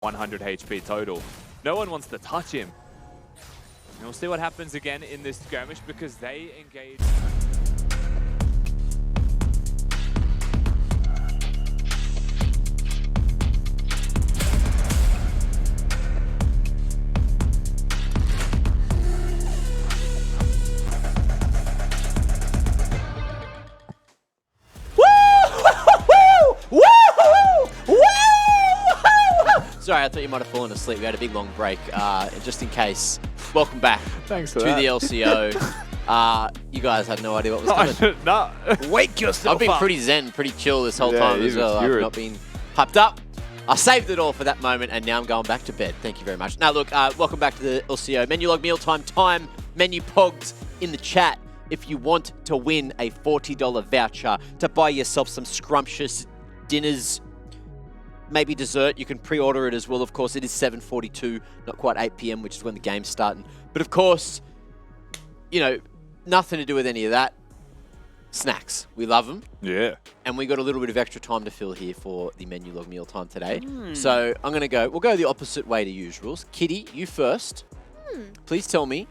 100 HP total. No one wants to touch him. And we'll see what happens again in this skirmish because they engage. Sorry, I thought you might have fallen asleep. We had a big long break. Just in case, welcome back Thanks for to that. the LCO. You guys had no idea what was coming. No. Wake yourself I've been up. pretty zen, pretty chill this whole time as well. I've not been hyped up. I saved it all for that moment, and now I'm going back to bed. Thank you very much. Now, look, welcome back to the LCO. Menu log mealtime time. Menu pogs in the chat if you want to win a $40 voucher to buy yourself some scrumptious dinners. Maybe dessert. You can pre-order it as well. Of course, it is 7:42, not quite 8 p.m., which is when the game's starting. But of course, you know, nothing to do with any of that. Snacks. We love them. Yeah. And we got a little bit of extra time to fill here for the menu log meal time today. So I'm going to go, we'll go the opposite way to usuals. Kitty, you first. Please tell me,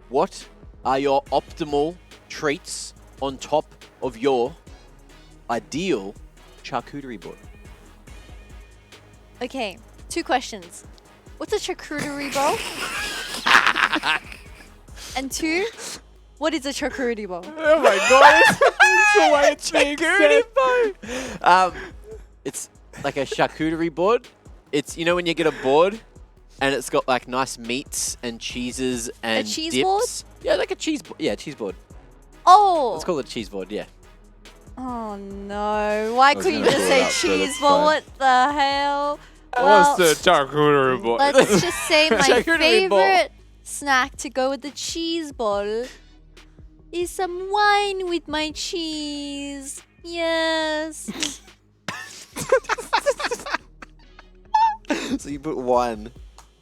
what are your optimal treats on top of your ideal charcuterie board? Okay, 2 questions. What's a charcuterie bowl? And 2, what is a charcuterie bowl? Oh my god. That's the way it's being said. It's like a charcuterie board. It's, you know, when you get a board and it's got like nice meats and cheeses and cheese dips. board? Yeah, like a cheese board. Yeah, cheese board. Oh! Let's call it a cheese board, yeah. Oh no. Why couldn't you gonna just pull it say up, so cheese that's bowl? fine. What the hell? What's the charcuterie board? Let's just say my Charcuterie bowl. favorite snack to go with the cheese ball is some wine with my cheese. Yes. So you put wine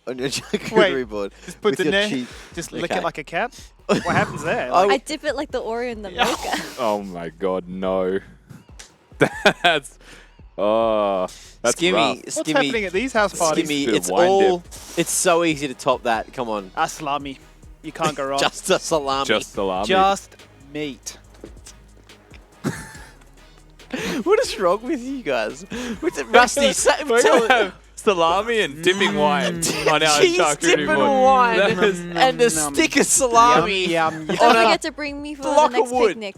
on your charcuterie board. Just put with it in your there, cheese. just lick Okay. it like a cat. What happens there? I I dip it like the Oreo in the milk. Oh my god, no. That's that's Skimmy, rough. What's Skimmy, happening at these house parties? Skimmy, Bit of it's wine all, it's so easy to top that. Come on. Salami. You can't go wrong. Just a salami. Just salami. Just meat. What is wrong with you guys? Rusty, We're tell gonna have salami and dipping wine on our cheese charcuterie dipping board. wine That is- and a stick of salami. Yum, yum. Don't on a forget to bring me for the block of next wood. picnic.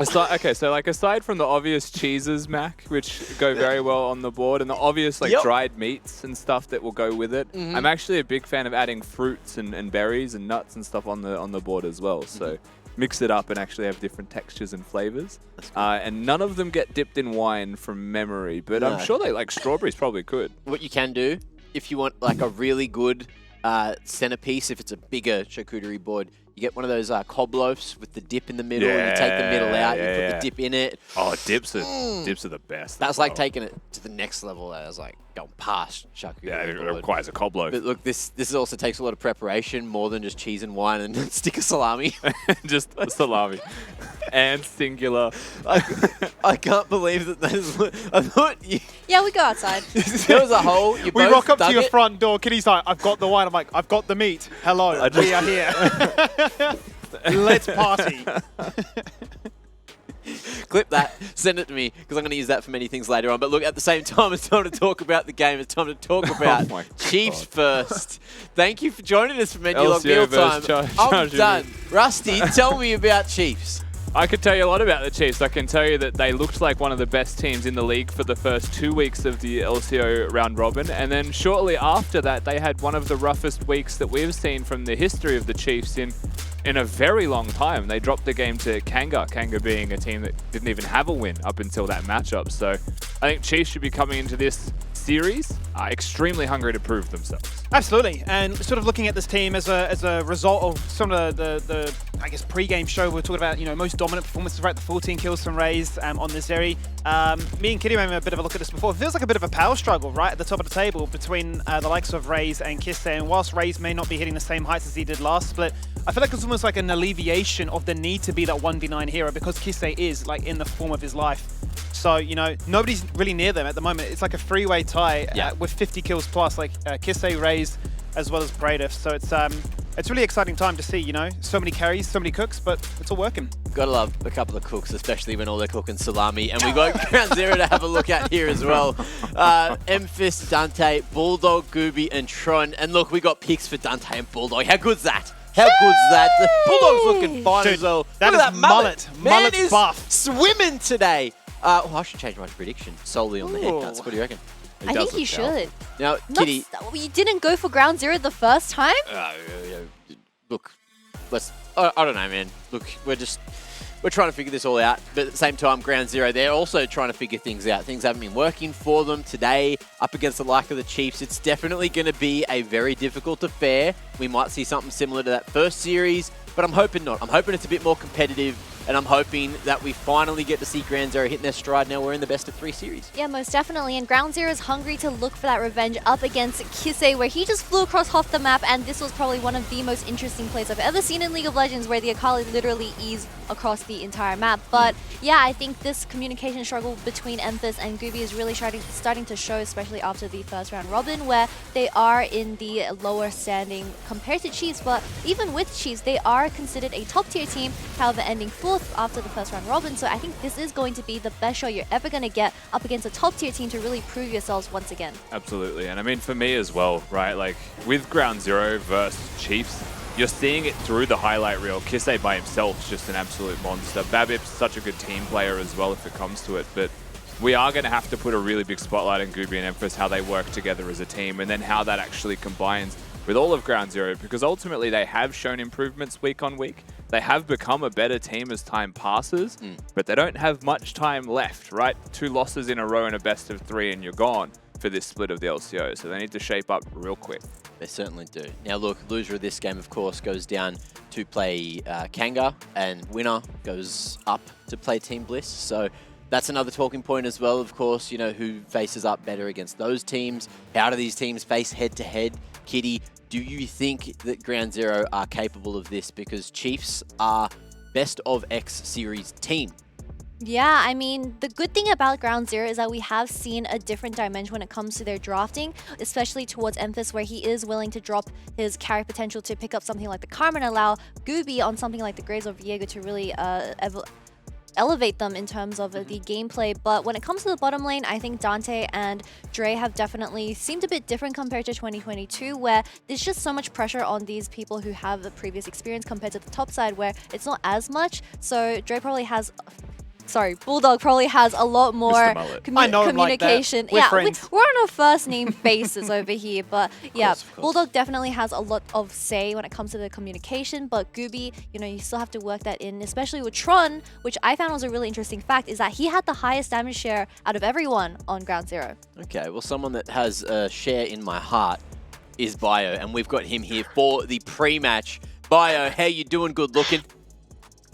Okay, so like aside from the obvious cheeses, Mac, which go very well on the board, and the obvious like Yep. dried meats and stuff that will go with it, I'm actually a big fan of adding fruits and berries and nuts and stuff on the board as well. So mix it up and actually have different textures and flavors. And none of them get dipped in wine from memory, but No. I'm sure they like strawberries probably could. What you can do, if you want like a really good centerpiece, if it's a bigger charcuterie board, you get one of those cob loaves with the dip in the middle, and you take the middle out, you put the dip in it. Oh, dips are the best. That's as like well. taking it to the next level. That was like going past charcuterie Yeah, it board. requires a cob loaf. But look, this also takes a lot of preparation, more than just cheese and wine and a stick of salami. Just a salami. And singular. I can't believe that is what I thought. Yeah, we go outside. There was a hole. You We both rock up to dug your it. front door. Kitty's like, I've got the wine. I'm like, I've got the meat. Hello, we are here. Let's party. Clip that, send it to me, because I'm going to use that for many things later on. But look, at the same time, it's time to talk about the game. It's time to talk about my Chiefs God. first. Thank you for joining us for Menu Log LCO Mealtime. versus I'm Charcuterie. done. Rusty, tell me about Chiefs. I could tell you a lot about the Chiefs. I can tell you that they looked like one of the best teams in the league for the first 2 weeks of the LCO round robin. And then shortly after that, they had one of the roughest weeks that we've seen from the history of the Chiefs in a very long time. They dropped the game to Kanga being a team that didn't even have a win up until that matchup. So I think Chiefs should be coming into this series extremely hungry to prove themselves. Absolutely, and sort of looking at this team as a result of some of the I guess pre-game show, we were talking about, you know, most dominant performances, right? The 14 kills from Raze on this area. Me and Kitty made a bit of a look at this before. It feels like a bit of a power struggle right at the top of the table between the likes of Raze and Kisse. And whilst Raze may not be hitting the same heights as he did last split, I feel like it's almost like an alleviation of the need to be that 1v9 hero because Kisse is like in the form of his life. So, you know, nobody's really near them at the moment. It's like a three-way tie with 50 kills plus, like Kisei, Raze, as well as Bradif. So it's really exciting time to see, you know, so many carries, so many cooks, but it's all working. Gotta love a couple of cooks, especially when all they're cooking salami. And we got Ground Zero to have a look at here as well. Memphis, Dante, Bulldog, Gooby, and Tron. And look, we got picks for Dante and Bulldog. How good's that? How good's that? The Bulldog's looking fine as well. That look is at that mullet. Mullet's Man is buff. Swimming today. I should change my prediction solely on the haircuts. What do you reckon? I think you should. Now, Kitty. You didn't go for Ground Zero the first time? Look, I don't know, man. Look, we're trying to figure this all out, but at the same time, Ground Zero, they're also trying to figure things out. Things haven't been working for them today up against the like of the Chiefs. It's definitely going to be a very difficult affair. We might see something similar to that first series, but I'm hoping not. I'm hoping it's a bit more competitive, and I'm hoping that we finally get to see Ground Zero hitting their stride. Now we're in the best of 3 series. Yeah, most definitely. And Ground Zero is hungry to look for that revenge up against Kisei, where he just flew across half the map, and this was probably one of the most interesting plays I've ever seen in League of Legends, where the Akali literally eased across the entire map. But yeah, I think this communication struggle between Memphis and Gooby is really starting to show, especially after the first round robin, where they are in the lower standing compared to Chiefs. But even with Chiefs, they are considered a top tier team, however ending 4th after the first round robin. So I think this is going to be the best show you're ever going to get up against a top tier team to really prove yourselves once again. Absolutely. And I mean, for me as well, right? Like with Ground Zero versus Chiefs, you're seeing it through the highlight reel. Kisei by himself is just an absolute monster. Babip's such a good team player as well if it comes to it. But we are going to have to put a really big spotlight on Gooby and Memphis, how they work together as a team, and then how that actually combines with all of Ground Zero, because ultimately they have shown improvements week on week. They have become a better team as time passes, but they don't have much time left, right? 2 losses in a row and a best of 3 and you're gone for this split of the LCO, so they need to shape up real quick. They certainly do. Now look, loser of this game, of course, goes down to play Kanga, and winner goes up to play Team Bliss. So that's another talking point as well, of course, you know, who faces up better against those teams. How do these teams face head-to-head? Kitty, do you think that Ground Zero are capable of this? Because Chiefs are best of X series team. Yeah, I mean, the good thing about Ground Zero is that we have seen a different dimension when it comes to their drafting, especially towards Memphis, where he is willing to drop his carry potential to pick up something like the Carmen, allow Gooby on something like the Graves or Viego to really elevate them in terms of the gameplay. But when it comes to the bottom lane, I think Dante and Dre have definitely seemed a bit different compared to 2022, where there's just so much pressure on these people who have the previous experience compared to the top side, where it's not as much. So Dre probably has... Bulldog probably has a lot more communication. We're friends. We're on a first name basis over here, but yeah, Bulldog definitely has a lot of say when it comes to the communication. But Gooby, you know, you still have to work that in, especially with Tron, which I found was a really interesting fact, is that he had the highest damage share out of everyone on Ground Zero. Okay, well, someone that has a share in my heart is Bio, and we've got him here for the pre-match. Bio, how you doing? Good looking.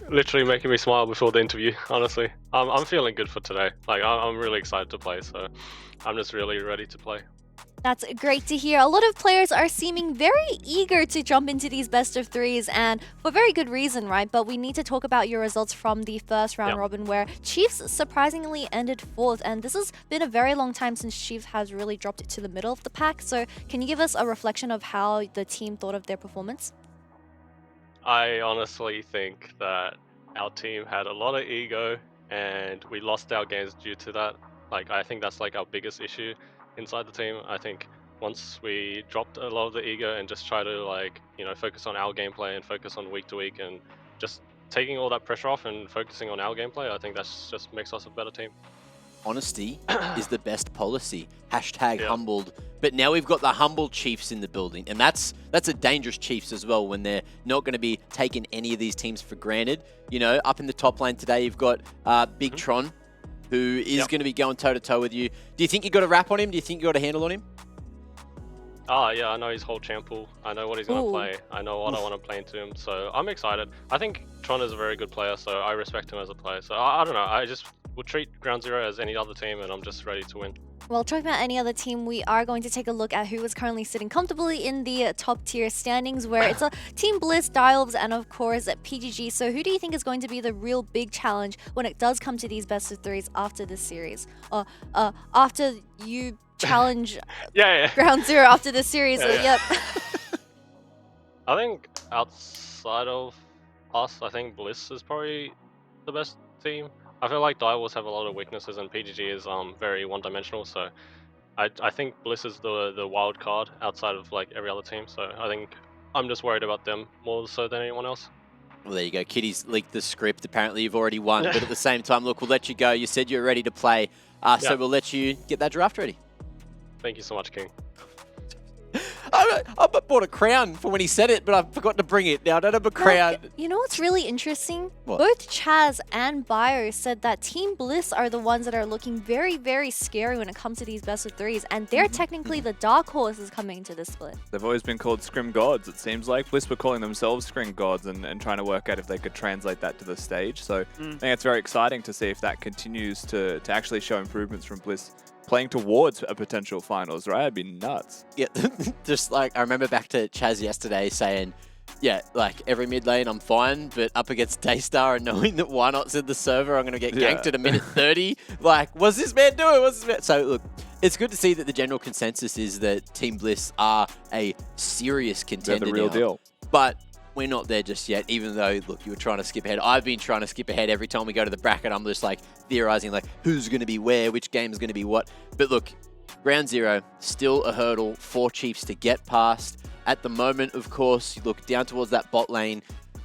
Literally making me smile before the interview, honestly. I'm feeling good for today. Like, I'm really excited to play, so I'm just really ready to play. That's great to hear. A lot of players are seeming very eager to jump into these best of 3s, and for very good reason, right? But we need to talk about your results from the first round robin, where Chiefs surprisingly ended 4th, and this has been a very long time since Chiefs has really dropped it to the middle of the pack. So can you give us a reflection of how the team thought of their performance? I honestly think that our team had a lot of ego and we lost our games due to that. Like, I think that's like our biggest issue inside the team. I think once we dropped a lot of the ego and just try to, like, you know, focus on our gameplay and focus on week to week and just taking all that pressure off and focusing on our gameplay, I think that's just makes us a better team. Honesty is the best policy. Hashtag humbled. But now we've got the humble Chiefs in the building, and that's a dangerous Chiefs as well, when they're not going to be taking any of these teams for granted. You know, up in the top lane today, you've got Big Tron, who is going to be going toe-to-toe with you. Do you think you got a wrap on him? Do you think you got a handle on him? Oh, yeah, I know his whole champ pool. I know what he's going to play. I know what I want to play into him, so I'm excited. I think Tron is a very good player, so I respect him as a player. So I don't know, I just would treat Ground Zero as any other team, and I'm just ready to win. Well, talking about any other team, we are going to take a look at who is currently sitting comfortably in the top tier standings, where it's a Team Bliss, Dialbs, and of course PGG. So who do you think is going to be the real big challenge when it does come to these best of threes after this series? After you challenge Ground Zero after this series, yep. I think outside of us, I think Bliss is probably the best team. I feel like Dialbs have a lot of weaknesses and PGG is very one-dimensional, so I think Bliss is the wild card outside of like every other team, so I think I'm just worried about them more so than anyone else. Well, there you go. Kitty's leaked the script. Apparently you've already won, but at the same time, look, we'll let you go. You said you're ready to play, so we'll let you get that draft ready. Thank you so much, King. I bought a crown for when he said it, but I forgot to bring it. Now I don't have a crown. You know what's really interesting? What? Both Chaz and Bio said that Team Bliss are the ones that are looking very, very scary when it comes to these best of threes, and they're technically the dark horses coming into this split. They've always been called Scrim Gods, it seems like. Bliss were calling themselves Scrim Gods and trying to work out if they could translate that to the stage. So I think it's very exciting to see if that continues to actually show improvements from Bliss playing towards a potential finals, right? It'd be nuts. Yeah, just like I remember back to Chaz yesterday saying, yeah, like every mid lane I'm fine, but up against Daystar and knowing that Why Not's in the server, I'm going to get ganked at a minute 30. Like, what's this man doing? What's this man? So look, it's good to see that the general consensus is that Team Bliss are a serious contender. They're the real deal. But we're not there just yet, even though, look, you were trying to skip ahead. I've been trying to skip ahead every time we go to the bracket. I'm just like theorizing like who's going to be where, which game is going to be what. But look, Ground Zero, still a hurdle for Chiefs to get past. At the moment, of course, you look down towards that bot lane.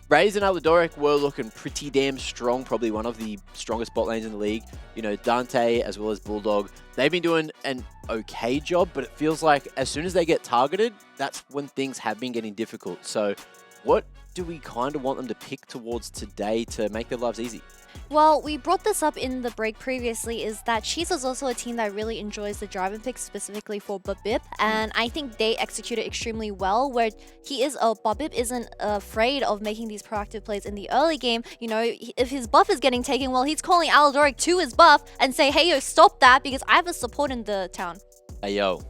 Raze and Aladoric were looking pretty damn strong, probably one of the strongest bot lanes in the league. You know, Dante as well as Bulldog, they've been doing an okay job, but it feels like as soon as they get targeted, that's when things have been getting difficult. So what do we kind of want them to pick towards today to make their lives easy? Well, we brought this up in the break previously, is that Chiefs is also a team that really enjoys the drive and pick specifically for Babip, and I think they execute it extremely well, where Babip isn't afraid of making these proactive plays in the early game. You know, if his buff is getting taken, well, he's calling Aladoric to his buff and say, hey, yo, stop that, because I have a support in the town. Hey, yo.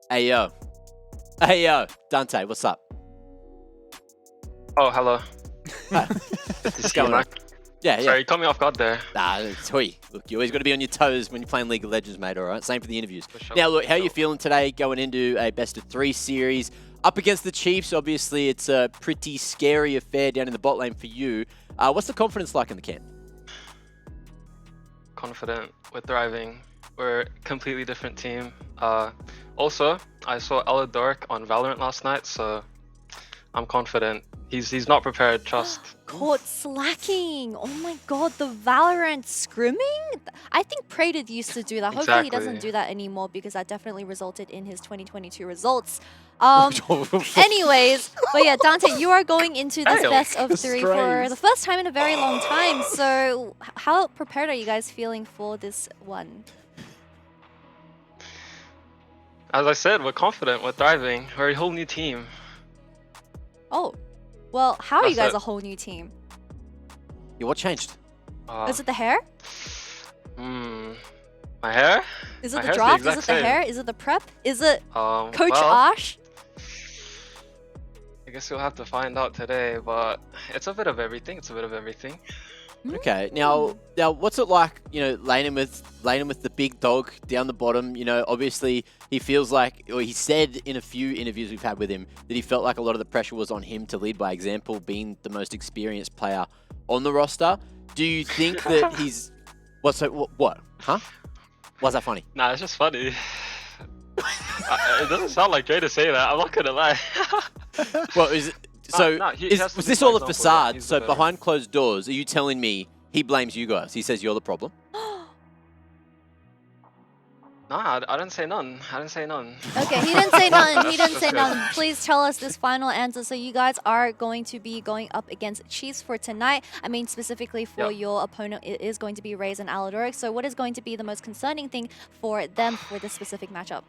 Hey, yo. Hey, yo. Dante, what's up? Oh, hello. What's going on? Yeah. Sorry, you caught me off guard there. Nah, it's hui. Look, you always got to be on your toes when you're playing League of Legends, mate, all right? Same for the interviews. Sure. Now, look, how are you feeling today going into a best-of-3 series? Up against the Chiefs, obviously, it's a pretty scary affair down in the bot lane for you. What's the confidence like in the camp? Confident. We're thriving. We're a completely different team. Also, I saw Aladoric on Valorant last night, so I'm confident. He's not prepared, trust. Caught slacking. Oh my god, the Valorant scrimming? I think Prated used to do that. Hopefully he doesn't do that anymore, because that definitely resulted in his 2022 results. Anyways, but yeah, Dante, you are going into this best of 3 for the first time in a very long time. So how prepared are you guys feeling for this one? As I said, we're confident, we're thriving, we're a whole new team. Oh. Well, how are you guys it. a whole new team? Yeah, what changed? Is it the hair? My hair? Is it My the hair's draft? the Is it exact the same. hair? Is it the prep? Is it Coach well, Ash? I guess you'll have to find out today, but it's a bit of everything. It's a bit of everything. Okay, now what's it like, you know, laning with the big dog down the bottom? You know, obviously he feels like, or he said in a few interviews we've had with him, that he felt like a lot of the pressure was on him to lead by example, being the most experienced player on the roster. Do you think that he's... What? Huh? Why's that funny? Nah, it's just funny. It doesn't sound like Jay to say that, I'm not gonna lie. Well, is it... So, was this all a facade? So better. behind closed doors, are you telling me he blames you guys? He says you're the problem? Nah, I didn't say none. I didn't say none. Okay, he didn't say none. He didn't That's say good. none. Please tell us this final answer. So you guys are going to be going up against Chiefs for tonight. I mean, specifically for your opponent, it is going to be Raze and Aladoric. So what is going to be the most concerning thing for them for this specific matchup?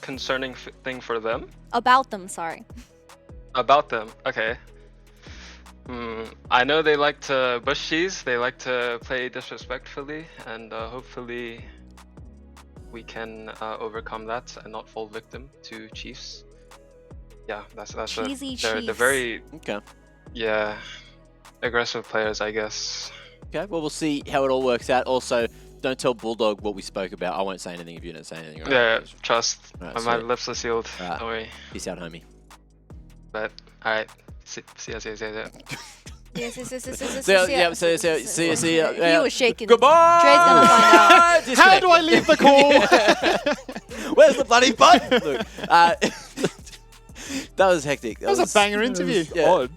Concerning thing for them? About them, sorry. About them, okay. I know they like to bush cheese. They like to play disrespectfully, and hopefully we can overcome that and not fall victim to Chiefs. Yeah, that's Cheesy they're very Okay. aggressive players, I guess. Okay, well, we'll see how it all works out. Also, don't tell Bulldog what we spoke about. I won't say anything if you don't say anything. Right? Yeah, trust. Right, My sweet. lips are sealed. Right. Don't worry. Peace out, homie. But alright, see ya. Yes. See ya. He was shaking. Goodbye! Dre's gonna find out. How do I leave the call? Where's the bloody button? Look, that was hectic. That was a banger interview. Odd.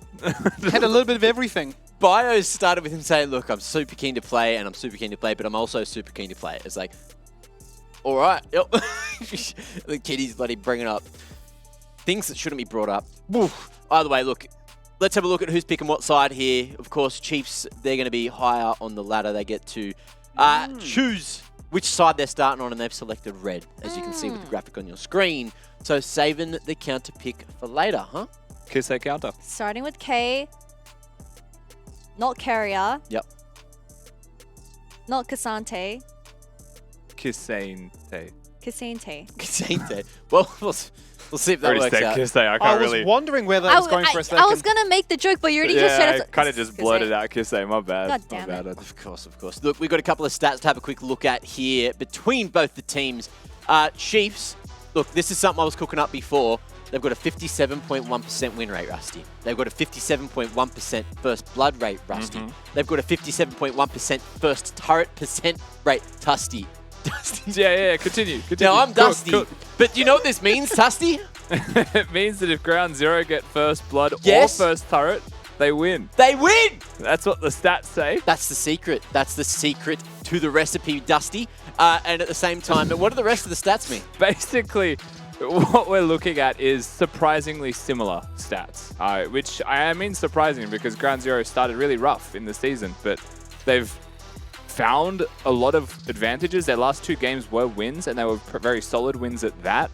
Had a little bit of everything. Bios started with him saying, look, I'm super keen to play, and I'm super keen to play, but I'm also super keen to play. It's like, all right. Yep. The kiddies bloody bringing up things that shouldn't be brought up. Woof. Either way, look, let's have a look at who's picking what side here. Of course, Chiefs, they're going to be higher on the ladder. They get to choose which side they're starting on, and they've selected red, as you can see with the graphic on your screen. So saving the counter pick for later, huh? Kiss that counter. Starting with K. Not Carrier. Yep. Not Cassante. Kissane. Cassante. Well, we'll see if that works out. Kiss I I can't was really. wondering where that was going for a second. I was gonna make the joke, but you already just Yeah, said I kind of just blurted out Kiss my bad. God damn my it. bad. Of course. Look, we've got a couple of stats to have a quick look at here between both the teams. Chiefs, look, this is something I was cooking up before. They've got a 57.1% win rate, Rusty. They've got a 57.1% first blood rate, Rusty. They've got a 57.1% first turret percent rate, Tusty. Yeah, continue. Now, I'm Dusty, Cook. but you know what this means, Tusty? It means that if Ground Zero get first blood Yes. or first turret, they win. They win! That's what the stats say. That's the secret. That's the secret to the recipe, Dusty. And at the same time, what do the rest of the stats mean? Basically, what we're looking at is surprisingly similar stats, which I mean surprising because Ground Zero started really rough in the season, but they've found a lot of advantages. Their last 2 games were wins, and they were very solid wins at that.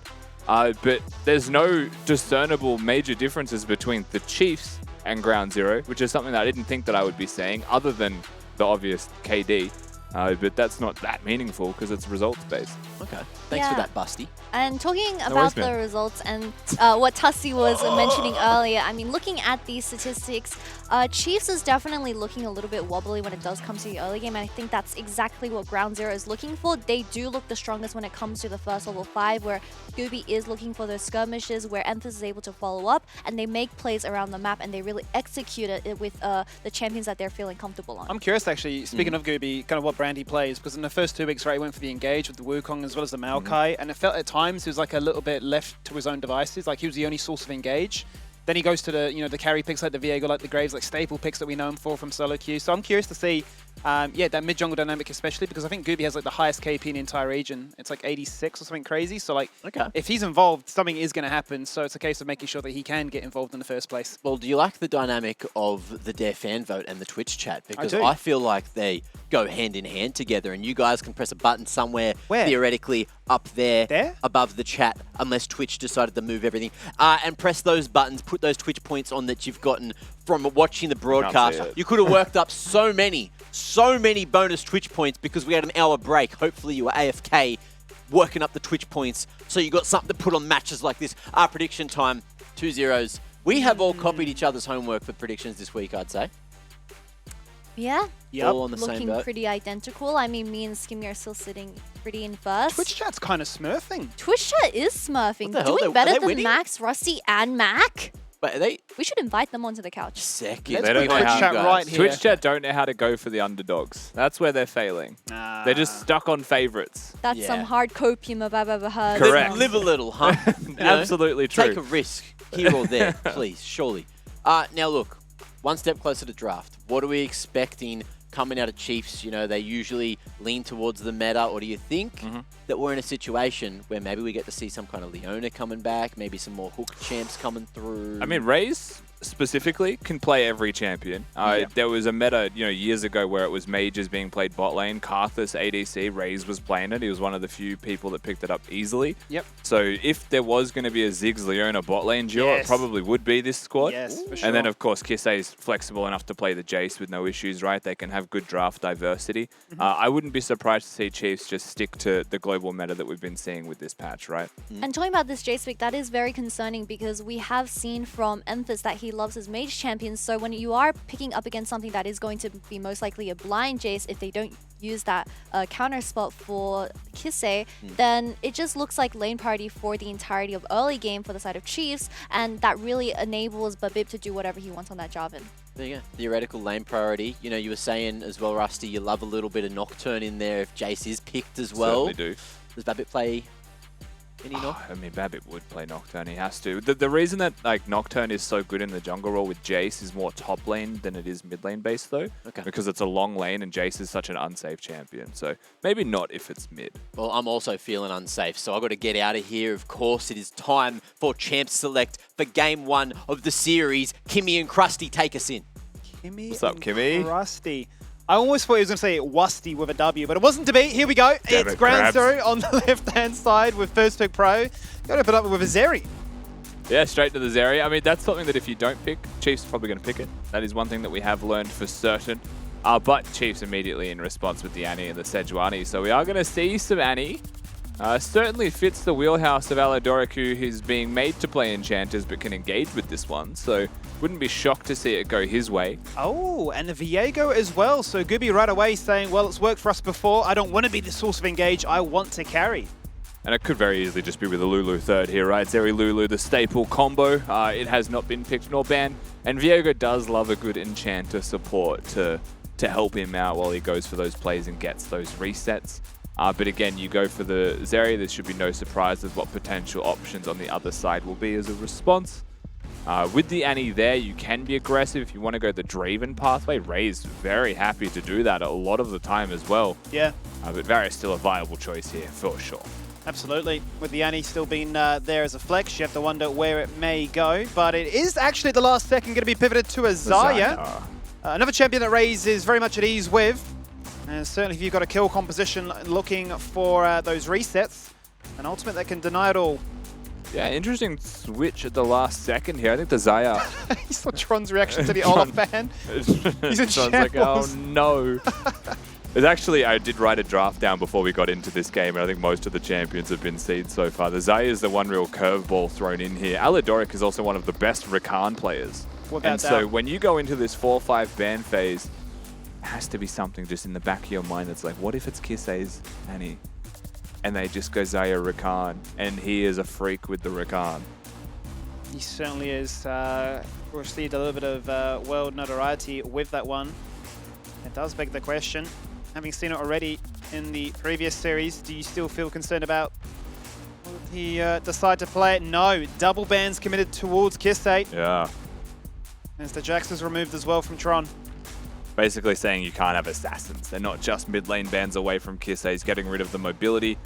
But there's no discernible major differences between the Chiefs and Ground Zero, which is something that I didn't think that I would be saying, other than the obvious KD. But that's not that meaningful because it's results-based. Okay. Thanks for that, Busty. And talking worries, about the man. results and what Tussie was mentioning earlier, I mean, looking at these statistics, Chiefs is definitely looking a little bit wobbly when it does come to the early game, and I think that's exactly what Ground Zero is looking for. They do look the strongest when it comes to the first level 5, where Gooby is looking for those skirmishes, where Emphas is able to follow up, and they make plays around the map, and they really execute it with the champions that they're feeling comfortable on. I'm curious, actually, speaking of Gooby, kind of what brand he plays, because in the first 2 weeks, right, he went for the Engage with the Wukong as well as the Maokai, and it felt at times he was like a little bit left to his own devices, like he was the only source of Engage. Then he goes to the, the carry picks like the Viego, like the Graves, like staple picks that we know him for from solo queue. So I'm curious to see, that mid-jungle dynamic especially, because I think Gooby has like the highest KP in the entire region. It's like 86 or something crazy. So like, if he's involved, something is going to happen. So it's a case of making sure that he can get involved in the first place. Well, do you like the dynamic of the Dare fan vote and the Twitch chat? Because do. I feel like they go hand in hand together, and you guys can press a button somewhere, Where? theoretically up there, above the chat, unless Twitch decided to move everything, and press those buttons, put those Twitch points on that you've gotten from watching the broadcast. You could have worked up so many bonus Twitch points because we had an hour break. Hopefully you were AFK working up the Twitch points, so you got something to put on matches like this. Our prediction time, 2-0s. We have all copied each other's homework for predictions this week, I'd say. Yeah. All on the same Looking boat. pretty identical. I mean, me and Skimmy are still sitting pretty in first. Twitch chat's kind of smurfing. Twitch chat is smurfing. What the hell? Doing Are better they than winning? Max, Rusty, and Mac. But are they We should invite them onto the couch. second? Let's They don't put know Twitch how- chat right here. Twitch chat don't know how to go for the underdogs. That's where they're failing. They're just stuck on favorites. That's some Yeah. hard copium I've ever heard. Correct. Live a little, huh? You know? Absolutely true. Take a risk here or there, please, surely. Now look, one step closer to draft. What are we expecting coming out of Chiefs? You know, they usually lean towards the meta, or do you think that we're in a situation where maybe we get to see some kind of Leona coming back, maybe some more hook champs coming through? I mean, Raze specifically can play every champion. There was a meta, years ago where it was mages being played bot lane. Karthus, ADC, Raze was playing it. He was one of the few people that picked it up easily. Yep. So if there was going to be a Ziggs Leona bot lane duo, it probably would be this squad. Yes, for sure. And then, of course, Kisei is flexible enough to play the Jace with no issues, right? They can have good draft diversity. I wouldn't be surprised to see Chiefs just stick to the global meta that we've been seeing with this patch, right? And talking about this Jace pick, that is very concerning because we have seen from Emphas that he loves his mage champions. So when you are picking up against something that is going to be most likely a blind Jace, if they don't use that counter spot for Kisei, then it just looks like lane party for the entirety of early game for the side of Chiefs, and that really enables Babib to do whatever he wants on that Jarvan. There you go. Theoretical lane priority. You were saying as well, Rusty, you love a little bit of Nocturne in there if Jace is picked as well. Certainly do. Does Babbitt play any Noct? I mean, Babbitt would play Nocturne. He has to. The reason that Nocturne is so good in the jungle role with Jace is more top lane than it is mid lane based, though. Okay. Because it's a long lane and Jace is such an unsafe champion. So maybe not if it's mid. Well, I'm also feeling unsafe, so I've got to get out of here. Of course, it is time for Champ Select for Game 1 of the series. Kimmy and Krusty, take us in. What's up, Kimmy? Krusty. I almost thought he was going to say Wusty with a W, but it wasn't to be. Here we go. It's Ground Zero on the left-hand side with First Pick Pro. Got to put up with a Zeri. Yeah, straight to the Zeri. I mean, that's something that if you don't pick, Chiefs are probably going to pick it. That is one thing that we have learned for certain. But Chiefs immediately in response with the Annie and the Sejuani. So we are going to see some Annie. Certainly fits the wheelhouse of Aladoric, who is being made to play Enchanters but can engage with this one. So wouldn't be shocked to see it go his way. Oh, and the Viego as well. So Gooby right away saying, well, it's worked for us before. I don't want to be the source of engage. I want to carry. And it could very easily just be with a Lulu third here, right? Zeri Lulu, the staple combo. It has not been picked nor banned. And Viego does love a good Enchanter support to help him out while he goes for those plays and gets those resets. But again, you go for the Zeri, there should be no surprises what potential options on the other side will be as a response. With the Annie there, you can be aggressive if you want to go the Draven pathway. Ray's very happy to do that a lot of the time as well. Yeah. But Varus still a viable choice here, for sure. Absolutely. With the Annie still being there as a flex, you have to wonder where it may go. But it is actually at the last second going to be pivoted to a Zarya. Another champion that Raze is very much at ease with. And certainly if you've got a kill composition looking for those resets, an ultimate that can deny it all. Yeah, interesting switch at the last second here. I think the Zarya... You saw Tron's reaction to the Olaf ban. He's in Tron's like, oh no. It's actually, I did write a draft down before we got into this game, and I think most of the champions have been seed so far. The Zarya is the one real curveball thrown in here. Aladoric is also one of the best Rakan players. And so when you go into this 4-5 ban phase, it has to be something just in the back of your mind that's like, what if it's Kisei's Annie? And they just go Zarya Rakan, and he is a freak with the Rakan. He certainly is. Received a little bit of world notoriety with that one. It does beg the question, having seen it already in the previous series, do you still feel concerned about will he decide to play it? No, double bans committed towards Kisei. Yeah. As the Jax is removed as well from Tron. Basically saying you can't have assassins. They're not just mid lane bans away from Kisei. He's getting rid of the mobility.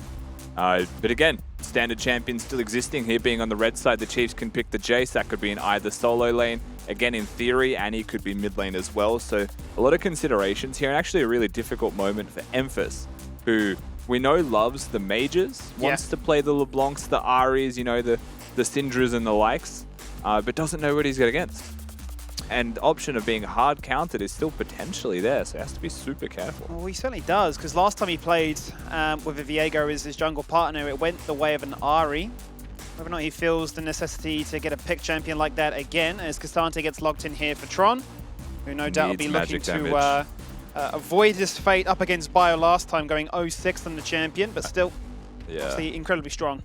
But again, standard champion still existing here. Being on the red side, the Chiefs can pick the Jace. That could be in either solo lane. Again, in theory, Annie could be mid lane as well. So a lot of considerations here, and actually a really difficult moment for Emphas, who we know loves the mages, wants to play the LeBlancs, the Aries, the Syndras and the likes, but doesn't know what he's got against. And the option of being hard countered is still potentially there, so he has to be super careful. Well, he certainly does, because last time he played with a Viego as his jungle partner, it went the way of an Ahri. Whether or not he feels the necessity to get a pick champion like that again, as K'Sante gets locked in here for Tron, who no doubt will be looking to avoid his fate up against Bio last time, going 0-6 on the champion, but still, obviously incredibly strong.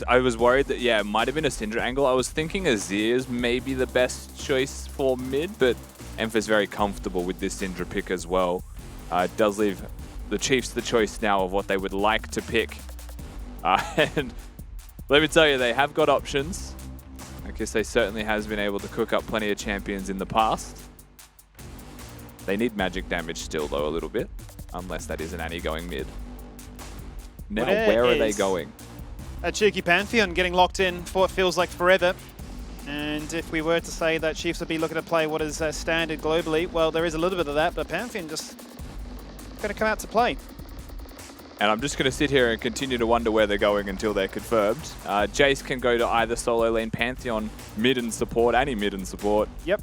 I was worried that, it might have been a Syndra angle. I was thinking Azir's maybe the best choice for mid, but Emphas very comfortable with this Syndra pick as well. It does leave the Chiefs the choice now of what they would like to pick. And let me tell you, they have got options. I guess they certainly has been able to cook up plenty of champions in the past. They need magic damage still, though, a little bit. Unless that is an Annie going mid. Now, where are they going? A cheeky Pantheon getting locked in for what feels like forever. And if we were to say that Chiefs would be looking to play what is standard globally, well, there is a little bit of that, but Pantheon just going to come out to play. And I'm just going to sit here and continue to wonder where they're going until they're confirmed. Jace can go to either solo lane, Pantheon mid and support, any mid and support. Yep.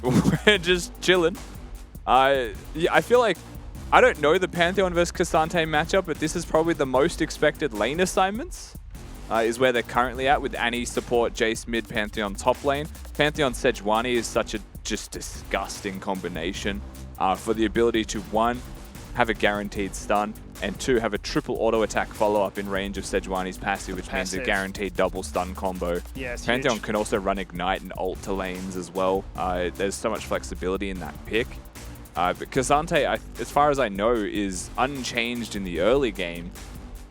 We're just chilling. Yeah, I feel like, I don't know the Pantheon versus Cassante matchup, but this is probably the most expected lane assignments. Is where they're currently at with Annie support, Jace mid, Pantheon top lane. Pantheon Sejuani is such a just disgusting combination for the ability to, one, have a guaranteed stun, and two, have a triple auto attack follow-up in range of Sejuani's passive, which means a guaranteed double stun combo. Yeah, Pantheon huge. can also run Ignite and ult to lanes as well. There's so much flexibility in that pick. But Cassante, as far as I know, is unchanged in the early game.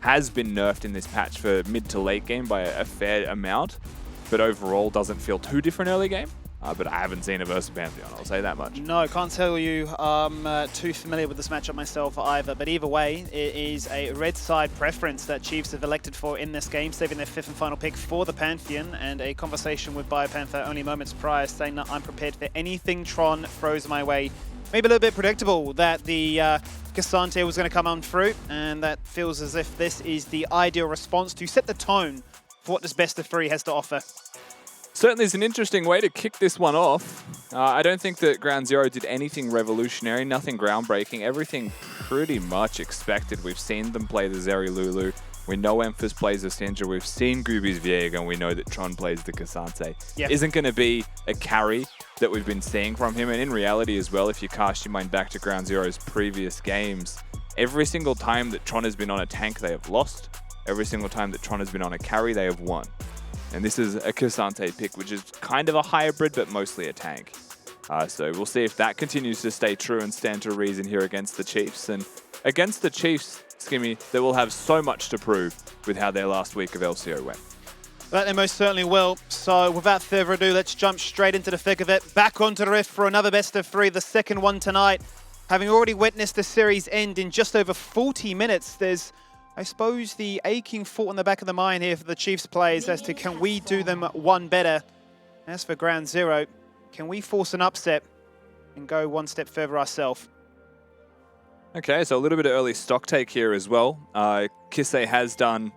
Has been nerfed in this patch for mid to late game by a fair amount, but overall doesn't feel too different early game. But I haven't seen it versus Pantheon, I'll say that much. No, can't tell you I'm too familiar with this matchup myself either, but either way, it is a red side preference that Chiefs have elected for in this game, saving their 5th and final pick for the Pantheon, and a conversation with BioPanther only moments prior saying that I'm prepared for anything Tron throws my way. Maybe a little bit predictable that the Cassante was going to come on through, and that feels as if this is the ideal response to set the tone for what this best of 3 has to offer. Certainly is an interesting way to kick this one off. I don't think that Ground Zero did anything revolutionary, nothing groundbreaking, everything pretty much expected. We've seen them play the Zeri Lulu. We know Emphas plays the Syndra. We've seen Gooby's Viega, and we know that Tron plays the Cassante. Yeah. Isn't going to be a carry that we've been seeing from him. And in reality as well, if you cast your mind back to Ground Zero's previous games, every single time that Tron has been on a tank, they have lost. Every single time that Tron has been on a carry, they have won. And this is a Cassante pick, which is kind of a hybrid, but mostly a tank. So we'll see if that continues to stay true and stand to reason here against the Chiefs. And against the Chiefs, Skimmy, they will have so much to prove with how their last week of LCO went. That they most certainly will. So without further ado, let's jump straight into the thick of it. Back onto the Rift for another best of 3, the second one tonight. Having already witnessed the series end in just over 40 minutes, there's, I suppose, the aching thought in the back of the mind here for the Chiefs players as to can we do them one better. As for Ground Zero, can we force an upset and go one step further ourselves? Okay, so a little bit of early stock take here as well. Kisei has done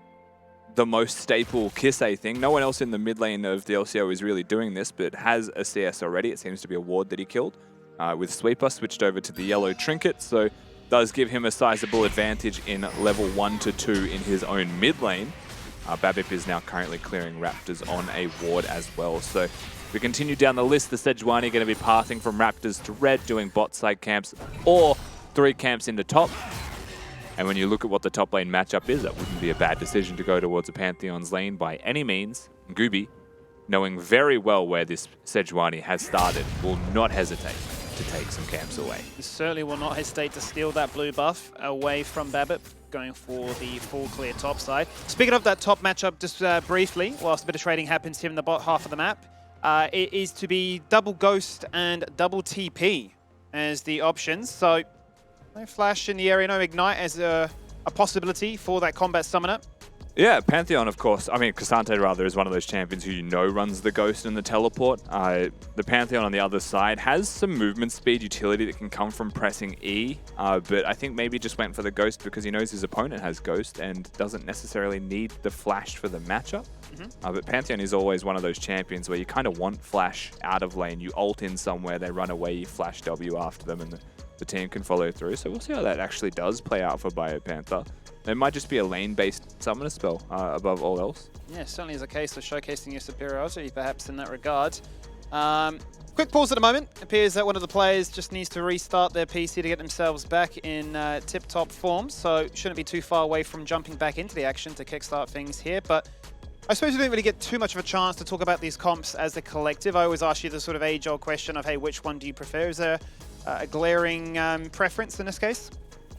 the most staple Kisei thing. No one else in the mid lane of the LCO is really doing this, but has a CS already. It seems to be a ward that he killed. With Sweeper switched over to the yellow trinket, so does give him a sizable advantage in level 1 to 2 in his own mid lane. Babip is now currently clearing Raptors on a ward as well. So we continue down the list. The Sejuani going to be pathing from Raptors to red, doing bot side camps, or 3 camps into top. And when you look at what the top lane matchup is, that wouldn't be a bad decision to go towards a Pantheon's lane by any means. Gooby, knowing very well where this Sejuani has started, will not hesitate to take some camps away. He certainly will not hesitate to steal that blue buff away from Babip, going for the full clear top side. Speaking of that top matchup, just briefly, whilst a bit of trading happens here in the bot half of the map, it is to be double Ghost and double TP as the options. So no Flash in the area, no Ignite as a possibility for that combat summoner. Yeah, Pantheon, of course. I mean, Cassante, rather, is one of those champions who you know runs the Ghost and the Teleport. The Pantheon on the other side has some movement speed utility that can come from pressing E, but I think maybe just went for the Ghost because he knows his opponent has Ghost and doesn't necessarily need the Flash for the matchup. But Pantheon is always one of those champions where you kind of want Flash out of lane. You ult in somewhere, they run away, you Flash W after them, and the team can follow through. So we'll see how that actually does play out for BioPanther. It might just be a lane-based summoner spell above all else. Yeah, certainly is a case of showcasing your superiority, perhaps, in that regard. Quick pause at the moment. Appears that one of the players just needs to restart their PC to get themselves back in tip-top form, so shouldn't be too far away from jumping back into the action to kickstart things here. But I suppose we didn't really get too much of a chance to talk about these comps as a collective. I always ask you the sort of age-old question of, hey, which one do you prefer? Is there a glaring preference in this case?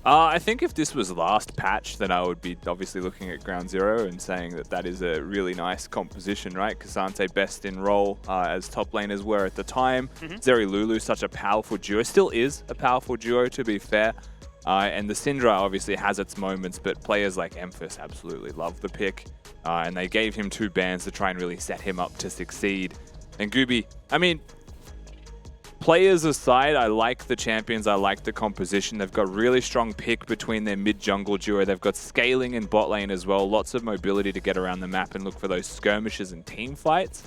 I think if this was last patch, then I would be obviously looking at Ground Zero and saying that that is a really nice composition, right? Cassante best in role as top laners were at the time. Zeri Lulu, such a powerful duo. Still is a powerful duo, to be fair. And the Syndra obviously has its moments, but players like Emphis absolutely love the pick. And they gave him 2 bans to try and really set him up to succeed. And Gooby, I mean, players aside, I like the champions, I like the composition. They've got really strong pick between their mid-jungle duo. They've got scaling in bot lane as well. Lots of mobility to get around the map and look for those skirmishes and team fights.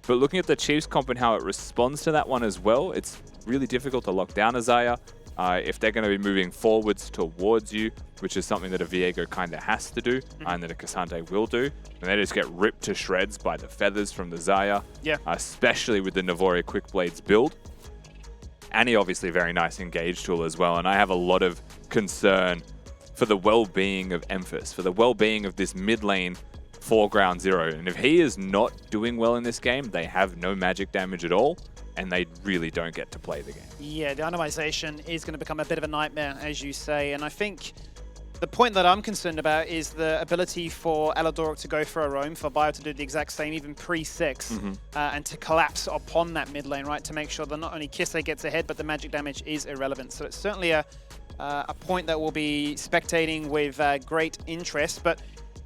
But looking at the Chiefs comp and how it responds to that one as well, it's really difficult to lock down a Xayah. If they're going to be moving forwards towards you, which is something that a Viego kind of has to do, and that a Cassante will do, and they just get ripped to shreds by the feathers from the Xayah, especially with the Navori Quick Blades build. Annie obviously very nice engage tool as well, and I have a lot of concern for the well-being of Emphis, for the well-being of this mid lane for Ground Zero. And if he is not doing well in this game, they have no magic damage at all, and they really don't get to play the game. Yeah, the itemization is going to become a bit of a nightmare, as you say, and I think the point that I'm concerned about is the ability for Aladoric to go for a roam, for Bio to do the exact same, even pre-6, and to collapse upon that mid lane, right, to make sure that not only Kisse gets ahead, but the magic damage is irrelevant. So it's certainly a point that we'll be spectating with great interest. But,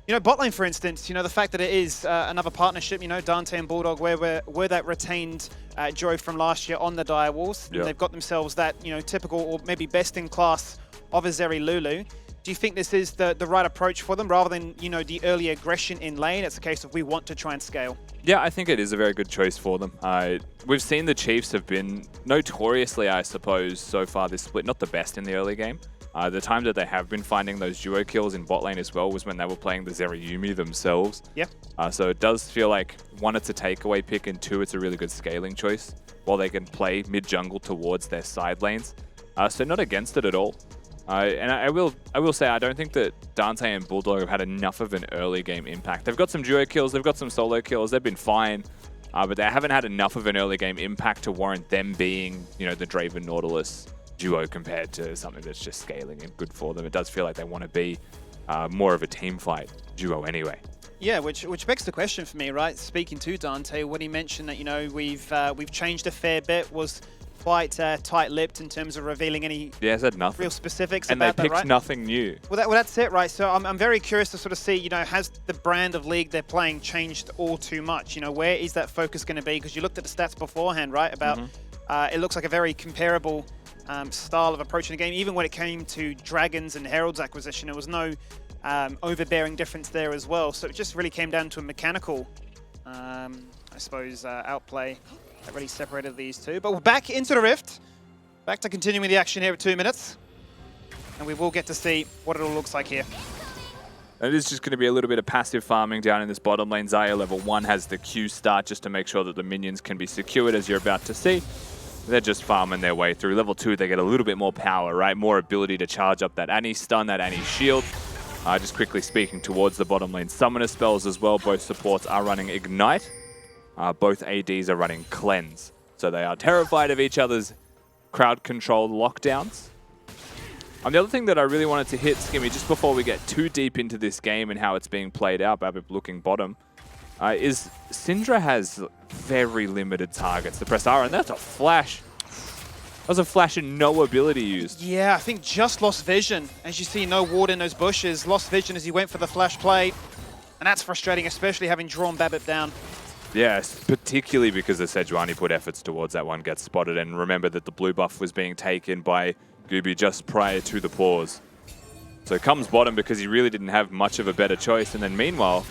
you know, bot lane, for instance, you know, the fact that it is another partnership, you know, Dante and Bulldog, where that retained duo from last year on the Dire Wolves. Yep. They've got themselves that, you know, typical or maybe best in class of a Zeri Lulu. Do you think this is the right approach for them rather than, you know, the early aggression in lane? It's a case of we want to try and scale. Yeah, I think it is a very good choice for them. We've seen the Chiefs have been notoriously, I suppose, so far this split, not the best in the early game. The time that they have been finding those duo kills in bot lane as well was when they were playing the Zerayumi themselves. Yeah. So it does feel like, 1, it's a takeaway pick, and 2, it's a really good scaling choice while they can play mid-jungle towards their side lanes. So not against it at all. And I will say, I don't think that Dante and Bulldog have had enough of an early game impact. They've got some duo kills, they've got some solo kills, they've been fine, but they haven't had enough of an early game impact to warrant them being, you know, the Draven Nautilus duo compared to something that's just scaling and good for them. It does feel like they want to be more of a team fight duo anyway. Yeah, which begs the question for me, right? Speaking to Dante, when he mentioned that, you know, we've changed a fair bit, was quite tight-lipped in terms of revealing any real specifics and about that, right? And they picked nothing new. Well, that's it, right? So I'm very curious to sort of see, you know, has the brand of league they're playing changed all too much? You know, where is that focus going to be? Because you looked at the stats beforehand, right? About it looks like a very comparable style of approaching the game. Even when it came to Dragons and Herald's acquisition, there was no overbearing difference there as well. So it just really came down to a mechanical, I suppose, outplay that really separated these two. But we're back into the Rift. Back to continuing the action here at 2 minutes. And we will get to see what it all looks like here. It is just going to be a little bit of passive farming down in this bottom lane. Xayah level 1 has the Q start just to make sure that the minions can be secured, as you're about to see. They're just farming their way through. Level 2, they get a little bit more power, right? More ability to charge up that Annie stun, that Annie shield. Just quickly speaking towards the bottom lane. Summoner spells as well. Both supports are running Ignite. Both ADs are running Cleanse. So they are terrified of each other's crowd-controlled lockdowns. The other thing that I really wanted to hit, Skimmy, just before we get too deep into this game and how it's being played out, Babip looking bottom, is Syndra has very limited targets to press R, and that's a flash. That was a flash and no ability used. Yeah, I think just lost vision. As you see, no ward in those bushes. Lost vision as he went for the flash play. And that's frustrating, especially having drawn Babip down. Yes, particularly because the Sejuani put efforts towards that one gets spotted, and remember that the blue buff was being taken by Gooby just prior to the pause. So comes bottom because he really didn't have much of a better choice, and then meanwhile,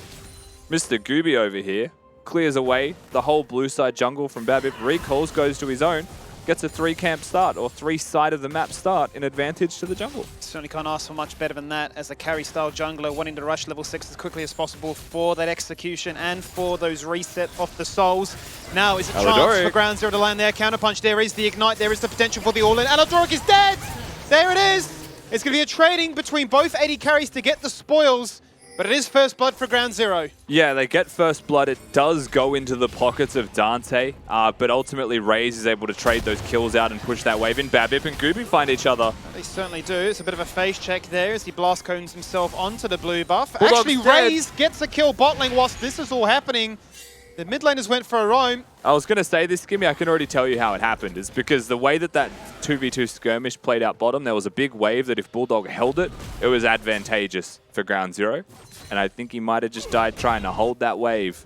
Mr. Gooby over here clears away the whole blue side jungle from Babip, recalls, goes to his own, gets a 3-camp start, or 3-side of the map start in advantage to the jungle. Certainly can't ask for much better than that as a carry-style jungler wanting to rush level 6 as quickly as possible for that execution and for those reset off the souls. Now is a chance for Ground Zero to land there. Counterpunch, there is the Ignite, there is the potential for the all-in. Aladoric is dead! There it is! It's going to be a trading between both AD carries to get the spoils. But it is first blood for Ground Zero. Yeah, they get first blood. It does go into the pockets of Dante, but ultimately Raze is able to trade those kills out and push that wave in. Babip and Gooby find each other. They certainly do. It's a bit of a face check there as he blast cones himself onto the blue buff. Bulldog's Actually, dead. Raze gets a kill bot lane whilst this is all happening. The mid laners went for a roam. I was going to say this, Skimmy, I can already tell you how it happened. It's because the way that 2v2 skirmish played out bottom, there was a big wave that if Bulldog held it, it was advantageous for Ground Zero. And I think he might have just died trying to hold that wave.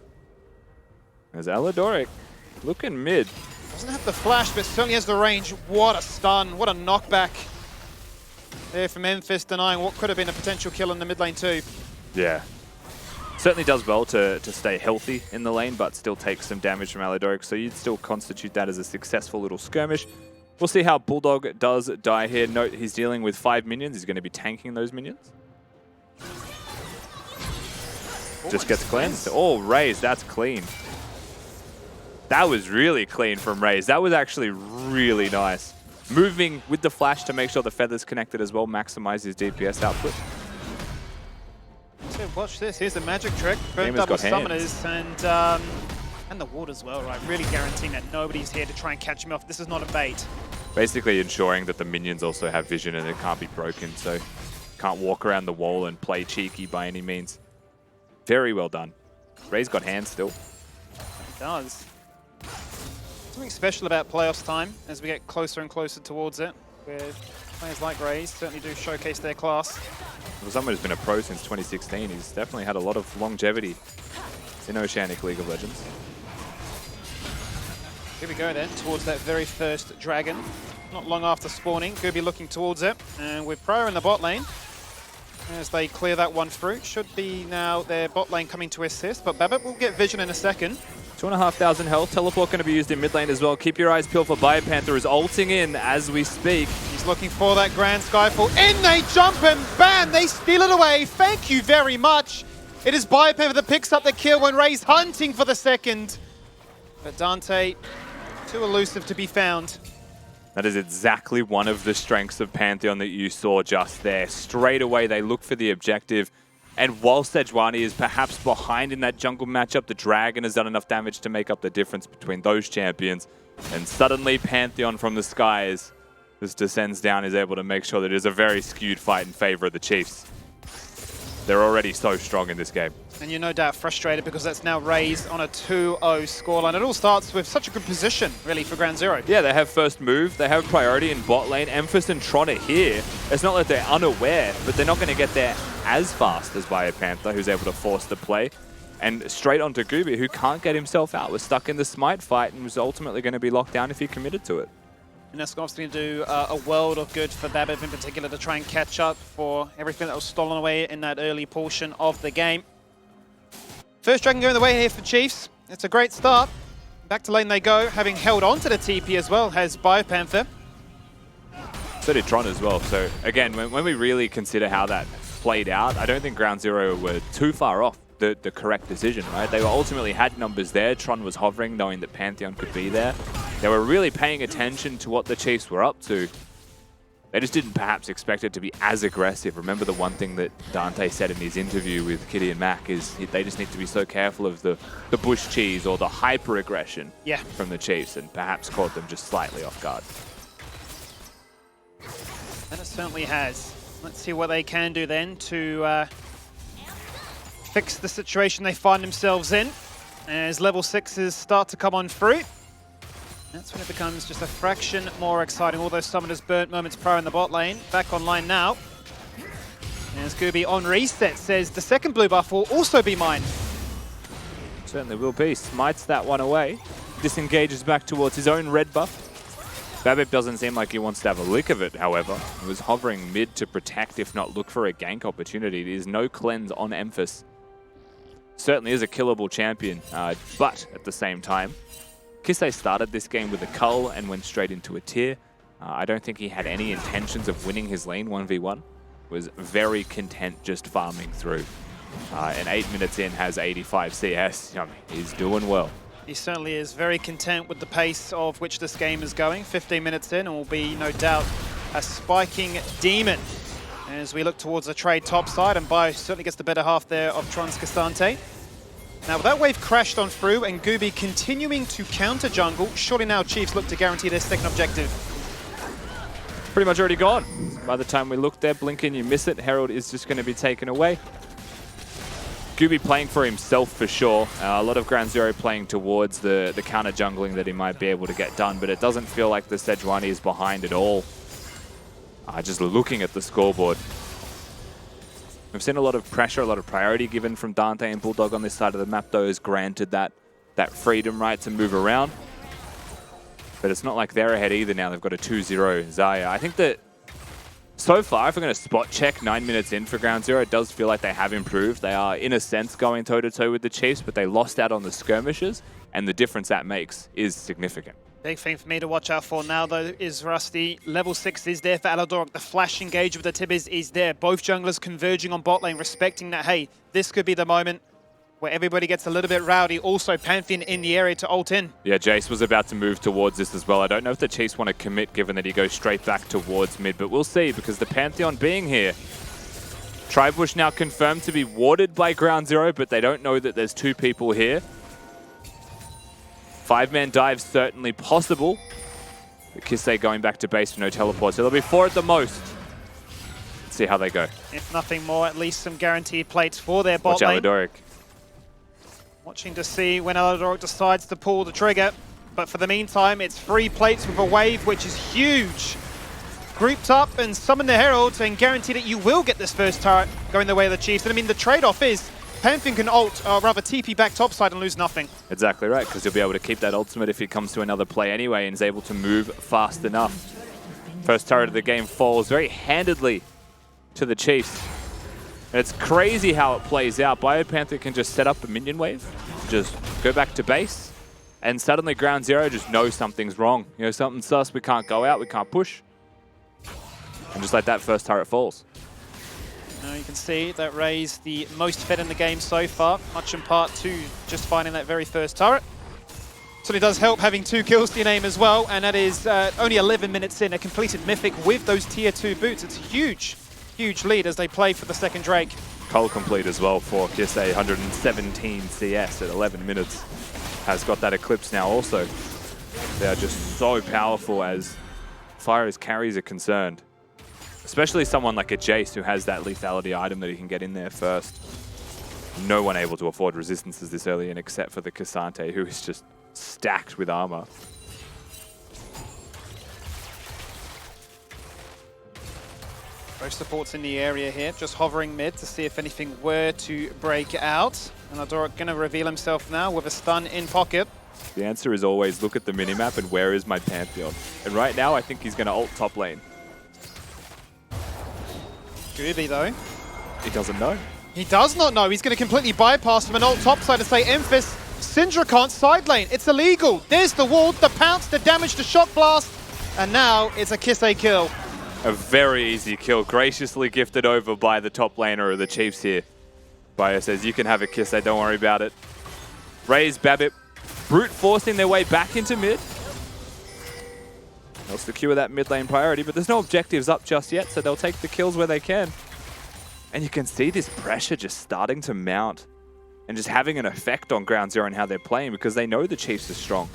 There's Aladoric looking mid. Doesn't have the flash, but certainly has the range. What a stun, what a knockback there from Memphis, denying what could have been a potential kill in the mid lane too. Yeah. Certainly does well to stay healthy in the lane, but still takes some damage from Aladoric, so you'd still constitute that as a successful little skirmish. We'll see how Bulldog does die here. Note he's dealing with 5 minions. He's going to be tanking those minions. Just gets cleansed. Oh, Raze, that's clean. That was really clean from Raze. That was actually really nice. Moving with the flash to make sure the feather's connected as well, maximize his DPS output. So watch this, here's the magic trick. Burn Gamer's double got summoners and the ward as well, right? Really guaranteeing that nobody's here to try and catch him off. This is not a bait. Basically ensuring that the minions also have vision and it can't be broken, so can't walk around the wall and play cheeky by any means. Very well done. Ray's got hands still. He does. Something special about playoffs time as we get closer and closer towards it, where players like Ray certainly do showcase their class. For someone who's been a pro since 2016, he's definitely had a lot of longevity in Oceanic League of Legends. Here we go then, towards that very first dragon. Not long after spawning, Gooby looking towards it, and with Pro in the bot lane, as they clear that one through. Should be now their bot lane coming to assist, but Babbitt will get vision in a second. 2,500 health. Teleport going to be used in mid lane as well. Keep your eyes peeled for Biopanther, who's ulting in as we speak. He's looking for that Grand Skyfall. In they jump and bam! They steal it away. Thank you very much. It is Biopanther that picks up the kill when Ray's hunting for the second. But Dante, too elusive to be found. That is exactly one of the strengths of Pantheon that you saw just there. Straight away, they look for the objective. And while Sejuani is perhaps behind in that jungle matchup, the Dragon has done enough damage to make up the difference between those champions. And suddenly, Pantheon from the skies just descends down, is able to make sure that it is a very skewed fight in favor of the Chiefs. They're already so strong in this game. And you're no doubt frustrated because that's now raised on a 2-0 scoreline. It all starts with such a good position, really, for Ground Zero. Yeah, they have first move. They have priority in bot lane. Emphas and Tron are here. It's not like they're unaware, but they're not going to get there as fast as Biopanther, who's able to force the play. And straight onto Gooby, who can't get himself out. Was stuck in the Smite fight and was ultimately going to be locked down if he committed to it. And that's obviously going to do a world of good for Babbitt in particular to try and catch up for everything that was stolen away in that early portion of the game. First Dragon going the way here for Chiefs. It's a great start. Back to lane they go, having held on to the TP as well, has Biopanther. So did Tron as well. So again, when we really consider how that played out, I don't think Ground Zero were too far off the correct decision, right? They ultimately had numbers there. Tron was hovering, knowing that Pantheon could be there. They were really paying attention to what the Chiefs were up to. They just didn't perhaps expect it to be as aggressive. Remember the one thing that Dante said in his interview with Kitty and Mac is they just need to be so careful of the bush cheese or the hyper-aggression from the Chiefs, and perhaps caught them just slightly off guard. And it certainly has. Let's see what they can do then to fix the situation they find themselves in as level 6s start to come on through. That's when it becomes just a fraction more exciting. All those summoners burnt moments prior in the bot lane. Back online now. As Gooby on reset says, the second blue buff will also be mine. Certainly will be. Smites that one away. Disengages back towards his own red buff. Babbitt doesn't seem like he wants to have a lick of it, however. He was hovering mid to protect, if not look for a gank opportunity. There's no cleanse on Emphas. Certainly is a killable champion, but at the same time, Kisei started this game with a cull and went straight into a tier. I don't think he had any intentions of winning his lane 1v1. Was very content just farming through. And 8 minutes in has 85 CS. I mean, he's doing well. He certainly is very content with the pace of which this game is going. 15 minutes in and will be, no doubt, a spiking demon. As we look towards the trade top side, and Bio certainly gets the better half there of Tron's Casante. Now, with that wave crashed on through and Gooby continuing to counter jungle, surely now Chiefs look to guarantee their second objective. Pretty much already gone. By the time we look there, blink and you miss it. Herald is just going to be taken away. Gooby playing for himself for sure. A lot of Ground Zero playing towards the counter jungling that he might be able to get done, but it doesn't feel like the Sejuani is behind at all. Just looking at the scoreboard. We've seen a lot of pressure, a lot of priority given from Dante and Bulldog on this side of the map, though, is granted that freedom, right, to move around. But it's not like they're ahead either now. They've got a 2-0 Zaya. I think that so far, if we're going to spot check 9 minutes in for Ground Zero, it does feel like they have improved. They are, in a sense, going toe-to-toe with the Chiefs, but they lost out on the skirmishes, and the difference that makes is significant. Big thing for me to watch out for now, though, is Rusty. Level 6 is there for Aladoric. The flash engage with the Tibbers is there. Both junglers converging on bot lane, respecting that, hey, this could be the moment where everybody gets a little bit rowdy. Also, Pantheon in the area to ult in. Yeah, Jace was about to move towards this as well. I don't know if the Chiefs want to commit, given that he goes straight back towards mid, but we'll see, because the Pantheon being here. Tribush now confirmed to be warded by Ground Zero, but they don't know that there's 2 people here. 5-man dive certainly possible. But Kisei going back to base for no teleport, so there'll be 4 at the most. Let's see how they go. If nothing more, at least some guaranteed plates for their bot Watch lane. Aladoric. Watching to see when Aladoric decides to pull the trigger. But for the meantime, it's 3 plates with a wave, which is huge. Grouped up and summon the Herald and guarantee that you will get this first turret going the way of the Chiefs. And I mean, the trade-off is Pantheon can ult, or rather TP back topside and lose nothing. Exactly right, because you'll be able to keep that ultimate if he comes to another play anyway and is able to move fast enough. First turret of the game falls very handedly to the Chiefs. And it's crazy how it plays out. BioPanther can just set up a minion wave, just go back to base, and suddenly Ground Zero just knows something's wrong. You know, something's sus, we can't go out, we can't push. And just like that, first turret falls. Now you can see that Ray's the most fed in the game so far, much in part to just finding that very first turret. So it does help having 2 kills to your name as well, and that is only 11 minutes in, a completed Mythic with those tier 2 boots. It's a huge, huge lead as they play for the second Drake. Cull complete as well for Kisei, 117 CS at 11 minutes. Has got that Eclipse now also. They are just so powerful as far as carries are concerned. Especially someone like a Jace who has that lethality item that he can get in there first. No one able to afford resistances this early in except for the Cassante, who is just stacked with armor. Both supports in the area here, just hovering mid to see if anything were to break out. And Aladoric going to reveal himself now with a stun in pocket. The answer is always look at the minimap and where is my Pantheon? And right now I think he's going to ult top lane. Gooby though. He doesn't know. He does not know. He's going to completely bypass him and ult topside to say, Emphis, Syndra can't side lane. It's illegal. There's the ward, the pounce, the damage, the shock blast. And now it's a Kisei kill. A very easy kill, graciously gifted over by the top laner of the Chiefs here. Bio says, you can have a Kisei, don't worry about it. Raze, Babip, brute forcing their way back into mid. They'll secure that mid lane priority, but there's no objectives up just yet, so they'll take the kills where they can. And you can see this pressure just starting to mount and just having an effect on Ground Zero and how they're playing because they know the Chiefs are strong.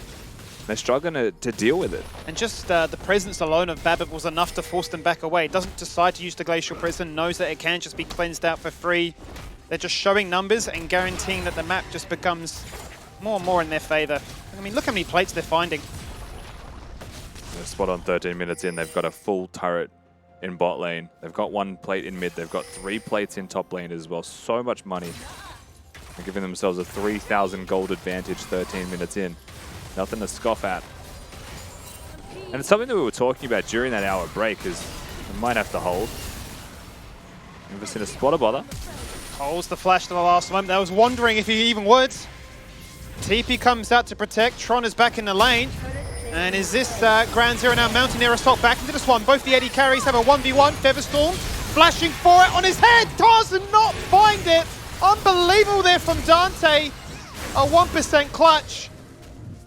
They're struggling to deal with it. And just the presence alone of Babip was enough to force them back away. Doesn't decide to use the Glacial Prison, knows that it can just be cleansed out for free. They're just showing numbers and guaranteeing that the map just becomes more and more in their favor. I mean, look how many plates they're finding. They're spot on 13 minutes in. They've got a full turret in bot lane. They've got 1 plate in mid. They've got 3 plates in top lane as well. So much money. They're giving themselves a 3,000 gold advantage 13 minutes in. Nothing to scoff at. And it's something that we were talking about during that hour break is we might have to hold. Never seen a spotter bother. Holds the flash to the last moment. I was wondering if he even would. TP comes out to protect. Tron is back in the lane. And is this Ground Zero now mounting their assault back into this one? Both the AD carries have a 1v1. Featherstorm flashing for it on his head. Does not find it. Unbelievable there from Dante. A 1% clutch.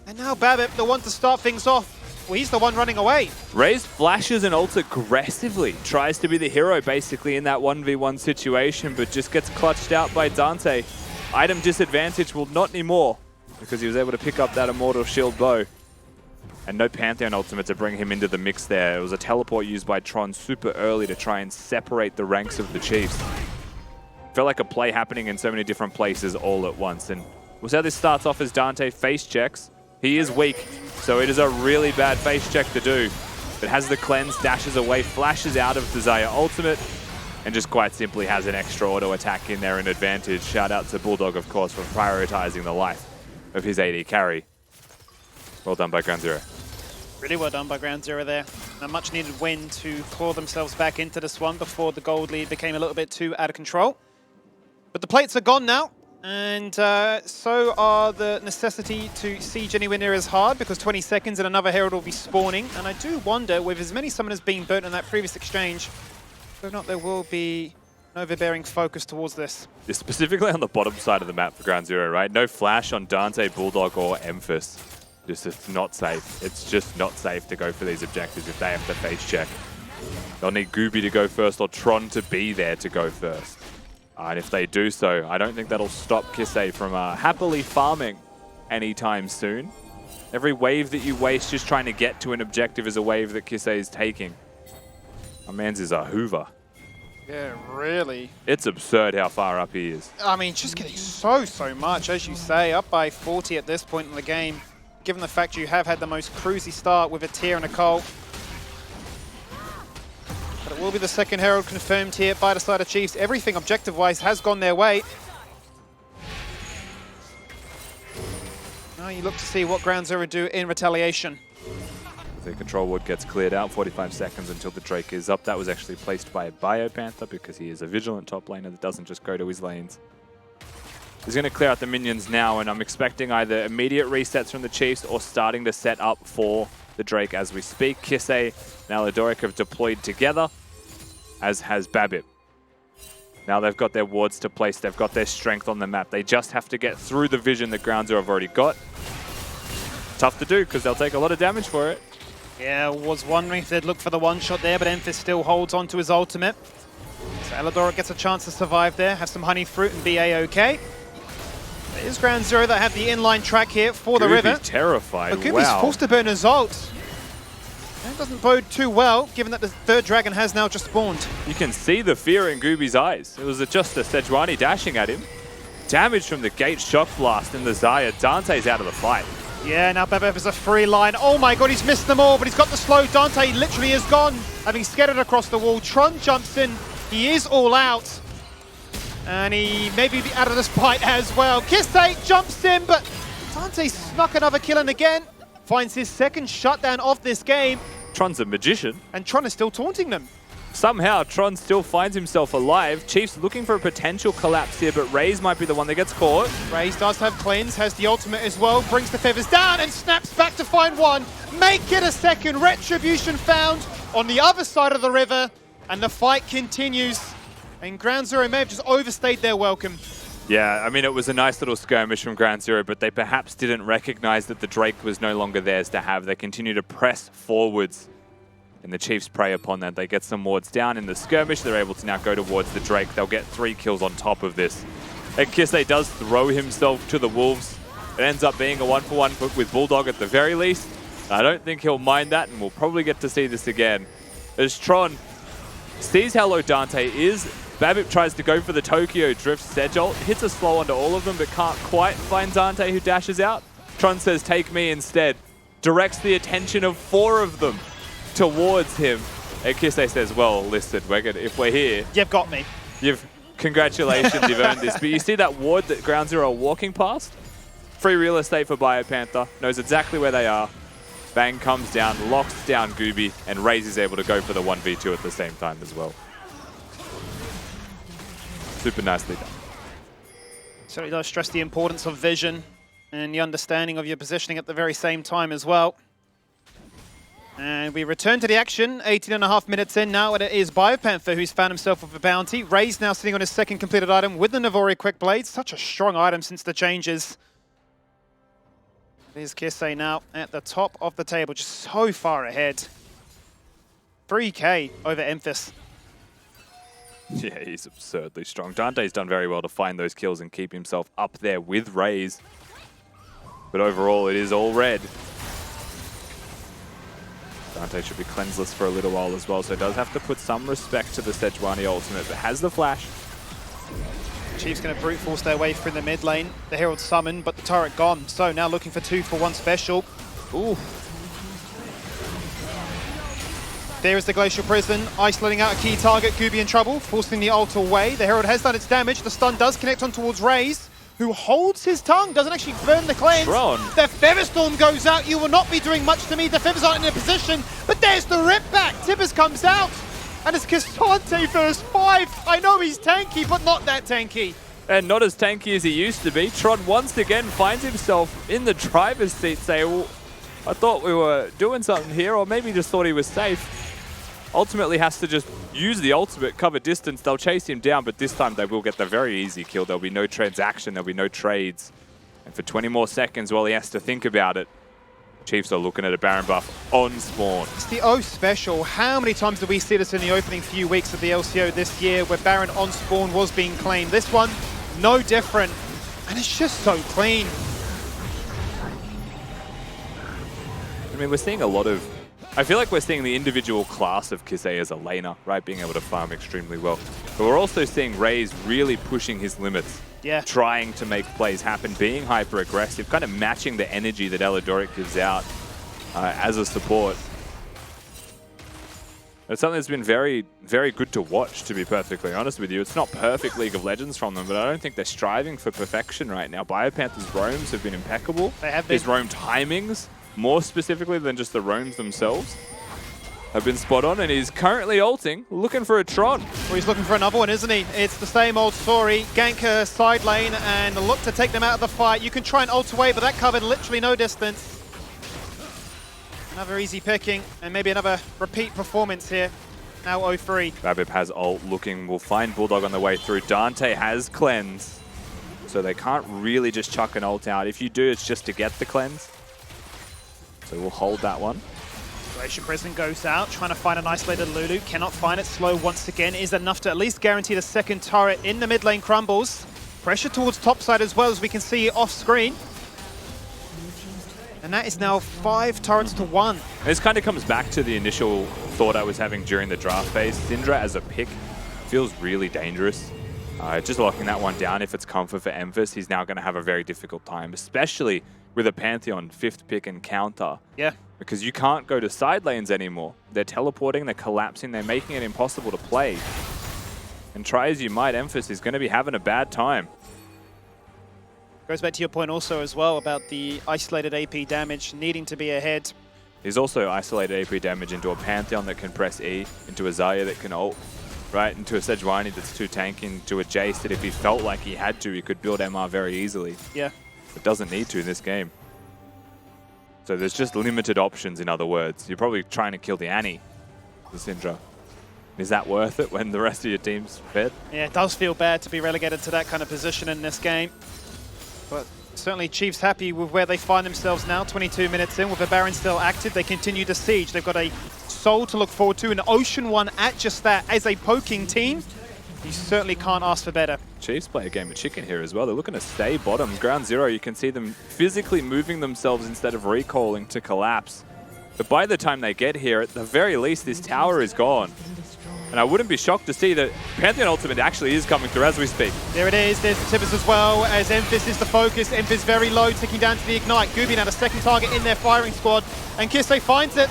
And now Babip, the one to start things off. Well, he's the one running away. Raze flashes and ults aggressively. Tries to be the hero basically in that 1v1 situation, but just gets clutched out by Dante. Item disadvantage will not anymore because he was able to pick up that Immortal Shield bow. And no Pantheon ultimate to bring him into the mix there. It was a teleport used by Tron super early to try and separate the ranks of the Chiefs. Felt like a play happening in so many different places all at once. And we'll see how this starts off as Dante face checks. He is weak, so it is a really bad face check to do. But has the cleanse, dashes away, flashes out of the Xayah ultimate, and just quite simply has an extra auto attack in there, an advantage. Shout out to Bulldog, of course, for prioritizing the life of his AD carry. Well done by Ground Zero. Really well done by Ground Zero there. A much needed win to claw themselves back into this one before the gold lead became a little bit too out of control. But the plates are gone now, and so are the necessity to siege anywhere near as hard, because 20 seconds and another Herald will be spawning. And I do wonder, with as many summoners being burnt in that previous exchange, whether or not there will be an overbearing focus towards this. It's specifically on the bottom side of the map for Ground Zero, right? No flash on Dante, Bulldog, or Emphas. It's not safe. It's just not safe to go for these objectives if they have to face check. They'll need Gooby to go first or Tron to be there to go first. And if they do so, I don't think that'll stop Kisei from happily farming anytime soon. Every wave that you waste just trying to get to an objective is a wave that Kisei is taking. My man's is a hoover. Yeah, really. It's absurd how far up he is. I mean, just getting so much, as you say, up by 40 at this point in the game, given the fact you have had the most cruisy start with a Tier and a Cole. But it will be the second Herald confirmed here by the side of Chiefs. Everything objective-wise has gone their way. Now you look to see what Ground Zero do in retaliation. The control ward gets cleared out, 45 seconds until the Drake is up. That was actually placed by a Biopanther because he is a vigilant top laner that doesn't just go to his lanes. He's going to clear out the minions now, and I'm expecting either immediate resets from the Chiefs or starting to set up for the Drake as we speak. Kisei and Aladoric have deployed together, as has Babip. Now they've got their wards to place, they've got their strength on the map. They just have to get through the vision that Ground Zero have already got. Tough to do because they'll take a lot of damage for it. Yeah, was wondering if they'd look for the one-shot there, but Emphas still holds on to his ultimate. So Aladoric gets a chance to survive there, have some honey fruit and be A-OK. It is Ground Zero that have the inline track here for the river. Terrified, but Gooby's forced to burn his ult. That doesn't bode too well, given that the third dragon has now just spawned. You can see the fear in Gooby's eyes. It was just a Sejuani dashing at him. Damage from the gate shock blast in the Xayah. Dante's out of the fight. Yeah, now Babip is a free line. Oh my god, he's missed them all, but he's got the slow. Dante literally is gone, having scattered across the wall. Tron jumps in. He is all out. And he may be out of this fight as well. Kisei jumps in, but Dante snuck another kill in again. Finds his second shutdown of this game. Tron's a magician. And Tron is still taunting them. Somehow, Tron still finds himself alive. Chiefs looking for a potential collapse here, but Raze might be the one that gets caught. Raze does have cleanse, has the ultimate as well, brings the feathers down and snaps back to find one. Make it a second. Retribution found on the other side of the river, and the fight continues. And Ground Zero may have just overstayed their welcome. Yeah, I mean, it was a nice little skirmish from Ground Zero, but they perhaps didn't recognize that the Drake was no longer theirs to have. They continue to press forwards, and the Chiefs prey upon that. They get some wards down in the skirmish. They're able to now go towards the Drake. They'll get 3 kills on top of this. And Kisei does throw himself to the Wolves. It ends up being a 1-for-1 with Bulldog at the very least. I don't think he'll mind that, and we'll probably get to see this again. As Tron sees how low Dante is, Babip tries to go for the Tokyo Drift Sedge ult, hits a slow onto all of them, but can't quite find Dante, who dashes out. Tron says, take me instead. Directs the attention of 4 of them towards him. And Kisei says, well, listen, if we're here... You've got me. Congratulations, you've earned this. But you see that ward that Ground Zero are walking past? Free real estate for Biopanther. Knows exactly where they are. Bang comes down, locks down Gooby, and Raze is able to go for the 1v2 at the same time as well. Super nicely done. So he does stress the importance of vision and the understanding of your positioning at the very same time as well. And we return to the action, 18.5 minutes in now, and it is Biopanther who's found himself with a bounty. Raze now sitting on his second completed item with the Navori Quick Blade. Such a strong item since the changes. There's Kisei now at the top of the table, just so far ahead. 3k over Emphas. Yeah, he's absurdly strong. Dante's done very well to find those kills and keep himself up there with Raze. But overall, it is all red. Dante should be cleanseless for a little while as well, so does have to put some respect to the Sejuani ultimate, but has the flash. Chiefs going to brute force their way through the mid lane. The Herald summoned, but the turret gone. So now looking for 2-for-1 special. Ooh. There is the Glacial Prison, isolating out a key target. Gooby in trouble, forcing the ult away. The Herald has done its damage. The stun does connect on towards Raze, who holds his tongue, doesn't actually burn the cleanse. Tron. The Featherstorm goes out. You will not be doing much to me. The Feathers aren't in a position, but there's the rip back. Tibbers comes out, and it's Cassante first 5. I know he's tanky, but not that tanky. And not as tanky as he used to be. Tron once again finds himself in the driver's seat saying, well, I thought we were doing something here, or maybe just thought he was safe. Ultimately has to just use the ultimate, cover distance. They'll chase him down, but this time they will get the very easy kill. There'll be no transaction, there'll be no trades. And for 20 more seconds while he has to think about it, Chiefs are looking at a Baron buff on spawn. It's the O special. How many times did we see this in the opening few weeks of the LCO this year where Baron on spawn was being claimed? This one, no different. And it's just so clean. I mean, we're seeing a lot of... I feel like we're seeing the individual class of Kisei as a laner, right? Being able to farm extremely well. But we're also seeing Raze really pushing his limits. Yeah. Trying to make plays happen, being hyper-aggressive, kind of matching the energy that Elidoric gives out as a support. It's something that's been very, very good to watch, to be perfectly honest with you. It's not perfect League of Legends from them, but I don't think they're striving for perfection right now. Biopanther's roams have been impeccable. They have been. His roam timings, more specifically than just the roams themselves, have been spot on, and he's currently ulting, looking for a Tron. Well, he's looking for another one, isn't he? It's the same old story. Gank side lane and look to take them out of the fight. You can try and ult away, but that covered literally no distance. Another easy picking, and maybe another repeat performance here. Now 0-3. Rabib has ult looking, will find Bulldog on the way through. Dante has cleanse, so they can't really just chuck an ult out. If you do, it's just to get the cleanse. So we'll hold that one. Glacial Prison goes out, trying to find an isolated Lulu. Cannot find it. Slow once again is enough to at least guarantee the second turret in the mid lane crumbles. Pressure towards topside as well, as we can see off screen. And that is now 5 turrets to 1. This kind of comes back to the initial thought I was having during the draft phase. Syndra as a pick feels really dangerous. Just locking that one down, if it's comfort for Emphas, he's now going to have a very difficult time, especially with a Pantheon 5th pick and counter. Yeah. Because you can't go to side lanes anymore. They're teleporting, they're collapsing, they're making it impossible to play. And try as you might, Emphas is going to be having a bad time. Goes back to your point also as well about the isolated AP damage needing to be ahead. He's also isolated AP damage into a Pantheon that can press E, into a Zarya that can ult, right? Into a Sejuani that's too tanky, into a Jace that if he felt like he had to, he could build MR very easily. Yeah. But doesn't need to in this game. So there's just limited options, in other words. You're probably trying to kill the Annie, the Syndra. Is that worth it when the rest of your team's fed? Yeah, it does feel bad to be relegated to that kind of position in this game. But certainly Chiefs happy with where they find themselves now, 22 minutes in, with the Baron still active. They continue to siege. They've got a Soul to look forward to, an Ocean one at just that. As a poking team, you certainly can't ask for better. Chiefs play a game of chicken here as well. They're looking to stay bottom. Ground zero, you can see them physically moving themselves instead of recalling to collapse. But by the time they get here, at the very least, this tower is gone. And I wouldn't be shocked to see that Pantheon Ultimate actually is coming through as we speak. There it is. There's the Tibbers as well, as Emphas is the focus. Emphas very low, ticking down to the Ignite. Gooby now the second target in their firing squad. And Kisei finds it.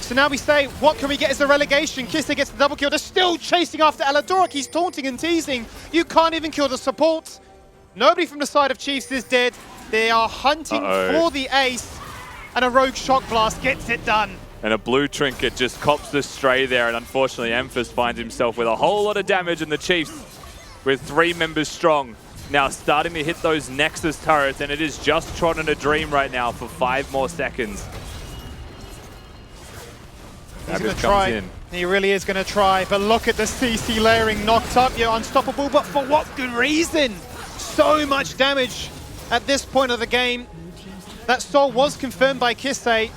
So now we say, what can we get as a relegation? Kisei gets the double kill. They're still chasing after Elidoric. He's taunting and teasing. You can't even kill the support. Nobody from the side of Chiefs is dead. They are hunting for the ace. And a Rogue Shock Blast gets it done. And a blue trinket just cops the stray there, and unfortunately Emphas finds himself with a whole lot of damage, and the Chiefs, with 3 members strong, now starting to hit those Nexus turrets, and it is just Tron and a Dream right now for 5 more seconds. He's going to try. He really is going to try, but look at the CC layering knocked up. You're unstoppable, but for what good reason? So much damage at this point of the game. That Soul was confirmed by Kisei.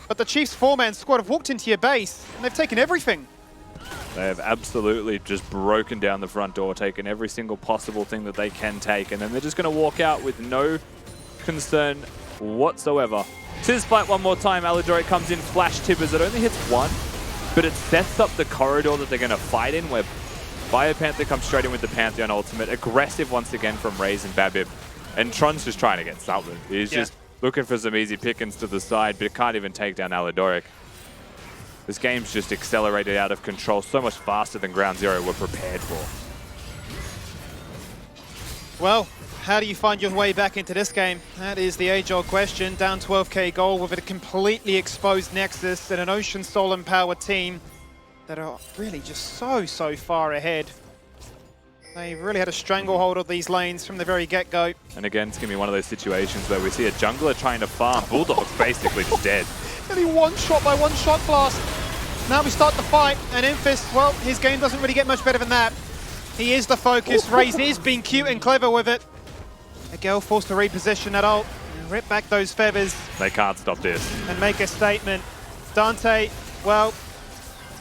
But the Chiefs 4-man squad have walked into your base, and they've taken everything. They have absolutely just broken down the front door, taken every single possible thing that they can take, and then they're just going to walk out with no concern whatsoever. Scissors fight one more time. Elidoric comes in, flash Tibbers. It only hits 1, but it sets up the corridor that they're going to fight in, where Biopanther comes straight in with the Pantheon ultimate. Aggressive once again from Raze and Babib. And Tron's just trying to get something. He's just looking for some easy pickings to the side, but can't even take down Alidoric. This game's just accelerated out of control so much faster than Ground Zero were prepared for. Well, how do you find your way back into this game? That is the age-old question. Down 12k gold with a completely exposed Nexus and an Ocean Soul-empowered team that are really just so far ahead. They really had a stranglehold of these lanes from the very get-go. And again, it's going to be one of those situations where we see a jungler trying to farm. Bulldog's basically just dead. Only one shot by one shot blast. Now we start the fight, and Infist, well, his game doesn't really get much better than that. He is the focus. Raze is being cute and clever with it. Miguel forced to reposition that ult and rip back those feathers. They can't stop this. And make a statement. Dante, well,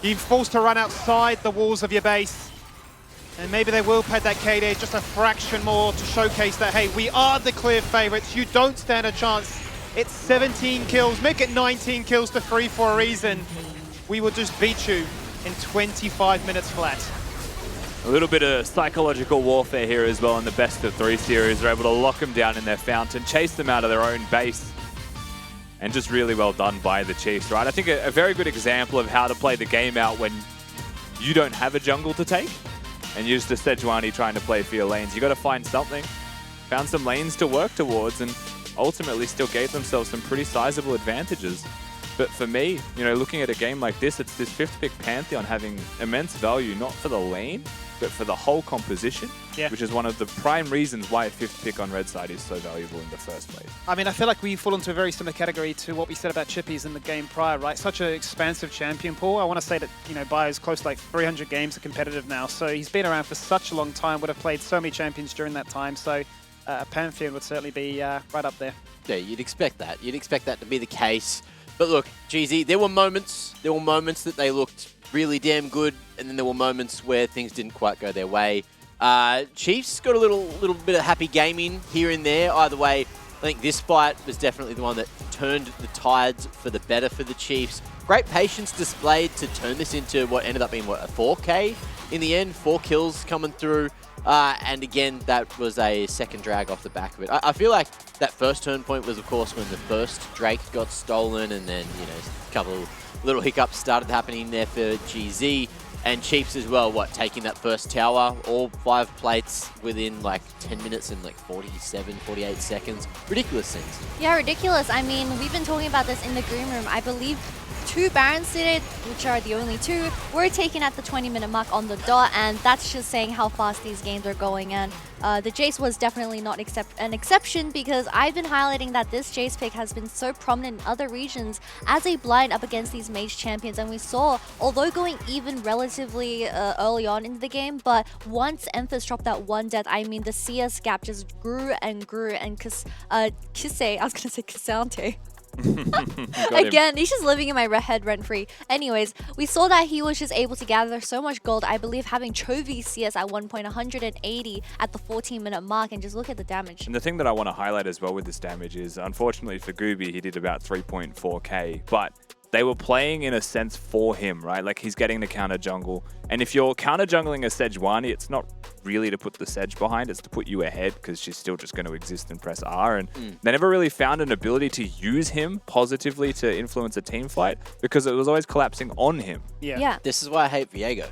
you're forced to run outside the walls of your base. And maybe they will pad that KD just a fraction more to showcase that, hey, we are the clear favorites. You don't stand a chance. It's 17 kills. Make it 19 kills to 3 for a reason. We will just beat you in 25 minutes flat. A little bit of psychological warfare here as well in the best of 3 series. They're able to lock them down in their fountain, chase them out of their own base. And just really well done by the Chiefs, right? I think a very good example of how to play the game out when you don't have a jungle to take and you're just a Sejuani trying to play for your lanes. You got to find something. Found some lanes to work towards and ultimately still gave themselves some pretty sizable advantages. But for me, you know, looking at a game like this, it's this 5th pick Pantheon having immense value, not for the lane, but for the whole composition, which is one of the prime reasons why a 5th pick on red side is so valuable in the first place. I mean, I feel like we fall into a very similar category to what we said about Chippies in the game prior, right? Such an expansive champion pool. I want to say that, you know, Bio's close to like 300 games of competitive now, so he's been around for such a long time, would have played so many champions during that time, so Pantheon would certainly be right up there. Yeah, you'd expect that. You'd expect that to be the case. But look, GZ, there were moments that they looked really damn good, and then there were moments where things didn't quite go their way. Chiefs got a little bit of happy gaming here and there. Either way, I think this fight was definitely the one that turned the tides for the better for the Chiefs. Great patience displayed to turn this into what ended up being, what, a 4K in the end? 4 kills coming through. And again, that was a second drag off the back of it. I feel like that first turn point was, of course, when the first Drake got stolen, and then, you know, a couple of little hiccups started happening there for GZ. And Chiefs as well, taking that first tower, all 5 plates within like 10 minutes and like 47, 48 seconds. Ridiculous scenes. Yeah, ridiculous. I mean, we've been talking about this in the green room. I believe 2 Barons today, which are the only 2, were taken at the 20-minute mark on the dot, and that's just saying how fast these games are going. And the Jace was definitely not an exception, because I've been highlighting that this Jace pick has been so prominent in other regions as a blind up against these mage champions. And we saw, although going even relatively early on in the game, but once Emphas dropped that 1 death, I mean, the CS gap just grew and grew. And Kise, I was going to say Cassante. Again, he's just living in my head rent-free. Anyways, we saw that he was just able to gather so much gold, I believe having Chovy CS at 180 at the 14-minute mark, and just look at the damage. And the thing that I want to highlight as well with this damage is, unfortunately for Gooby, he did about 3.4k, but they were playing in a sense for him, right? Like, he's getting the counter jungle. And if you're counter jungling a Sejuani, it's not really to put the Sedge behind, it's to put you ahead, because she's still just going to exist and press R. And they never really found an ability to use him positively to influence a team fight, because it was always collapsing on him. Yeah. This is why I hate Viego,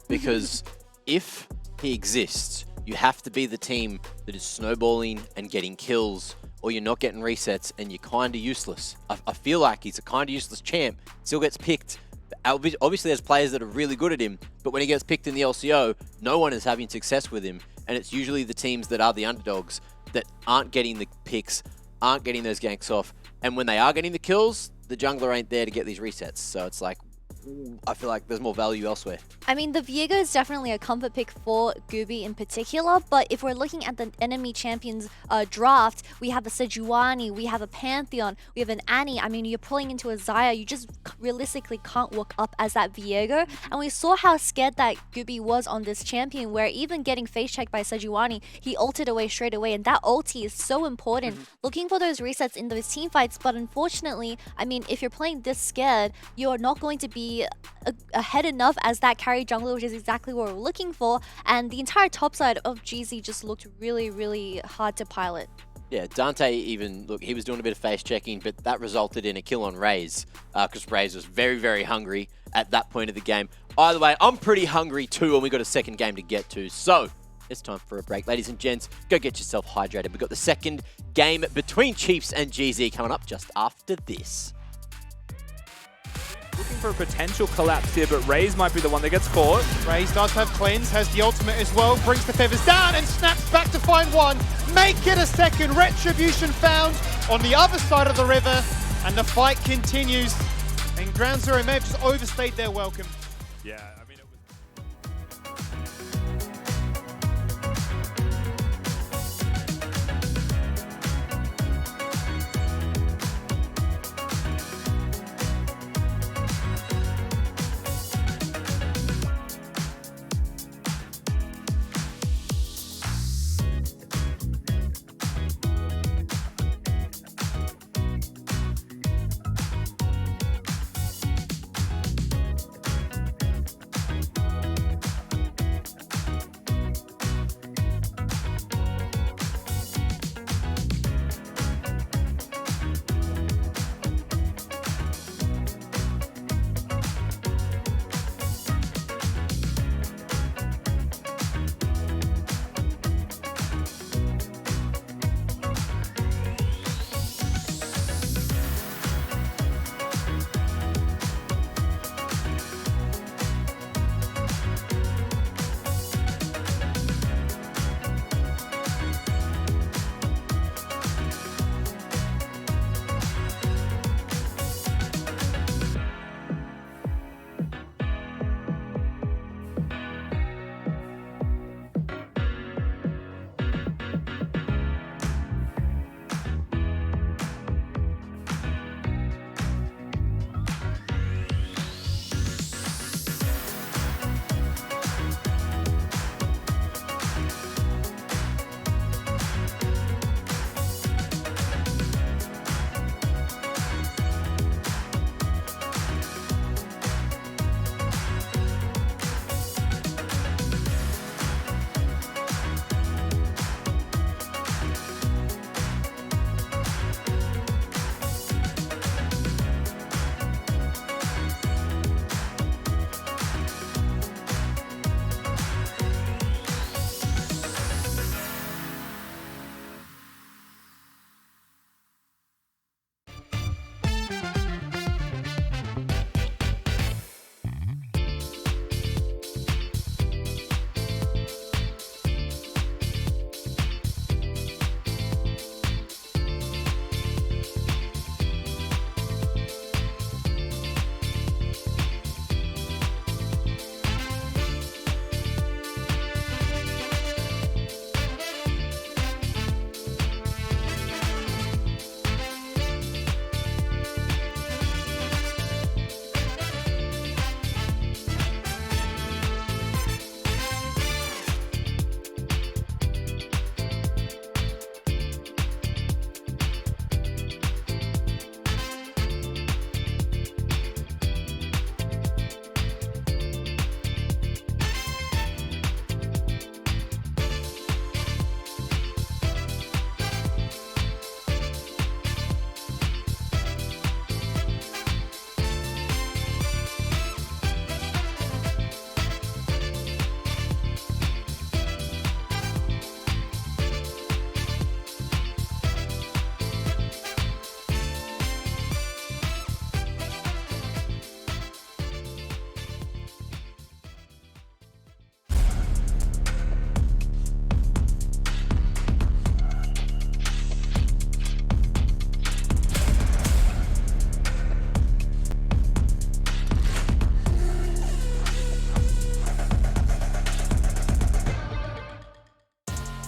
because if he exists, you have to be the team that is snowballing and getting kills, or you're not getting resets and you're kind of useless. I feel like he's a kind of useless champ, still gets picked. Obviously there's players that are really good at him, but when he gets picked in the LCO, no one is having success with him, and it's usually the teams that are the underdogs that aren't getting the picks, aren't getting those ganks off, and when they are getting the kills, the jungler ain't there to get these resets. So it's like, I feel like there's more value elsewhere. I mean, the Viego is definitely a comfort pick for Gooby in particular, but if we're looking at the enemy champions draft, we have a Sejuani, we have a Pantheon, we have an Annie. I mean, you're pulling into a Xayah, you just realistically can't walk up as that Viego. And we saw how scared that Gooby was on this champion, where even getting face checked by Sejuani, he ulted away straight away, and that ulti is so important. Looking for those resets in those team fights, but unfortunately, I mean, if you're playing this scared, you're not going to be be ahead enough as that carry jungler, which is exactly what we're looking for. And the entire top side of GZ just looked really, really hard to pilot. Yeah, Dante even, look, he was doing a bit of face checking, but that resulted in a kill on Raze, because Raze was very, very hungry at that point of the game. Either way, I'm pretty hungry too, and we got a second game to get to. So it's time for a break. Ladies and gents, go get yourself hydrated. We've got the second game between Chiefs and GZ coming up just after this. Looking for a potential collapse here, but Raze might be the one that gets caught. Raze does have cleanse, has the ultimate as well, brings the feathers down and snaps back to find one. Make it a second. Retribution found on the other side of the river, and the fight continues. And Ground Zero may have just overstayed their welcome. Yeah, I mean, it was...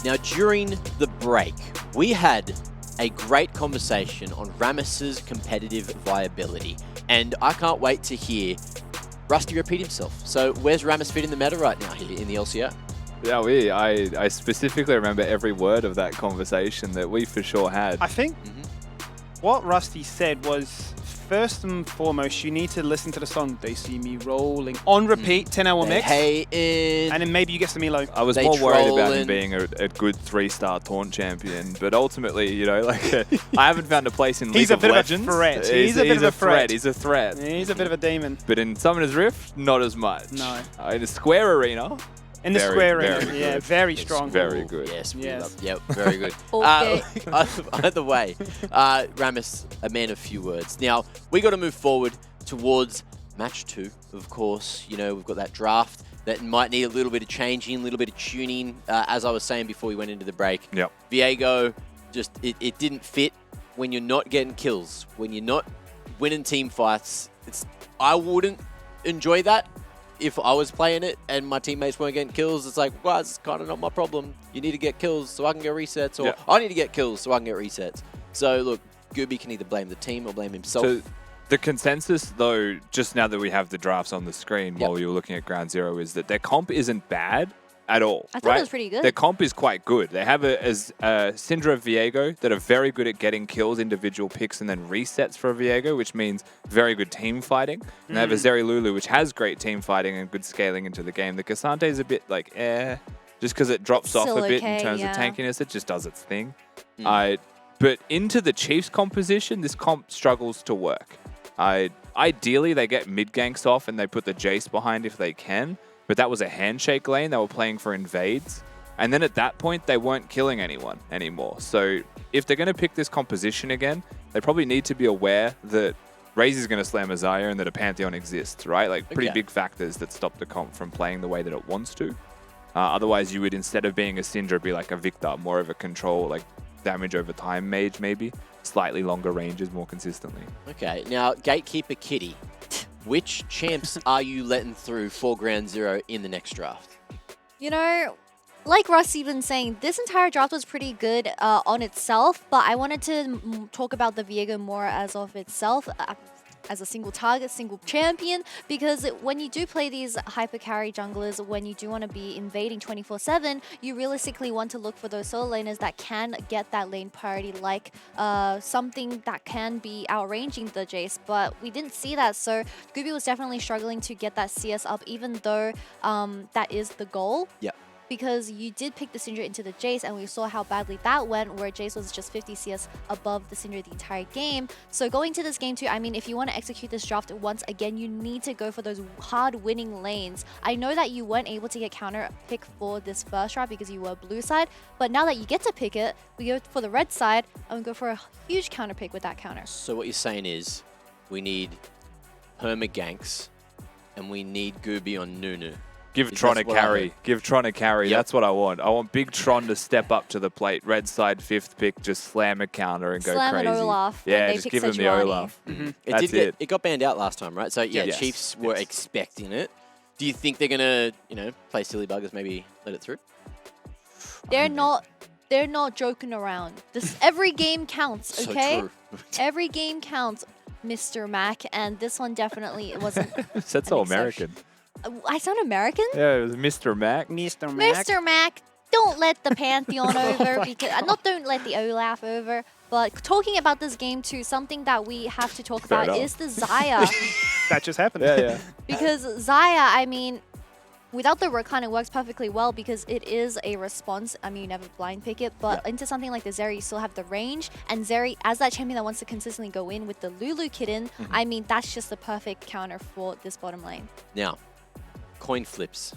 Now, during the break, we had a great conversation on Rammus's competitive viability, and I can't wait to hear Rusty repeat himself. So where's Rammus fit in the meta right now here in the LCO? Yeah, I specifically remember every word of that conversation that we for sure had. I think what Rusty said was first and foremost, you need to listen to the song They See Me Rolling on repeat, 10-hour mix. And then maybe you get some elo. I was more worried about him being a good 3-star taunt champion, but ultimately, you know, like I haven't found a place in League of Legends. He's a bit of a threat. He's a threat. He's a bit of a demon. But in Summoner's Rift, not as much. No. In the Square Arena. In the Square Arena, yeah, very strong. Very good. Yes, yep, very good. Okay. Either way, Rammus, a man of few words. Now, we got to move forward towards match 2, of course. You know, we've got that draft that might need a little bit of changing, a little bit of tuning. As I was saying before we went into the break, yep. Viego, just it didn't fit when you're not getting kills, when you're not winning team fights. I wouldn't enjoy that. If I was playing it and my teammates weren't getting kills, it's like, well, it's kind of not my problem. You need to get kills so I can get resets, or I need to get kills so I can get resets. So, look, Gooby can either blame the team or blame himself. So the consensus, though, just now that we have the drafts on the screen while you were looking at Ground Zero, is that their comp isn't bad at all. I thought it was pretty good. Their comp is quite good. They have Syndra Viego that are very good at getting kills, individual picks, and then resets for Viego, which means very good team fighting. And they have a Zeri Lulu, which has great team fighting and good scaling into the game. The Cassante is a bit like, just because it drops off a bit in terms of tankiness, it just does its thing. But into the Chiefs composition, this comp struggles to work. Ideally, they get mid-ganks off and they put the Jace behind if they can. But that was a handshake lane. They were playing for invades. And then at that point, they weren't killing anyone anymore. So if they're going to pick this composition again, they probably need to be aware that Raze is going to slam a Xayah and that a Pantheon exists, right? Like pretty big factors that stop the comp from playing the way that it wants to. Otherwise, you would, instead of being a Syndra, be like a Victor, more of a control, like damage over time mage maybe. Slightly longer ranges more consistently. Okay, now Gatekeeper Kitty. Which champs are you letting through for Ground Zero in the next draft? You know, like Rusty's been saying, this entire draft was pretty good on itself, but I wanted to talk about the Viego more as of itself, as a single target, single champion, because when you do play these hyper carry junglers, when you do want to be invading 24/7, you realistically want to look for those solo laners that can get that lane priority, like something that can be outranging the Jace, but we didn't see that, so Gooby was definitely struggling to get that CS up, even though that is the goal. Yeah. Because you did pick the Syndra into the Jace, and we saw how badly that went, where Jace was just 50 CS above the Syndra the entire game. So going to this game too, I mean, if you want to execute this draft once again, you need to go for those hard winning lanes. I know that you weren't able to get counter pick for this first draft because you were blue side, but now that you get to pick it, we go for the red side and we go for a huge counter pick with that counter. So what you're saying is we need perma ganks and we need Gooby on Nunu. Give Tron a carry. Give Tron a carry. Yep. That's what I want. I want Big Tron to step up to the plate. Red side, 5th pick, just slam a counter and go crazy. Slam an Olaf. Yeah, just give him the Olaf. That's it. It got banned out last time, right? So yeah, Chiefs were expecting it. Do you think they're gonna, play silly buggers, maybe let it through? They're not joking around. Every game counts, okay? So true. Every game counts, Mr. Mac, and this one definitely wasn't. That's so American. I sound American? Yeah, it was Mr. Mac. Mr. Mac. Mr. Mac, don't let the Pantheon over, because don't let the Olaf over. But talking about this game too, something that we have to talk about is the Xayah. That just happened. Yeah. Because Xayah, I mean, without the Rakan, it works perfectly well because it is a response. I mean, you never blind pick it, but into something like the Zeri, you still have the range. And Zeri, as that champion that wants to consistently go in with the Lulu Kitten, I mean, that's just the perfect counter for this bottom lane. Now, coin flips.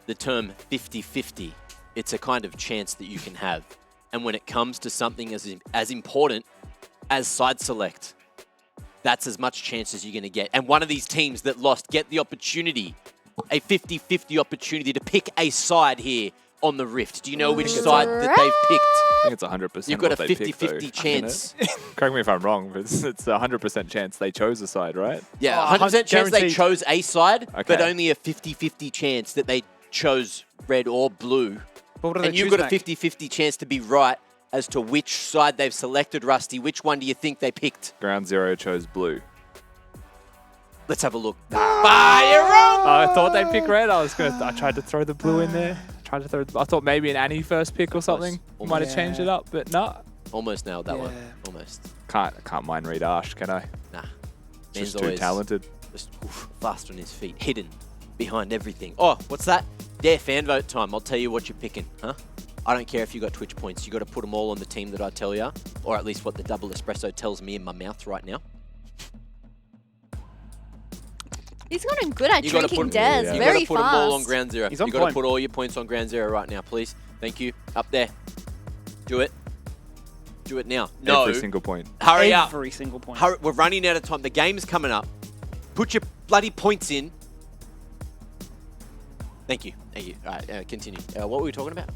The term 50-50, it's a kind of chance that you can have. And when it comes to something as important as side select, that's as much chance as you're going to get. And one of these teams that lost get the opportunity, a 50-50 opportunity to pick a side here on the Rift. Do you know which side that they've picked? I think it's 100%. You've got a 50-50 chance. Correct me if I'm wrong, but it's a 100% chance they chose a side, right? Yeah, 100% chance they chose a side, Okay. but only a 50-50 chance that they chose red or blue. And you've got a 50-50 chance to be right as to which side they've selected, Rusty. Which one do you think they picked? Ground Zero chose blue. Let's have a look. Ah, you're wrong! I thought they picked red. I tried to throw the blue in there. I thought maybe an Annie first pick or something. Might have changed it up, but no. Almost nailed that one. Almost. Can't mind read Ash, can I? Nah. Just too talented. Just fast on his feet, hidden behind everything. Oh, what's that? Yeah, fan vote time. I'll tell you what you're picking, huh? I don't care if you got Twitch points. You got to put them all on the team that I tell you, or at least what the double espresso tells me in my mouth right now. He's gotten good at You drinking Des. yeah. You Very got to put fast. them all on ground zero. He's on You got to point. put all your points on ground zero right now, please. Thank you. Up there. Do it. Do it now. No. Every single point. Hurry up. Every single point. Hurry. We're running out of time. The game's coming up. Put your bloody points in. Thank you. Thank you. All right, continue. What were we talking about?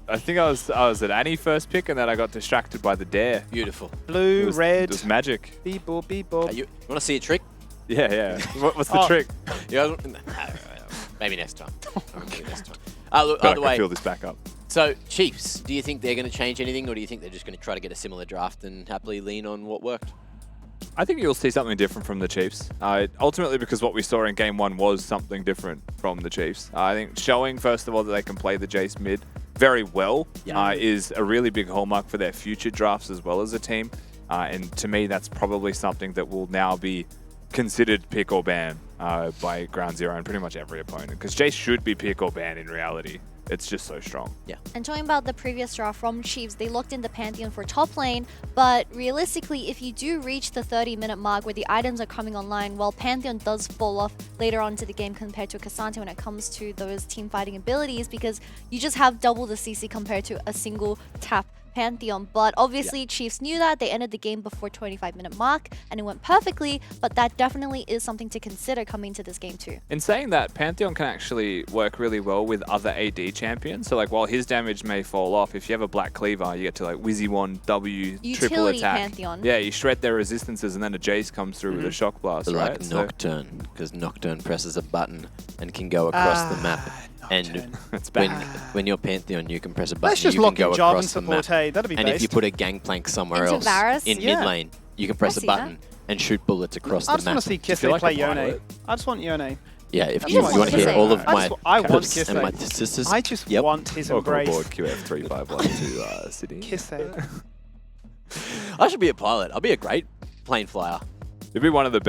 I think I was at Annie first pick, and then I got distracted by the dare. Beautiful. Blue, red. It was magic. Beep, boop, beep, boop. You want to see a trick? Yeah. What's the trick? Yeah, maybe next time. Maybe next time. Look, But I either can way, fill this back up. so Chiefs, do you think they're going to change anything, or do you think they're just going to try to get a similar draft and happily lean on what worked? I think you'll see something different from the Chiefs. Ultimately, because what we saw in Game 1 was something different from the Chiefs. I think showing, first of all, that they can play the Jace mid very well is a really big hallmark for their future drafts as well as a team. And to me, that's probably something that will now be considered pick or ban by Ground Zero and pretty much every opponent. Because Jace should be pick or ban in reality. It's just so strong. Yeah. And talking about the previous draft from Chiefs, they looked in the Pantheon for top lane, but realistically, if you do reach the 30-minute mark where the items are coming online, well, Pantheon does fall off later on into the game compared to Cassandra when it comes to those team fighting abilities, because you just have double the CC compared to a single tap Pantheon. But obviously Chiefs knew that. They ended the game before 25-minute mark and it went perfectly, but that definitely is something to consider coming to this game too. In saying that, Pantheon can actually work really well with other AD champions. So like while his damage may fall off, if you have a Black Cleaver, you get to like Wizzy 1, W, triple Utility attack. Pantheon. Yeah, you shred their resistances and then a Jace comes through with a Shock Blast, Like right? Nocturne, because Nocturne presses a button and can go across the map. And It's when you're Pantheon, you can press a button. Let's just you lock can in go Jarvan across the support, map. hey, that'd be And based. if you put a Gangplank somewhere Into else Varus? in Yeah. mid lane, you can press I a see button and shoot bullets across I the just map. want to see Kisse feel like play a Yone. pilot? I just want Yone. Yeah, if I you just want to want hear Kisse. all of I my want quips Kisse. and my sisters. I just Yep. want his Welcome embrace. aboard QF351 to City. Kisse. I should be a pilot. I'll be a great plane flyer. You'd be one of the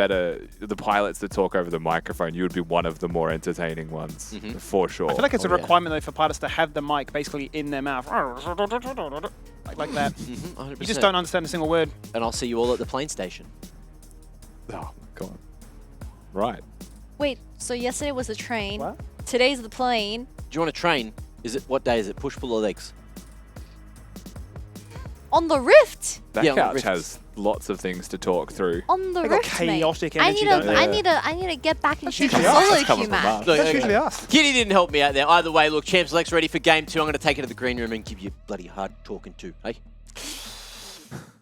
pilots that talk over the microphone. You would be one of the more entertaining ones, for sure. I feel like it's a Oh, yeah. requirement though for pilots to have the mic basically in their mouth. Like that. 100%. You just don't understand a single word. And I'll see you all at the plane station. Oh my god. Right. Wait, so yesterday was the train, What? today's the plane. Do you want to train? What day is it? Push, pull, or legs? On the Rift! That Yeah, on the couch Rift. has lots of things to talk through. On the They got Rift, mate. chaotic I energy, need don't to, they? I need to get back into the usually us. solo That's coming queue from match. us. Look, That's okay. usually us. Kitty didn't help me out there. Either way, look, Champ Select's ready for game 2. I'm going to take it to the green room and give you bloody hard talking to. Hey?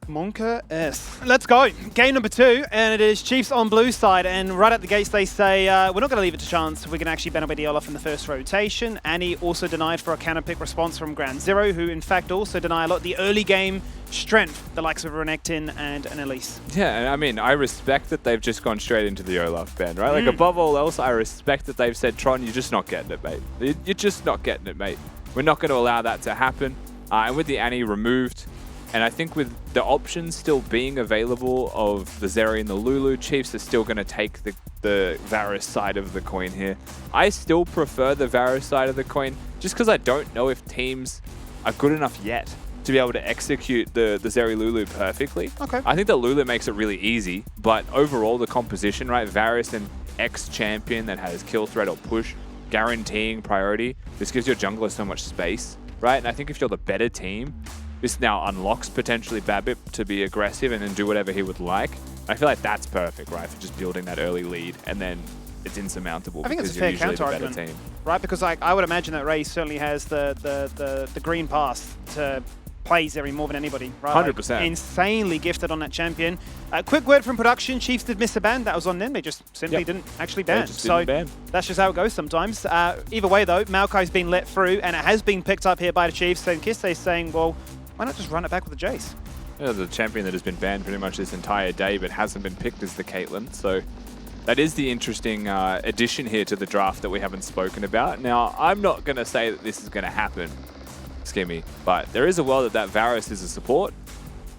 Monka S. Let's go. Game number 2, and it is Chiefs on blue side. And right at the gates, they say, we're not going to leave it to chance. We're going to actually ban away the Olaf in the first rotation. Annie also denied for a counter pick response from Ground Zero, who in fact also deny a lot of the early game strength, the likes of Renekton and an Elise. Yeah, and I mean, I respect that they've just gone straight into the Olaf ban, right? Like, above all else, I respect that they've said, Tron, you're just not getting it, mate. You're just not getting it, mate. We're not going to allow that to happen. And with the Annie removed, and I think with the options still being available of the Zeri and the Lulu, Chiefs are still going to take the Varus side of the coin here. I still prefer the Varus side of the coin, just because I don't know if teams are good enough yet to be able to execute the Zeri Lulu perfectly. Okay. I think that Lulu makes it really easy, but overall the composition, right? Varus, an ex-champion that has kill threat or push, guaranteeing priority. This gives your jungler so much space, right? And I think if you're the better team, this now unlocks potentially Babip to be aggressive and then do whatever he would like. I feel like that's perfect, right? For just building that early lead, and then it's insurmountable I think because it's a you're fair usually the counter better argument, team. right? Because I would imagine that Ray certainly has the green pass to play Zeri more than anybody, right? 100%. Like, insanely gifted on that champion. Quick word from production: Chiefs did miss a ban. That was on them. They just simply Yep. didn't actually They ban. just So didn't ban. that's just how it goes sometimes. Either way, though, Maokai's been let through, and it has been picked up here by the Chiefs. And Kisse's saying, well, why not just run it back with the Jace? Yeah, the champion that has been banned pretty much this entire day, but hasn't been picked is the Caitlyn. So that is the interesting addition here to the draft that we haven't spoken about. Now, I'm not going to say that this is going to happen, Skimmy, but there is a world that Varus is a support.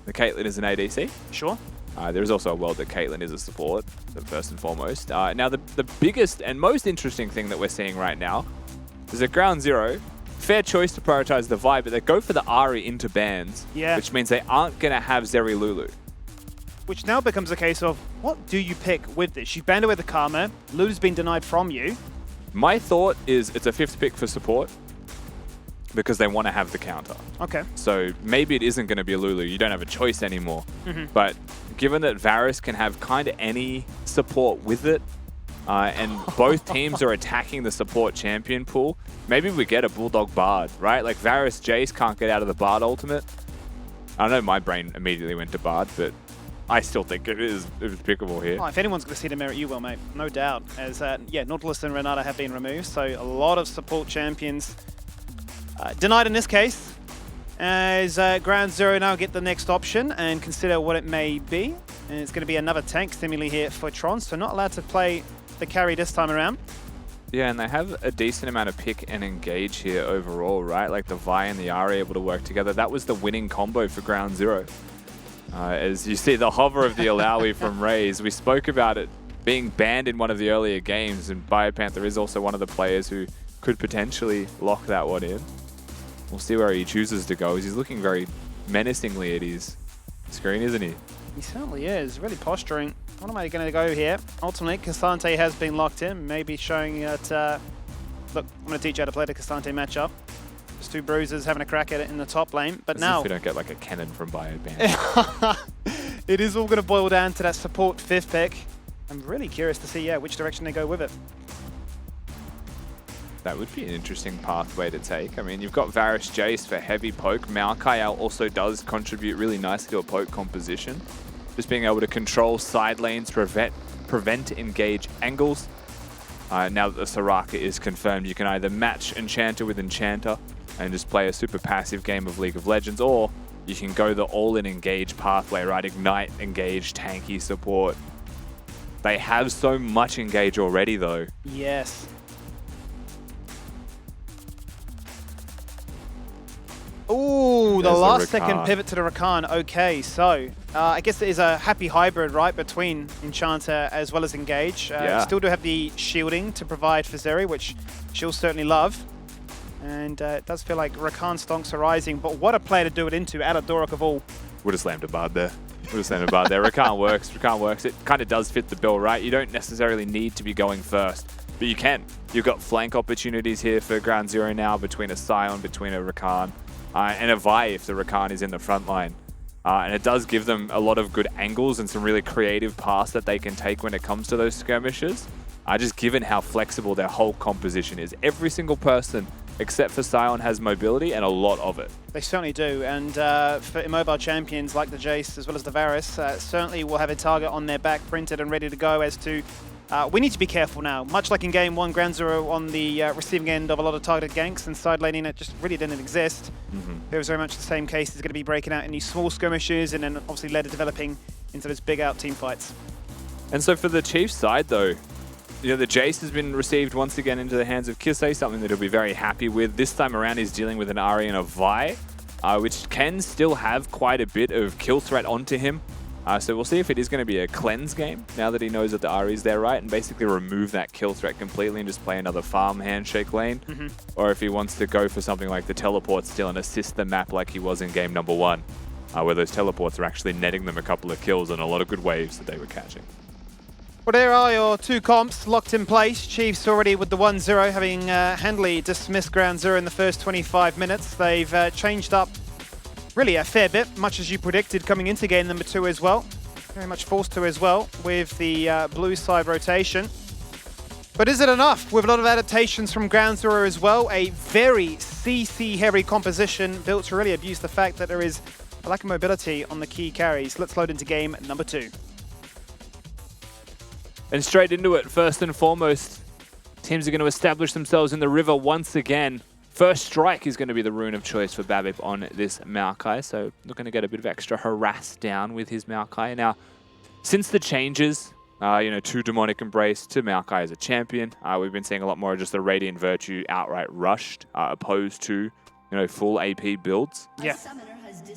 The Caitlyn is an ADC. Sure. There is also a world that Caitlyn is a support, first and foremost. Now, the biggest and most interesting thing that we're seeing right now is at Ground Zero, fair choice to prioritize the Vi, but they go for the Ahri into bans, which means they aren't going to have Zeri Lulu. Which now becomes a case of, what do you pick with this? You've banned away the Karma, Lulu's been denied from you. My thought is it's a 5th pick for support because they want to have the counter. Okay. So maybe it isn't going to be a Lulu. You don't have a choice anymore. But given that Varus can have kind of any support with it, and both teams are attacking the support champion pool, maybe we get a Bulldog Bard, right? Like Varus Jace can't get out of the Bard ultimate. I know my brain immediately went to Bard, but I still think it was pickable here. Oh, if anyone's going to see the merit, you will, mate. No doubt. As Nautilus and Renata have been removed, so a lot of support champions denied in this case. As Ground Zero now get the next option and consider what it may be. And it's going to be another tank stimuli here for Tron, so not allowed to play the carry this time around. Yeah, and they have a decent amount of pick and engage here overall, right? Like the Vi and the Ahri able to work together. That was the winning combo for Ground Zero. As you see the hover of the Alawi from Raze, we spoke about it being banned in one of the earlier games, and Biopanther is also one of the players who could potentially lock that one in. We'll see where he chooses to go. He's looking very menacingly at his screen, isn't he? He certainly is, really posturing. What am I going to go here? Ultimately, Cassante has been locked in, maybe showing that... look, I'm going to teach you how to play the Cassante matchup. Just 2 bruisers having a crack at it in the top lane, but now... If we don't get like a cannon from Biopanther. It is all going to boil down to that support 5th pick. I'm really curious to see, which direction they go with it. That would be an interesting pathway to take. I mean, you've got Varus Jace for heavy poke. Maokai also does contribute really nicely to a poke composition. Just being able to control side lanes, prevent engage angles. Now that the Soraka is confirmed, you can either match Enchanter with Enchanter and just play a super passive game of League of Legends, or you can go the all-in engage pathway, right? Ignite, engage, tanky support. They have so much engage already, though. Yes. Ooh, the last second pivot to the Rakan. Okay, so I guess it is a happy hybrid, right, between Enchanter as well as Engage. Still do have the shielding to provide for Zeri, which she'll certainly love. And it does feel like Rakan stonks are rising, but what a player to do it into, out of Dorok of all. Would have slammed a Bard there. Would have slammed a Bard there. Rakan works. Rakan works. It kind of does fit the bill, right? You don't necessarily need to be going first, but you can. You've got flank opportunities here for Ground Zero now between a Sion, between a Rakan. And a Vi if the Rakan is in the front line. And it does give them a lot of good angles and some really creative paths that they can take when it comes to those skirmishes. Just given how flexible their whole composition is. Every single person except for Sion has mobility and a lot of it. They certainly do. And for immobile champions like the Jace as well as the Varus, certainly will have a target on their back printed and ready to go as to... we need to be careful now. Much like in Game 1, Ground Zero on the receiving end of a lot of targeted ganks and side laning that just really didn't exist. It was very much the same case. He's going to be breaking out in these small skirmishes and then obviously later developing into those big out team fights. And so for the Chiefs side though, you know, the Jace has been received once again into the hands of Kisei, something that he'll be very happy with. This time around he's dealing with an Ahri and a Vi, which can still have quite a bit of kill threat onto him. So we'll see if it is going to be a cleanse game now that he knows that the Ahri is there, right? And basically remove that kill threat completely and just play another farm handshake lane. Or if he wants to go for something like the teleport still and assist the map like he was in game number 1, where those teleports are actually netting them a couple of kills and a lot of good waves that they were catching. Well, there are your 2 comps locked in place. Chiefs already with the 1-0, having handily dismissed Ground Zero in the first 25 minutes. They've changed up really a fair bit, much as you predicted coming into game number 2 as well. Very much forced to as well with the blue side rotation. But is it enough? With a lot of adaptations from Ground Zero as well, a very CC heavy composition built to really abuse the fact that there is a lack of mobility on the key carries. Let's load into game number 2. And straight into it, first and foremost, teams are going to establish themselves in the river once again. First strike is going to be the rune of choice for Babip on this Maokai, so looking to get a bit of extra harass down with his Maokai. Now, since the changes, to Demonic Embrace to Maokai as a champion, we've been seeing a lot more of just the Radiant Virtue outright rushed, opposed to, full AP builds. Yeah.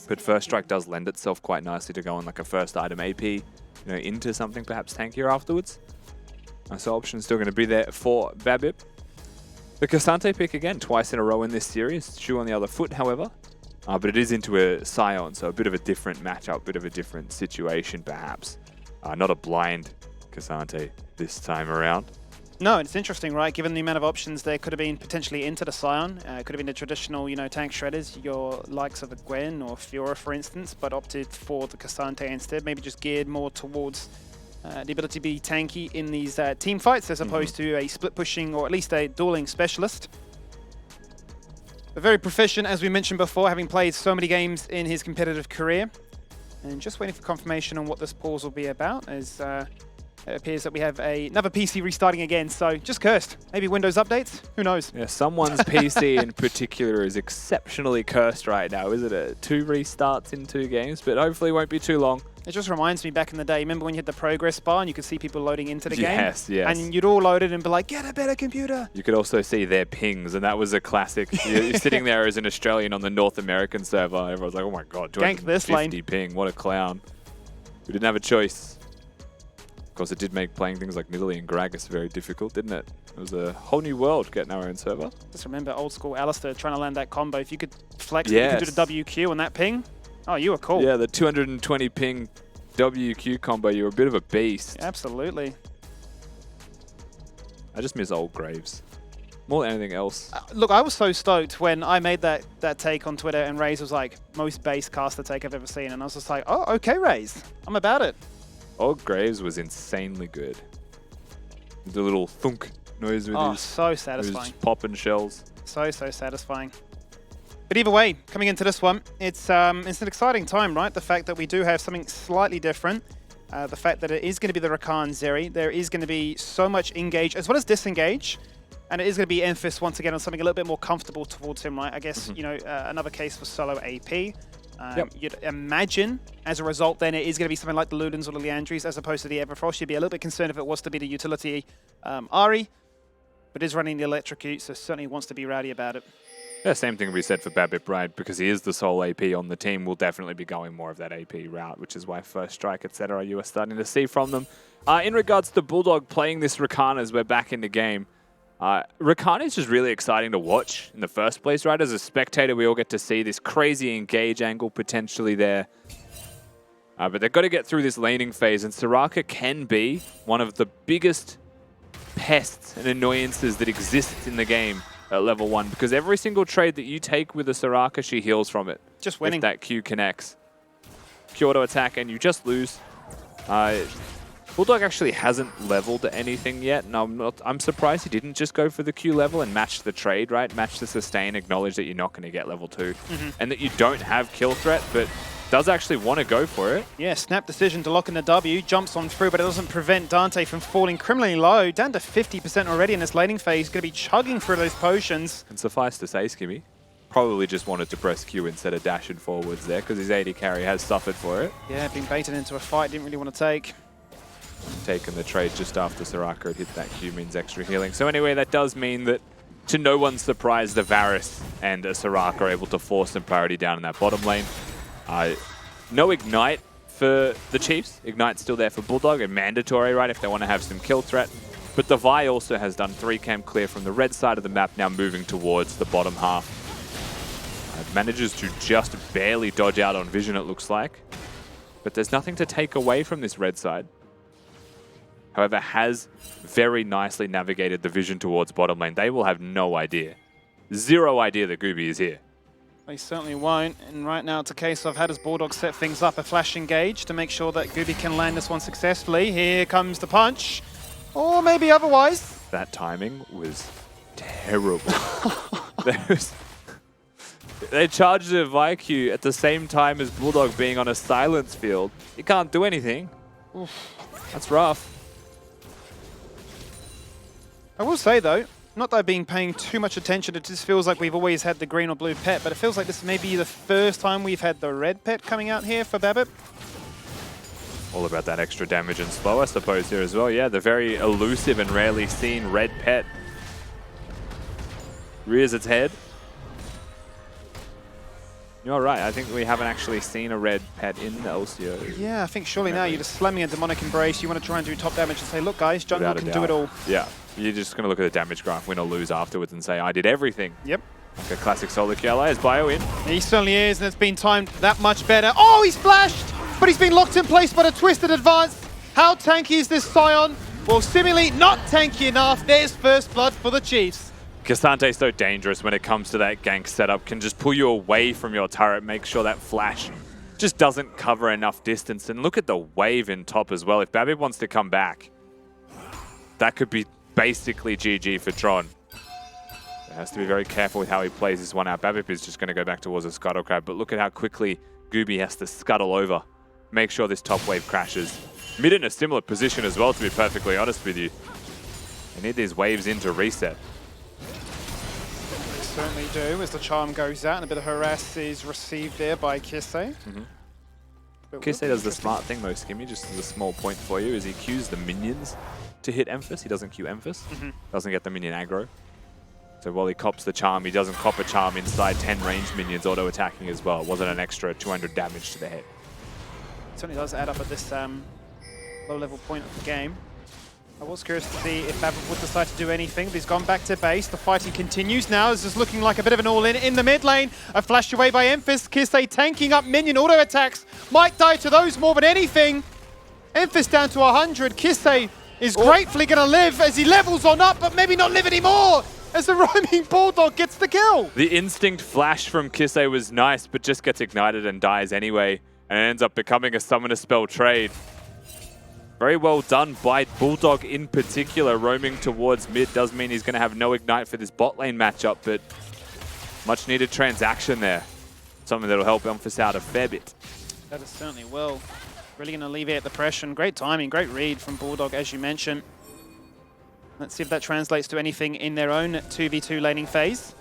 But First Strike does lend itself quite nicely to go on like a first item AP, you know, into something perhaps tankier afterwards. So option's still going to be there for Babip. The Cassante pick again, twice in a row in this series. Shoe on the other foot, however. But it is into a Scion, so a bit of a different matchup, bit of a different situation perhaps. Not a blind Cassante this time around. No, it's interesting, right? Given the amount of options there could have been potentially into the Scion. Could have been the traditional, you know, tank shredders, your likes of a Gwen or Fiora, for instance, but opted for the Cassante instead. Maybe just geared more towards the ability to be tanky in these team fights as opposed to a split pushing or at least a dueling specialist. But very proficient, as we mentioned before, having played so many games in his competitive career. And just waiting for confirmation on what this pause will be about, as it appears that we have another PC restarting again. So just cursed. Maybe Windows updates? Who knows? Yeah, someone's PC in particular is exceptionally cursed right now, isn't it? 2 restarts in 2 games, but hopefully it won't be too long. It just reminds me back in the day, remember when you had the progress bar and you could see people loading into the game? Yes, yes. And you'd all load it and be like, get a better computer. You could also see their pings, and that was a classic. You're sitting there as an Australian on the North American server. Everyone's like, oh my god, Gank this lane. 250 ping, what a clown. We didn't have a choice. Of course, it did make playing things like Nidalee and Gragas very difficult, didn't it? It was a whole new world getting our own server. Just remember old school Alistair trying to land that combo. If you could flex, yes. you could do the WQ on that ping. Oh, you were cool. Yeah, the 220 ping WQ combo, you were a bit of a beast. Absolutely. I just miss old Graves. More than anything else. Look, I was so stoked when I made that take on Twitter and Raze was like, most base caster take I've ever seen. And I was just like, oh, okay, Raze. I'm about it. Old Graves was insanely good. The little thunk noise with his, so satisfying. His popping shells. So satisfying. But either way, coming into this one, it's an exciting time, right? The fact that we do have something slightly different. The fact that it is going to be the Rakan Zeri. There is going to be so much engage as well as disengage. And it is going to be emphasis once again on something a little bit more comfortable towards him, right? I guess, you know, another case for solo AP. You'd imagine, as a result, then it is going to be something like the Ludens or the Liandry's as opposed to the Everfrost. You'd be a little bit concerned if it was to be the utility Ahri, but is running the Electrocute, so certainly wants to be rowdy about it. Yeah, same thing we said for Babip, right? Because he is the sole AP on the team, we'll definitely be going more of that AP route, which is why First Strike, etc. you are starting to see from them. In regards to Bulldog playing this Rakan as we're back in the game, Rakan is just really exciting to watch in the first place, right? As a spectator, we all get to see this crazy engage angle potentially there. But they've got to get through this laning phase, and Soraka can be one of the biggest pests and annoyances that exist in the game at level 1, because every single trade that you take with a Soraka, she heals from it. Just winning. If that Q connects. Q auto attack, and you just lose. Bulldog actually hasn't leveled anything yet, and I'm surprised he didn't just go for the Q level and match the trade, right? Match the sustain, acknowledge that you're not going to get level 2, and that you don't have kill threat, but does actually want to go for it. Yeah, snap decision to lock in the W, jumps on through, but it doesn't prevent Dante from falling criminally low, down to 50% already in this laning phase, going to be chugging through those potions. And suffice to say, Skimmy probably just wanted to press Q instead of dashing forwards there, because his AD carry has suffered for it. Yeah, been baited into a fight, didn't really want to take. Taking the trade just after Soraka had hit that Q means extra healing. So anyway, that does mean that, to no one's surprise, the Varus and a Soraka are able to force some priority down in that bottom lane. No Ignite for the Chiefs. Ignite's still there for Bulldog, and mandatory, right, if they want to have some kill threat. But the Vi also has done 3-cam clear from the red side of the map, now moving towards the bottom half. Manages to just barely dodge out on vision, it looks like. But there's nothing to take away from this red side. However, has very nicely navigated the vision towards bottom lane. They will have no idea. Zero idea that Gooby is here. They certainly won't, and right now it's a case of how does Bulldog set things up, a flash engage to make sure that Gooby can land this one successfully. Here comes the punch, or maybe otherwise. That timing was terrible. They charged a VIQ at the same time as Bulldog being on a silence field. You can't do anything. Oof. That's rough. I will say though, not that I've been paying too much attention, it just feels like we've always had the green or blue pet, but it feels like this may be the first time we've had the red pet coming out here for Babip. All about that extra damage and slow, I suppose, here as well. Yeah, the very elusive and rarely seen red pet rears its head. You're right. I think we haven't actually seen a red pet in the LCO. Yeah, I think surely now you're just slamming a Demonic Embrace. You want to try and do top damage and say, look, guys, jungle can do it all. Yeah. You're just going to look at the damage graph, win or lose afterwards, and say, I did everything. Yep. Like a classic solo QLA as Bio in. He certainly is, and it's been timed that much better. Oh, he's flashed, but he's been locked in place by the Twisted Advance. How tanky is this Scion? Well, seemingly not tanky enough. There's first blood for the Chiefs. K'Sante is so dangerous when it comes to that gank setup. Can just pull you away from your turret, make sure that flash just doesn't cover enough distance. And look at the wave in top as well. If Babib wants to come back, that could be basically GG for Tron. He has to be very careful with how he plays this one out. Babip is just going to go back towards a Scuttle Crab, but look at how quickly Gooby has to scuttle over. Make sure this top wave crashes. Mid in a similar position as well, to be perfectly honest with you. They need these waves in to reset. They certainly do, as the charm goes out, and a bit of harass is received there by Kisse. Kisse does the smart thing though, Skimmy, just as a small point for you, is he queues the minions to hit Emphas. He doesn't queue Emphas, doesn't get the minion aggro. So while he cops the charm, he doesn't cop a charm inside 10 ranged minions auto-attacking as well. It wasn't an extra 200 damage to the head. It certainly does add up at this low-level point of the game. I was curious to see if Babip would decide to do anything, but he's gone back to base. The fighting continues now. It's just looking like a bit of an all-in in the mid lane. A flash away by Emphas. Kisse tanking up minion auto-attacks. Might die to those more than anything. Emphas down to 100. Kisse is gratefully going to live as he levels on up, but maybe not live anymore, as the roaming Bulldog gets the kill. The instinct flash from Kisse was nice, but just gets ignited and dies anyway, and ends up becoming a Summoner Spell trade. Very well done by Bulldog in particular. Roaming towards mid does mean he's going to have no ignite for this bot lane matchup, but much needed transaction there. Something that'll help Emphas out a fair bit. That is certainly will. Really going to alleviate the pressure. Great timing, great read from Bulldog, as you mentioned. Let's see if that translates to anything in their own 2v2 laning phase.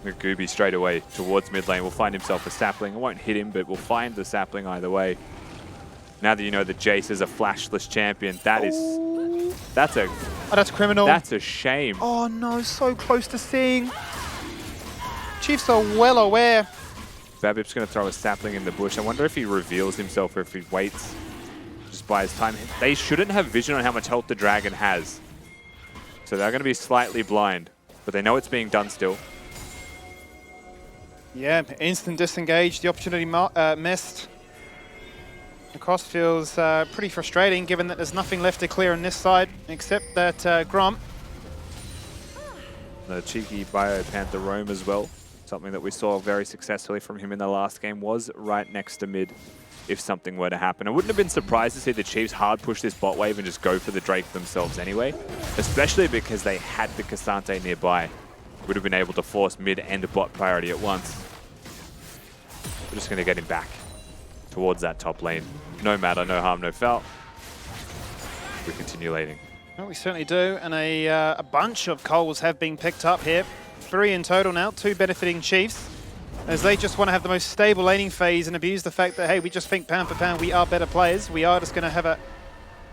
Gooby straight away towards mid lane will find himself a sapling. It won't hit him, but will find the sapling either way. Now that you know that Jace is a flashless champion, that's criminal. That's a shame. Oh no, so close to seeing. Chiefs are well aware. Babip's going to throw a sapling in the bush. I wonder if he reveals himself or if he waits, just buys time. They shouldn't have vision on how much health the dragon has. So they're going to be slightly blind, but they know it's being done still. Yeah, instant disengage, the opportunity missed. The cost feels pretty frustrating given that there's nothing left to clear on this side except that Gromp. The cheeky Bio Panther roam as well. Something that we saw very successfully from him in the last game was right next to mid if something were to happen. I wouldn't have been surprised to see the Chiefs hard push this bot wave and just go for the Drake themselves anyway, especially because they had the K'Sante nearby. Would have been able to force mid and bot priority at once. We're just going to get him back towards that top lane. No matter, no harm, no foul. We continue laning. Well, we certainly do, and a bunch of coals have been picked up here. 3 in total now, 2 benefiting Chiefs, as they just want to have the most stable laning phase and abuse the fact that, hey, we just think pound for pound we are better players. We are just going to have a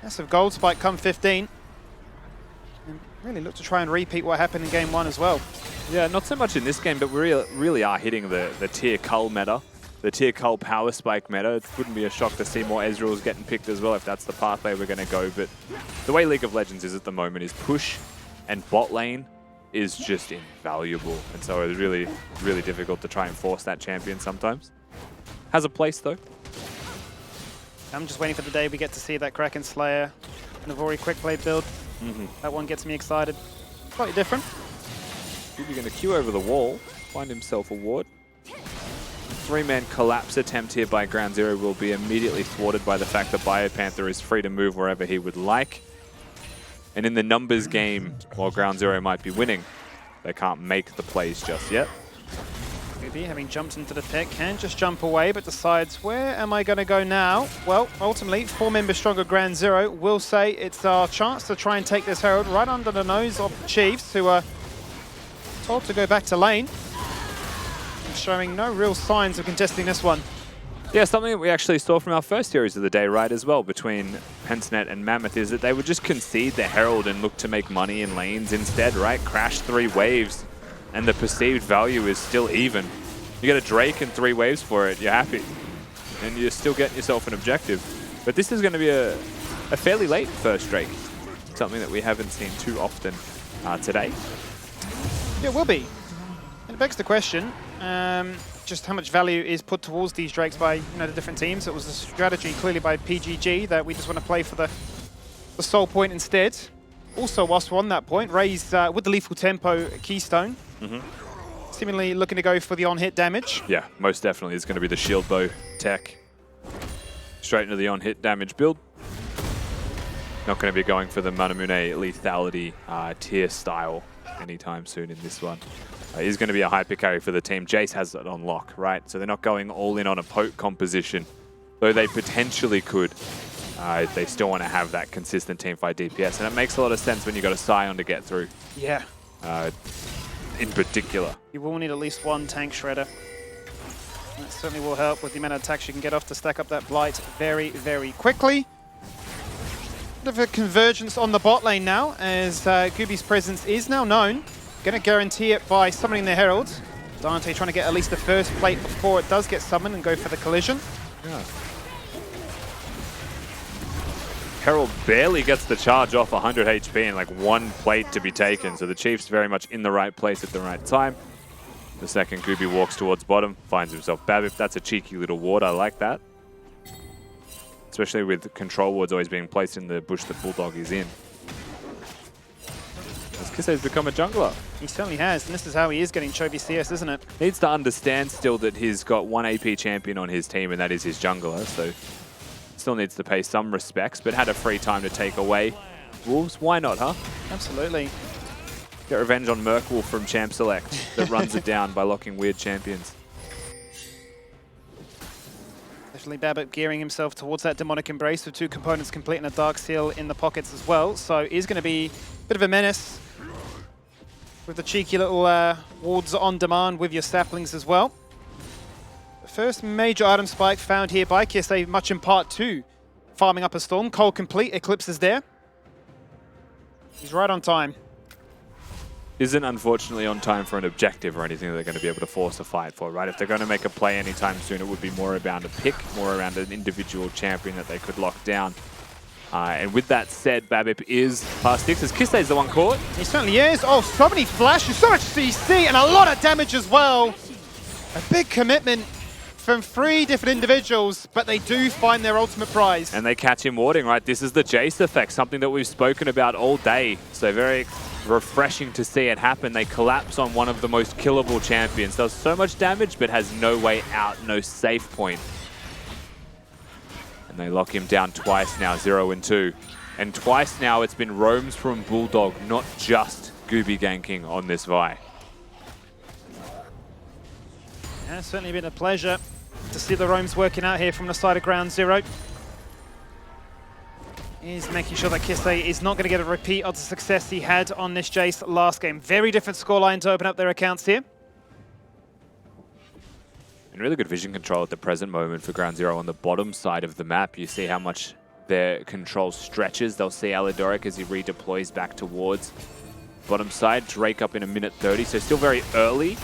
massive gold spike come 15. And really look to try and repeat what happened in game 1 as well. Yeah, not so much in this game, but we really are hitting the tier cull meta. The tier cull power spike meta. It wouldn't be a shock to see more Ezreals getting picked as well if that's the pathway we're going to go. But the way League of Legends is at the moment is push and bot lane is just invaluable. And so it's really, really difficult to try and force that champion sometimes. Has a place though. I'm just waiting for the day we get to see that Kraken Slayer Navori quick play build. That one gets me excited. Slightly different. He's going to queue over the wall, find himself a ward. 3-man collapse attempt here by Ground Zero will be immediately thwarted by the fact that Biopanther is free to move wherever he would like. And in the numbers game, while Ground Zero might be winning, they can't make the plays just yet. Gooby, having jumped into the pit, can just jump away, but decides, where am I going to go now? Well, ultimately, 4-member stronger Ground Zero will say it's our chance to try and take this Herald right under the nose of the Chiefs, who are told to go back to lane. Showing no real signs of contesting this one. Yeah, something that we actually saw from our first series of the day, right, as well, between Pensnet and Mammoth, is that they would just concede the Herald and look to make money in lanes instead, right? Crash 3 waves, and the perceived value is still even. You get a Drake and 3 waves for it, you're happy. And you're still getting yourself an objective. But this is going to be a fairly late first Drake. Something that we haven't seen too often today. Yeah, it will be. And it begs the question, just how much value is put towards these Drakes by the different teams. It was a strategy clearly by PGG that we just want to play for the soul point instead. Also, whilst we're on that point, Raze with the lethal tempo keystone. Seemingly looking to go for the on-hit damage. Yeah, most definitely is going to be the shield bow tech. Straight into the on-hit damage build. Not going to be going for the Manamune lethality tier style anytime soon in this one. He's going to be a hyper carry for the team. Jace has it on lock, right? So they're not going all in on a poke composition, though they potentially could. They still want to have that consistent teamfight DPS, and it makes a lot of sense when you've got a Scion to get through. Yeah. In particular. You will need at least one tank shredder. That certainly will help with the amount of attacks you can get off to stack up that Blight very, very quickly. Bit of a convergence on the bot lane now, as Gooby's presence is now known. Going to guarantee it by summoning the Herald. Dante trying to get at least the first plate before it does get summoned and go for the collision. Yeah. Herald barely gets the charge off 100 HP and like 1 plate to be taken. So the Chief's very much in the right place at the right time. The second Gooby walks towards bottom, finds himself Babip. That's a cheeky little ward. I like that. Especially with control wards always being placed in the bush that Bulldog is in. As Kisei's become a jungler. He certainly has, and this is how he is getting Chovy CS, isn't it? Needs to understand still that he's got 1 AP champion on his team, and that is his jungler. So still needs to pay some respects, but had a free time to take away Wolves. Why not, huh? Absolutely. Get revenge on Merkwolf from Champ Select that runs it down by locking weird champions. Definitely Babbitt gearing himself towards that Demonic Embrace with 2 components complete and a Dark Seal in the pockets as well. So he's going to be a bit of a menace with the cheeky little wards on demand with your saplings as well. The first major item spike found here by Kisei, much in part to farming up a storm. Cold complete, Eclipse is there. He's right on time. Isn't unfortunately on time for an objective or anything that they're going to be able to force a fight for, right? If they're going to make a play anytime soon, it would be more around a pick, more around an individual champion that they could lock down. And with that said, Babip is past 6 as Kisei's the one caught. He certainly is. Oh, so many flashes, so much CC, and a lot of damage as well. A big commitment from 3 different individuals, but they do find their ultimate prize. And they catch him warding, right? This is the Jace effect, something that we've spoken about all day. So very refreshing to see it happen. They collapse on one of the most killable champions. Does so much damage, but has no way out, no safe point. And they lock him down twice now, 0 and 2. And twice now it's been roams from Bulldog, not just Gooby ganking on this Vi. Yeah, it's certainly been a pleasure to see the roams working out here from the side of Ground Zero. He's making sure that Kisei is not going to get a repeat of the success he had on this Jace last game. Very different scoreline to open up their accounts here. And really good vision control at the present moment for Ground Zero on the bottom side of the map. You see how much their control stretches. They'll see Alidoric as he redeploys back towards bottom side. Drake up in 1:30, so still very early.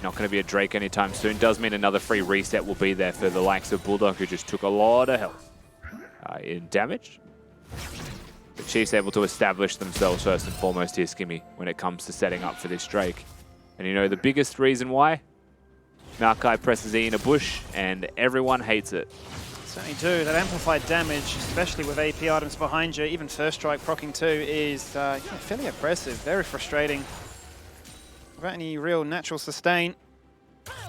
Not going to be a Drake anytime soon. Does mean another free reset will be there for the likes of Bulldog, who just took a lot of health in damage. The Chiefs able to establish themselves first and foremost here, Skimmy, when it comes to setting up for this Drake. And you know the biggest reason why? Maokai presses E in a bush, and everyone hates it. Certainly do. That amplified damage, especially with AP items behind you, even first strike proccing too, is fairly oppressive, very frustrating. Without any real natural sustain.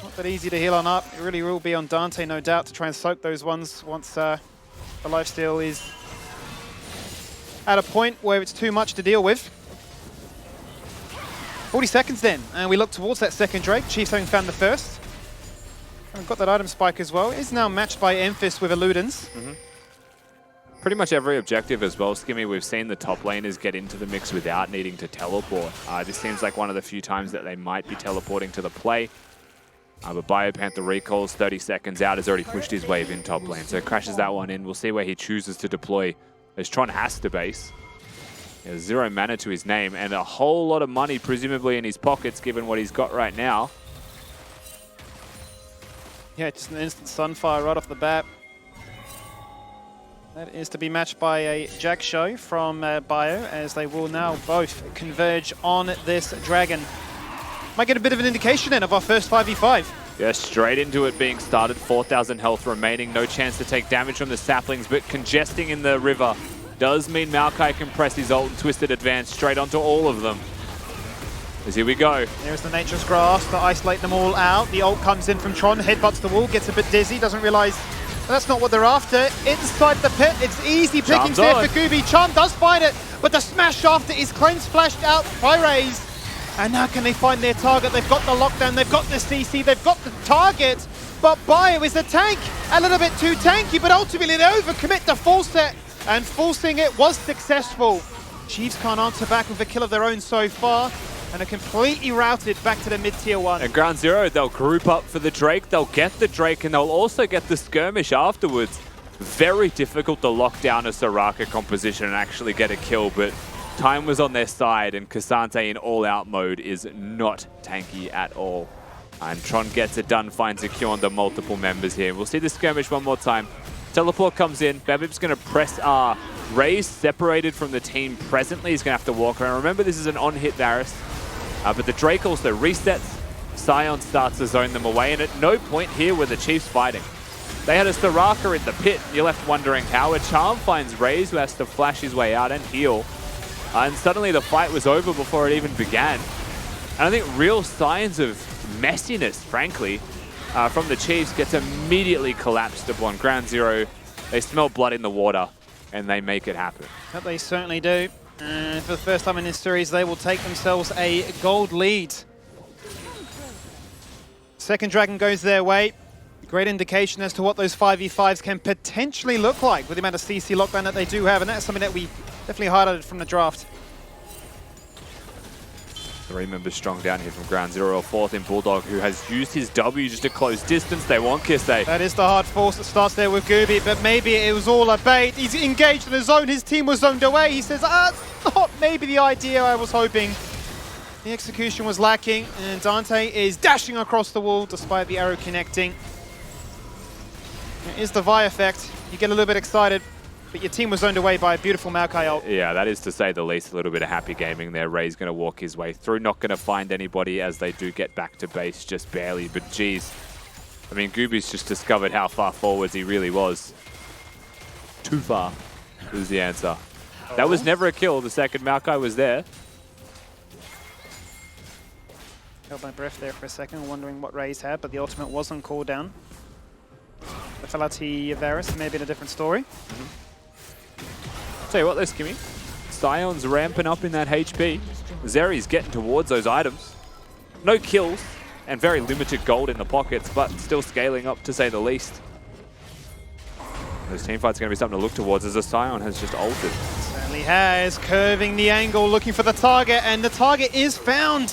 Not that easy to heal on up. It really will be on Dante, no doubt, to try and soak those ones once the lifesteal is at a point where it's too much to deal with. 40 seconds then, and we look towards that second Drake. Chiefs having found the first. And we've got that item spike as well. It is now matched by Emphis with Illudens. Pretty much every objective as well, Skimmy. We've seen the top laners get into the mix without needing to teleport. This seems like one of the few times that they might be teleporting to the play. But Biopanther recalls 30 seconds out, has already pushed his wave in top lane. So crashes that one in. We'll see where he chooses to deploy as Tron has to base. He has 0 mana to his name and a whole lot of money presumably in his pockets given what he's got right now. Yeah, just an instant Sunfire right off the bat. That is to be matched by a Jack Show from Bio, as they will now both converge on this Dragon. Might get a bit of an indication then of our first 5v5. Yeah, straight into it being started. 4,000 health remaining. No chance to take damage from the saplings, but congesting in the river does mean Maokai can press his ult and Twisted Advance straight onto all of them. As here we go. There's the Nature's Grasp to isolate them all out. The ult comes in from Tron, headbutts the wall, gets a bit dizzy, doesn't realize that's not what they're after. Inside the pit, it's easy pickings there for Gooby. Charm does find it, but the smash after is cleansed, flashed out by Raze. And now can they find their target? They've got the lockdown, they've got the CC, they've got the target. But Bio is the tank, a little bit too tanky, but ultimately they overcommit the full set. And forcing it was successful. Chiefs can't answer back with a kill of their own so far, and are completely routed back to the mid-tier 1. And Ground Zero, they'll group up for the Drake, they'll get the Drake, and they'll also get the skirmish afterwards. Very difficult to lock down a Soraka composition and actually get a kill, but time was on their side, and Cassante in all-out mode is not tanky at all. And Tron gets it done, finds a Q on the multiple members here. We'll see the skirmish one more time. Teleport comes in, Bebip's going to press R. Raze separated from the team presently. He's going to have to walk around. Remember, this is an on-hit Varus. But the Drake also resets. Sion starts to zone them away, and at no point here were the Chiefs fighting. They had a Soraka in the pit. You're left wondering how. A Charm finds Raze, who has to flash his way out and heal. And suddenly the fight was over before it even began. And I think real signs of messiness, frankly, from the Chiefs gets immediately collapsed upon Ground Zero. They smell blood in the water, and they make it happen. That they certainly do. And for the first time in this series, they will take themselves a gold lead. Second Dragon goes their way. Great indication as to what those 5v5s can potentially look like with the amount of CC lockdown that they do have, and that's something that we definitely highlighted from the draft. 3 members strong down here from Ground Zero, a fourth in Bulldog, who has used his W just to close distance. They want Kisei. That is the hard force that starts there with Gooby, but maybe it was all a bait. He's engaged in the zone. His team was zoned away. He says, not maybe the idea I was hoping. The execution was lacking, and Dante is dashing across the wall despite the arrow connecting. It is the Vi effect. You get a little bit excited, but your team was zoned away by a beautiful Maokai ult. Yeah, that is to say the least. A little bit of happy gaming there. Ray's going to walk his way through. Not going to find anybody as they do get back to base, just barely. But geez, I mean, Gooby's just discovered how far forwards he really was. Too far is the answer. That was never a kill. The second Maokai was there. Held my breath there for a second, wondering what Raze had, but the ultimate was on cooldown. The Falati Varus may have been a different story. Tell you what though, Skimmy. Sion's ramping up in that HP. Zeri's getting towards those items. No kills, and very limited gold in the pockets, but still scaling up to say the least. This teamfight's going to be something to look towards as a Sion has just altered. Certainly has, curving the angle, looking for the target, and the target is found.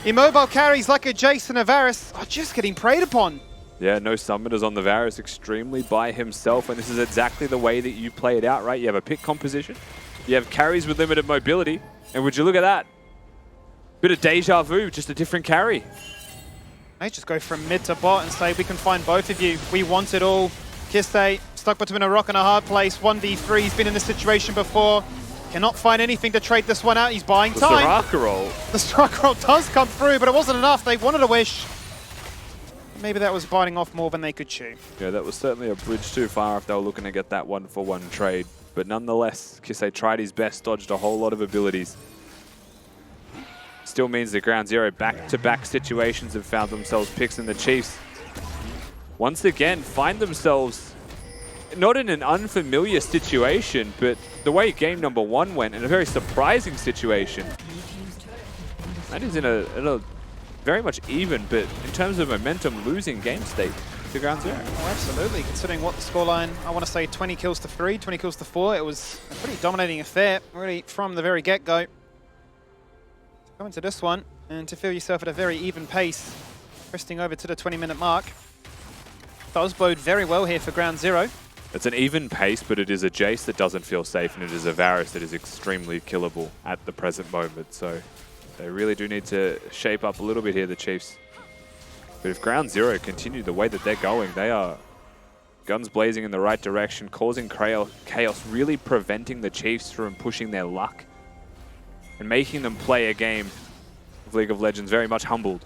Immobile carries like a Jason Varus are just getting preyed upon. Yeah, no summoners on the Varus, extremely by himself, and this is exactly the way that you play it out, right? You have a pick composition, you have carries with limited mobility, and would you look at that? Bit of deja vu, just a different carry. They just go from mid to bot and say, we can find both of you. We want it all. Kisei stuck between a rock and a hard place. 1v3, he's been in this situation before. Cannot find anything to trade this one out. He's buying time. The Soraka roll. The Soraka roll does come through, but it wasn't enough. They wanted a wish. Maybe that was biting off more than they could chew. Yeah, that was certainly a bridge too far if they were looking to get that one-for-one trade. But nonetheless, Kisei tried his best, dodged a whole lot of abilities. Still means that Ground Zero back-to-back situations have found themselves picks, and the Chiefs once again find themselves not in an unfamiliar situation, but the way game number 1 went, in a very surprising situation. That is in a very much even, but in terms of momentum, losing game state to Ground Zero. Oh, absolutely. Considering what the scoreline, I want to say 20 kills to 3, 20 kills to 4. It was a pretty dominating affair, really, from the very get-go. Come into this one, and to feel yourself at a very even pace, cresting over to the 20-minute mark. Does bode very well here for Ground Zero. It's an even pace, but it is a Jace that doesn't feel safe, and it is a Varus that is extremely killable at the present moment. So they really do need to shape up a little bit here, the Chiefs. But if Ground Zero continue the way that they're going, they are guns blazing in the right direction, causing chaos, really preventing the Chiefs from pushing their luck and making them play a game of League of Legends very much humbled.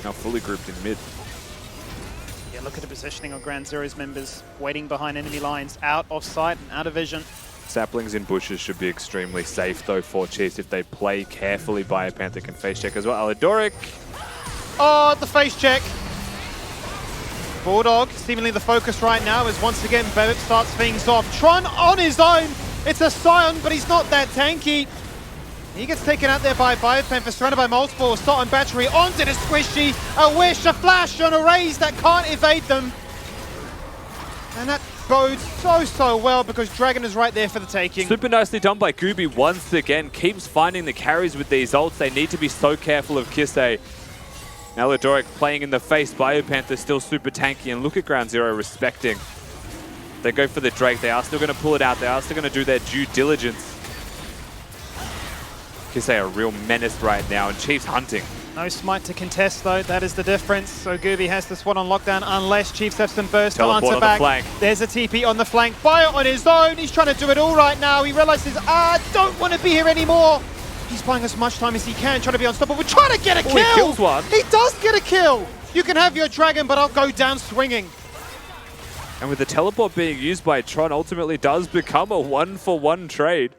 Now fully grouped in mid. Yeah, look at the positioning of Ground Zero's members, waiting behind enemy lines, out of sight and out of vision. Saplings in bushes should be extremely safe though for Chiefs if they play carefully. Biopanther can face check as well. Aladoric. Oh, the face check. Bulldog, seemingly the focus right now as once again Bebek starts things off. Tron on his own. It's a Scion, but he's not that tanky. He gets taken out there by Biopanther, surrounded by multiple assault and battery onto the squishy. A wish, a flash on a raise that can't evade them. And that bodes so well because Dragon is right there for the taking. Super nicely done by Gooby once again. Keeps finding the carries with these ults. They need to be so careful of Kisei. Aladoric playing in the face. Biopanther still super tanky. And look at Ground Zero respecting. They go for the Drake. They are still going to pull it out. They are still going to do their due diligence. Kisei a real menace right now, and Chiefs hunting. No smite to contest though, that is the difference. So Gooby has this one on lockdown unless Chiefs have some burst to Teleport answer on back. the flank. There's a TP on the flank. Bio on his own, he's trying to do it all right now. He realizes, I don't want to be here anymore. He's buying as much time as he can, trying to be unstoppable, trying to get a kill. He kills one. He does get a kill. You can have your Dragon, but I'll go down swinging. And with the teleport being used by Tron, ultimately does become a 1-for-1 trade.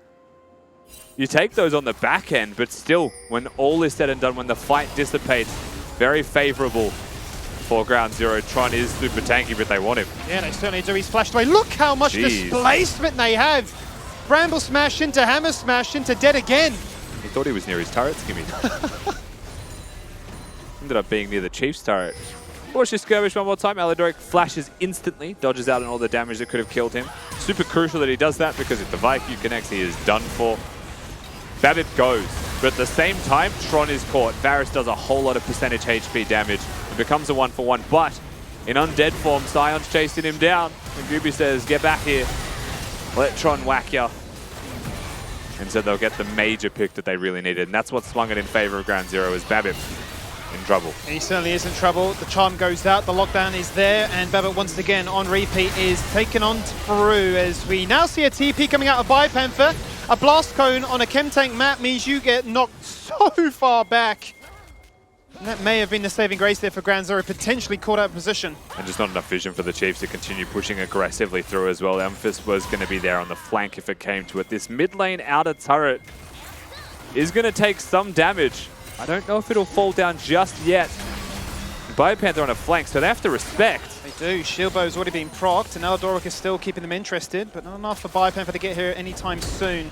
You take those on the back end, but still, when all is said and done, when the fight dissipates, very favorable for Ground Zero. Tron is super tanky, but they want him. Yeah, they certainly do. He's flashed away. Look how much displacement they have. Bramble smash into Hammer smash into dead again. He thought he was near his turret, Skimmy. Ended up being near the Chiefs turret. Watch this skirmish one more time. Aladoric flashes instantly, dodges out on all the damage that could have killed him. Super crucial that he does that because if the Viking connects, he is done for. Babip goes, but at the same time, Tron is caught. Varus does a whole lot of percentage HP damage. It becomes a 1-for-1, but in undead form, Sion's chasing him down. And Gooby says, get back here. Let Tron whack ya. And so they'll get the major pick that they really needed. And that's what swung it in favor of Ground Zero is Babip in trouble. He certainly is in trouble. The charm goes out, the lockdown is there, and Babip once again on repeat is taken on through as we now see a TP coming out of Biopanther. A blast cone on a chem tank map means you get knocked so far back. And that may have been the saving grace there for Ground Zero, potentially caught out of position. And just not enough vision for the Chiefs to continue pushing aggressively through as well. Emphas was going to be there on the flank if it came to it. This mid lane outer turret is going to take some damage. I don't know if it'll fall down just yet. Biopanther on a flank, so they have to respect. They do. Shieldbow's already been procced, and Aladoric is still keeping them interested, but not enough for Biopanther to get here anytime soon.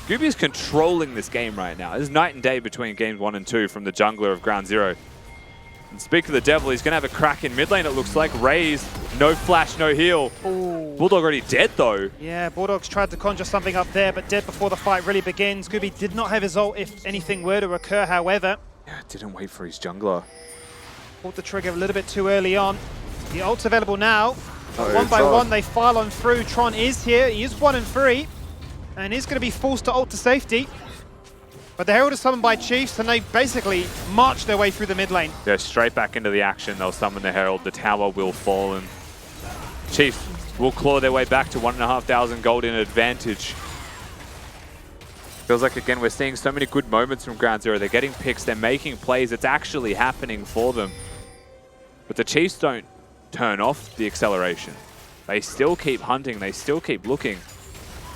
Gooby is controlling this game right now. There's night and day between games 1 and 2 from the jungler of Ground Zero. And speak of the devil, he's going to have a crack in mid lane, it looks like. Raze, no flash, no heal. Ooh. Bulldog already dead though. Yeah, Bulldog's tried to conjure something up there, but dead before the fight really begins. Gooby did not have his ult if anything were to occur, however. Yeah, didn't wait for his jungler. Pulled the trigger a little bit too early on. The ult's available now. Oh, One by Tron. one, they file on through. Tron is here. He is 1 and 3. And is going to be forced to ult to safety. But the Herald is summoned by Chiefs, and they basically march their way through the mid lane. They're straight back into the action. They'll summon the Herald. The tower will fall, and Chiefs will claw their way back to 1,500 gold in advantage. Feels like, again, we're seeing so many good moments from Ground Zero. They're getting picks. They're making plays. It's actually happening for them. But the Chiefs don't turn off the acceleration. They still keep hunting. They still keep looking.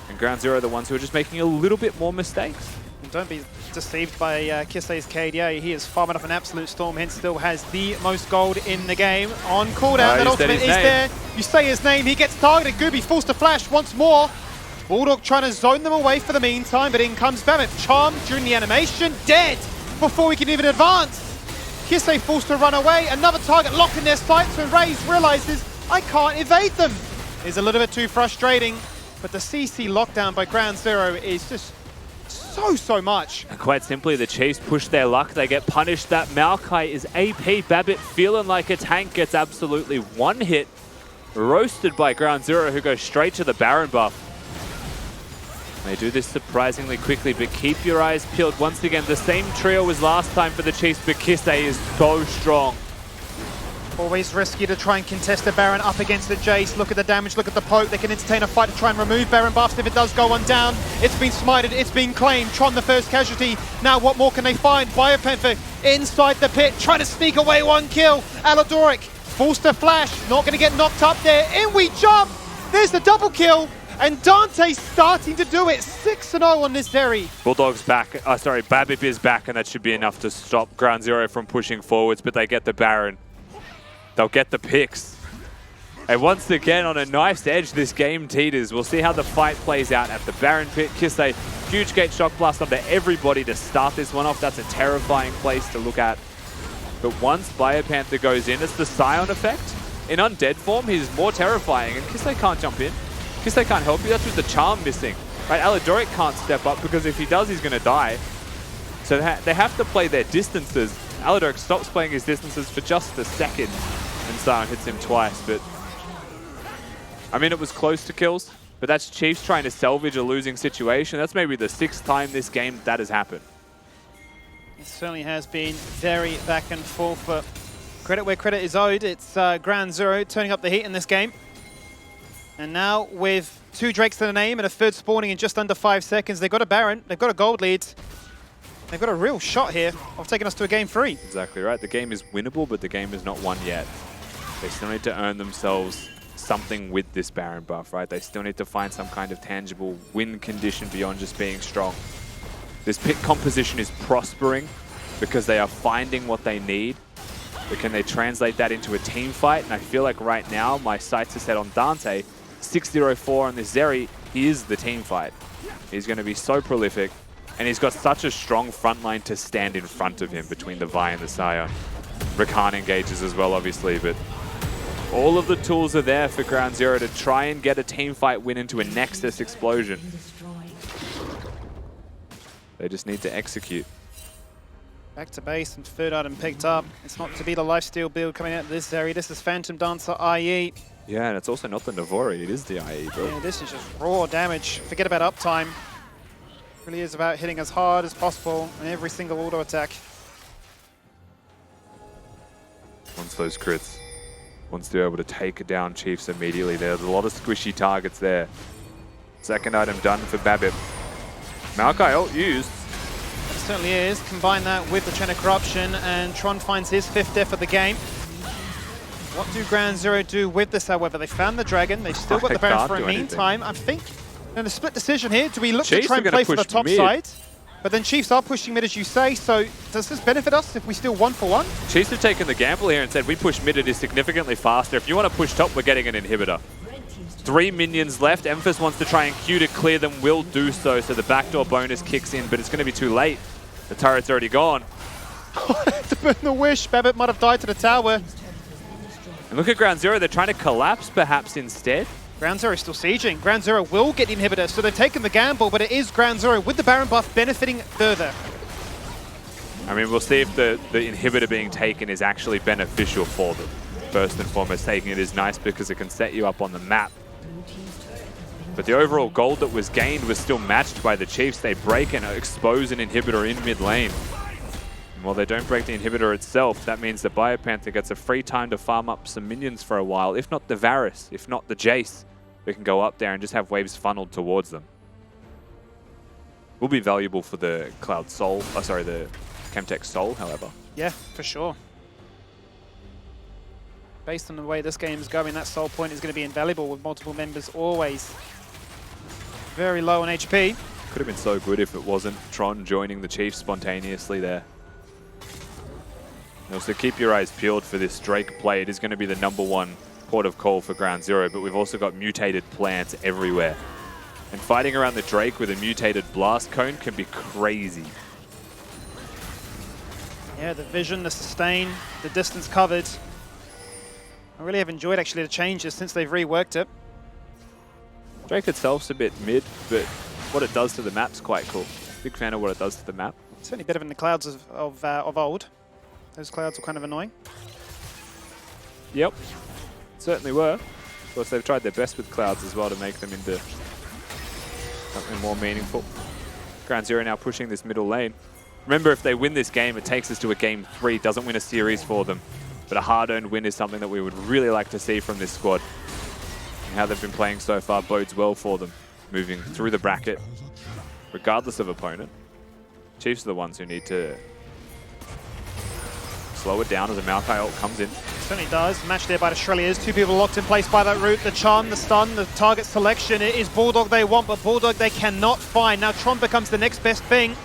And Ground Zero are the ones who are just making a little bit more mistakes. And don't be deceived by Kisei's KDA. He is farming up an absolute storm, hence still has the most gold in the game. On cooldown, that ultimate is there. You say his name, he gets targeted. Gooby forced to flash once more. Bulldog trying to zone them away for the meantime, but in comes Babip. Charmed during the animation, dead before we can even advance. Kisei forced to run away. Another target locked in their sights when Raze realizes, I can't evade them. It's a little bit too frustrating. But the CC lockdown by Ground Zero is just so much. And quite simply, the Chiefs push their luck. They get punished. That Maokai is AP. Babip feeling like a tank gets absolutely one hit. Roasted by Ground Zero, who goes straight to the Baron buff. They do this surprisingly quickly, but keep your eyes peeled. Once again, the same trio as last time for the Chiefs, but Kisei is so strong. Always risky to try and contest the Baron up against the Jace. Look at the damage, look at the poke. They can entertain a fight to try and remove Baron buffs if it does go on down. It's been smited, it's been claimed. Tron the first casualty. Now what more can they find? Biopanther inside the pit, trying to sneak away one kill. Alidoric forced to flash, not going to get knocked up there. In we jump! There's the double kill. And Dante's starting to do it. 6-0 on this Zeri. Bulldog's back. Sorry, Babip is back, and that should be enough to stop Ground Zero from pushing forwards, but they get the Baron. They'll get the picks. And once again, on a nice edge, this game teeters. We'll see how the fight plays out at the Baron pit. Kisei, huge gate shock blast onto everybody to start this one off. That's a terrifying place to look at. But once Biopanther goes in, it's the Scion effect. In undead form, he's more terrifying, and Kisei can't jump in. Kisei can't help you. That's with the charm missing. Right? Alidoric can't step up because if he does, he's going to die. So they have to play their distances. Alidoric stops playing his distances for just a second, and Scion hits him twice. But I mean, it was close to kills, but that's Chiefs trying to salvage a losing situation. That's maybe the 6th time this game that has happened. It certainly has been very back and forth, but credit where credit is owed. It's Ground Zero turning up the heat in this game. And now with 2 Drakes to the name and a 3rd spawning in just under 5 seconds, they've got a Baron, they've got a gold lead. They've got a real shot here of taking us to a game 3. Exactly right. The game is winnable, but the game is not won yet. They still need to earn themselves something with this Baron buff, right? They still need to find some kind of tangible win condition beyond just being strong. This pick composition is prospering because they are finding what they need. But can they translate that into a team fight? And I feel like right now my sights are set on Dante. 6-0-4 on this Zeri, he is the team fight. He's going to be so prolific, and he's got such a strong front line to stand in front of him between the Vi and the Scion. Rakan engages as well, obviously, but all of the tools are there for Ground Zero to try and get a team fight win into a Nexus explosion. They just need to execute. Back to base and 3rd item picked up. It's not to be the lifesteal build coming out of this Zeri. This is Phantom Dancer IE. Yeah, and it's also not the Navori, it is the IE build. Yeah, this is just raw damage. Forget about uptime. It really is about hitting as hard as possible on every single auto attack. Once those crits, once they're able to take down Chiefs immediately, there's a lot of squishy targets there. 2nd item done for Babip. Maokai ult used. It certainly is. Combine that with the Chain of Corruption, and Tron finds his 5th death of the game. What do Ground Zero do with this, however? They found the dragon. They've still got the Baron for a meantime. I think in a split decision here. Do we look to try and play for the top side? But then Chiefs are pushing mid, as you say. So does this benefit us if we steal 1-for-1? Chiefs have taken the gamble here and said, we push mid, it is significantly faster. If you want to push top, we're getting an inhibitor. 3 minions left. Emphas wants to try and Q to clear them, will do so. So the backdoor bonus kicks in, but it's going to be too late. The turret's already gone. To burn the wish. Babbitt might have died to the tower. And look at Ground Zero, they're trying to collapse perhaps instead. Ground Zero is still sieging. Ground Zero will get the inhibitor, so they've taken the gamble, but it is Ground Zero with the Baron buff benefiting further. I mean, we'll see if the inhibitor being taken is actually beneficial for them. First and foremost, taking it is nice because it can set you up on the map. But the overall gold that was gained was still matched by the Chiefs. They break and expose an inhibitor in mid lane. While they don't break the inhibitor itself, that means the Biopanther gets a free time to farm up some minions for a while. If not the Varus, if not the Jace, we can go up there and just have waves funneled towards them. Will be valuable for the Cloud Soul, the Chemtech Soul, however. Yeah, for sure. Based on the way this game is going, that Soul point is going to be invaluable with multiple members always very low on HP. Could have been so good if it wasn't Tron joining the Chiefs spontaneously there. Also, keep your eyes peeled for this Drake play. It is going to be the #1 port of call for Ground Zero, but we've also got mutated plants everywhere. And fighting around the Drake with a mutated blast cone can be crazy. Yeah, the vision, the sustain, the distance covered. I really have enjoyed actually the changes since they've reworked it. Drake itself's a bit mid, but what it does to the map's quite cool. Big fan of what it does to the map. Certainly better than the clouds of old. Those clouds were kind of annoying. Yep, certainly were. Of course, they've tried their best with clouds as well to make them into Something more meaningful. Ground Zero now pushing this middle lane. Remember, if they win this game, it takes us to a game 3. Doesn't win a series for them. But a hard-earned win is something that we would really like to see from this squad. And how they've been playing so far bodes well for them, moving through the bracket, regardless of opponent. Chiefs are the ones who need to slow it down as a Maokai ult comes in. Certainly does. Match there by the Shrelliers. 2 people locked in place by that route. The charm, the stun, the target selection. It is Bulldog they want, but Bulldog they cannot find. Now Tron becomes the next best thing.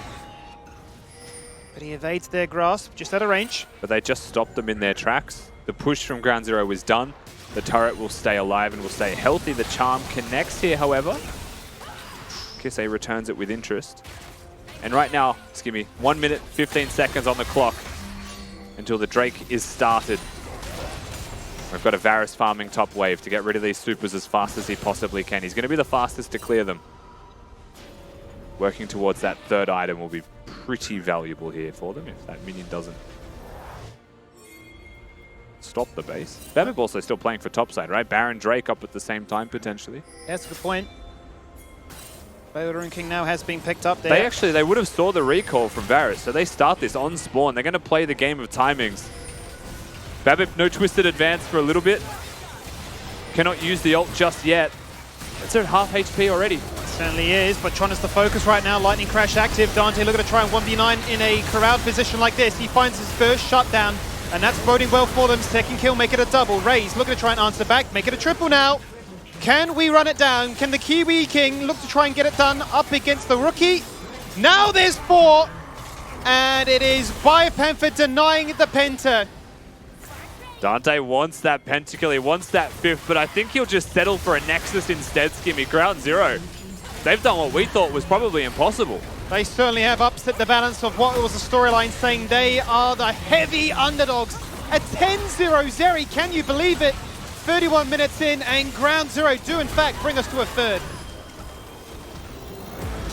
But he evades their grasp, just out of range. But they just stopped them in their tracks. The push from Ground Zero is done. The turret will stay alive and will stay healthy. The charm connects here, however. Kisei returns it with interest. And right now, Skimmy, 1 minute, 15 seconds on the clock until the Drake is started. We've got a Varus farming top wave to get rid of these supers as fast as he possibly can. He's going to be the fastest to clear them. Working towards that third item will be pretty valuable here for them if that minion doesn't stop the base. Bebib also still playing for topside, right? Baron Drake up at the same time, potentially. That's a good point. Rune King now has been picked up there. They would have saw the recall from Varus, so they start this on spawn. They're going to play the game of timings. Bebib, no twisted advance for a little bit. Cannot use the ult just yet. It's at half HP already. Certainly is, but Tron is the focus right now. Lightning Crash active. Dante looking to try and 1v9 in a corralled position like this. He finds his first shutdown, and that's boding well for them. Second kill, make it a double. Raze looking to try and answer back, make it a triple now. Can we run it down? Can the Kiwi King look to try and get it done up against the rookie? Now there's 4, and it is Biopanther denying the Penta. Dante wants that pentakill, he wants that 5th, but I think he'll just settle for a Nexus instead, Skimmy. Ground Zero, they've done what we thought was probably impossible. They certainly have upset the balance of what was a storyline saying they are the heavy underdogs. A 10-0 Zeri, can you believe it? 31 minutes in, and Ground Zero do in fact bring us to a third.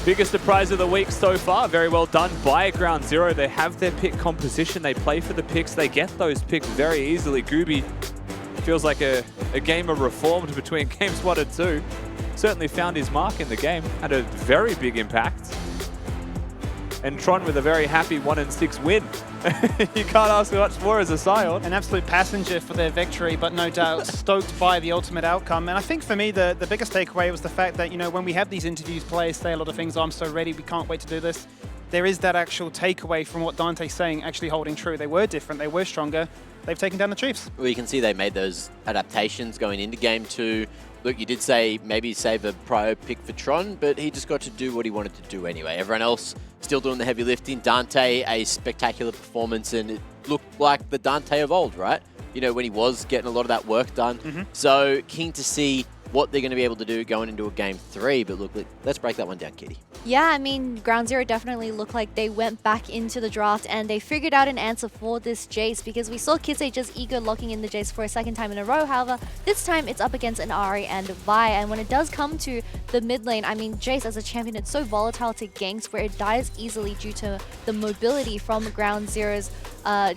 Biggest surprise of the week so far. Very well done by Ground Zero. They have their pick composition. They play for the picks. They get those picks very easily. Gooby feels like a game of reformed between games 1 and 2. Certainly found his mark in the game. Had a very big impact. And Tron with a very happy 1-6 win. You can't ask for much more as a Scion. An absolute passenger for their victory, but no doubt stoked by the ultimate outcome. And I think for me, the biggest takeaway was the fact that, you know, when we have these interviews, players say a lot of things, I'm so ready, we can't wait to do this. There is that actual takeaway from what Dante's saying actually holding true. They were different, they were stronger. They've taken down the Chiefs. Well, you can see they made those adaptations going into Game 2. Look, you did say maybe save a prior pick for Tron, but he just got to do what he wanted to do anyway. Everyone else still doing the heavy lifting. Dante, a spectacular performance, and it looked like the Dante of old, right? You know, when he was getting a lot of that work done. So keen to see what they're going to be able to do going into a Game 3. But look, let's break that one down, Kitty. Yeah, I mean, Ground Zero definitely looked like they went back into the draft and they figured out an answer for this Jace, because we saw Kisei just ego locking in the Jace for a second time in a row. However, this time it's up against an Ahri and Vi, and when it does come to the mid lane, I mean, Jace as a champion, it's so volatile to ganks where it dies easily due to the mobility from Ground Zero's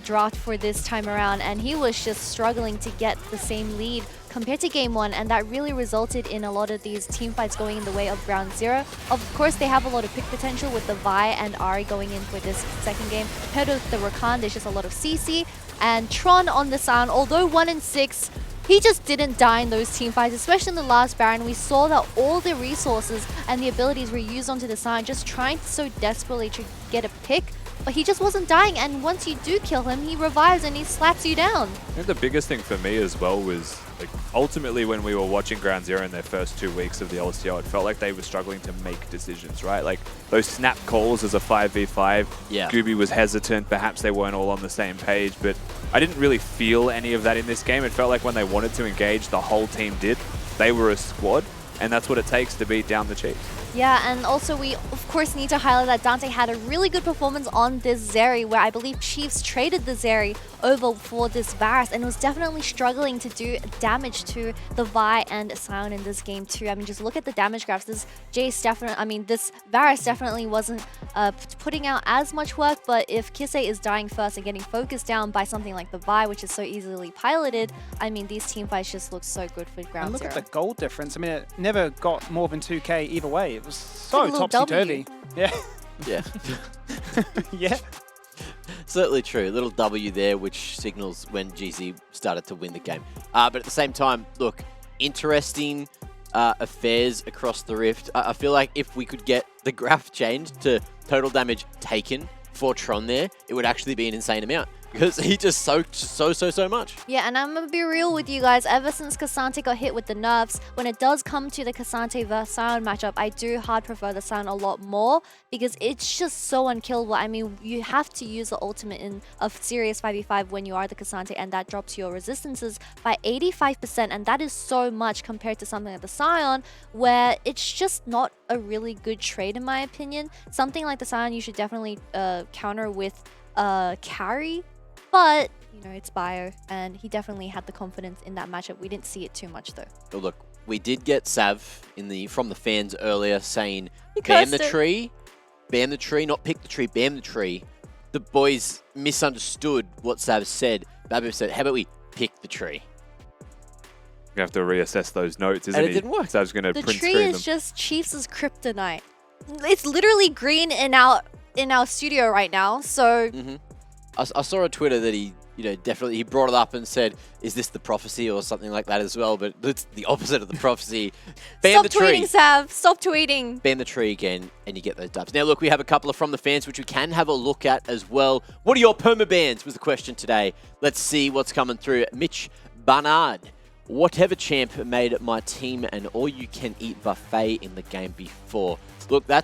draft for this time around, and he was just struggling to get the same lead compared to Game 1, and that really resulted in a lot of these team fights going in the way of Ground Zero. Of course, they have a lot of pick potential with the Vi and Ahri going in for this second game. Compared with the Rakan, there's just a lot of CC, and Tron on the sound, although 1-6, he just didn't die in those team fights, especially in the last Baron. We saw that all the resources and the abilities were used onto the side, just trying so desperately to get a pick, but he just wasn't dying, and once you do kill him, he revives and he slaps you down. I think the biggest thing for me as well was, like, ultimately when we were watching Ground Zero in their first 2 weeks of the LCO, it felt like they were struggling to make decisions, right? Like those snap calls as a 5v5, yeah. Gooby was hesitant, perhaps they weren't all on the same page, but I didn't really feel any of that in this game. It felt like when they wanted to engage, the whole team did. They were a squad, and that's what it takes to beat down the Chiefs. Yeah, and also we, of course, need to highlight that Dante had a really good performance on this Zeri, where I believe Chiefs traded the Zeri over for this Varus, and was definitely struggling to do damage to the Vi and Sion in this game too. I mean, just look at the damage graphs. This this Varus definitely wasn't putting out as much work, but if Kisei is dying first and getting focused down by something like the Vi, which is so easily piloted, I mean, these team fights just look so good for Ground And look Zero. at the gold difference. I mean, it never got more than 2k either way. was Like so a little topsy-turvy. Yeah. Yeah. Yeah. Certainly true. A little W there, which signals when GZ started to win the game. But at the same time, look, interesting affairs across the Rift. I feel like if we could get the graph changed to total damage taken for Tron there, it would actually be an insane amount. Because he just soaked so much. Yeah, and I'm going to be real with you guys. Ever since Cassante got hit with the nerfs, when it does come to the Cassante vs Sion matchup, I do hard prefer the Sion a lot more because it's just so unkillable. I mean, you have to use the ultimate in a serious 5v5 when you are the Cassante, and that drops your resistances by 85%, and that is so much compared to something like the Sion, where it's just not a really good trade in my opinion. Something like the Sion you should definitely counter with carry. But, you know, it's Bio, and he definitely had the confidence in that matchup. We didn't see it too much, though. But look, we did get Sav from the fans earlier saying, ban the tree, not pick the tree, ban the tree. The boys misunderstood what Sav said. Babu said, how about we pick the tree? You have to reassess those notes, isn't And it didn't work. Sav's going to The print tree screen is them. just Chiefs' kryptonite. It's literally green in our studio right now, so... I saw on Twitter that he, he brought it up and said, is this the prophecy or something like that as well? But it's the opposite of the prophecy. Ban Stop the tree. tweeting, Sav. Stop tweeting. Ban the tree again, and you get those dubs. Now, look, we have a couple of from the fans, which we can have a look at as well. What are your perma-bans was the question today. Let's see what's coming through. Mitch Barnard. Whatever champ made my team an all-you-can-eat buffet in the game before. Look, I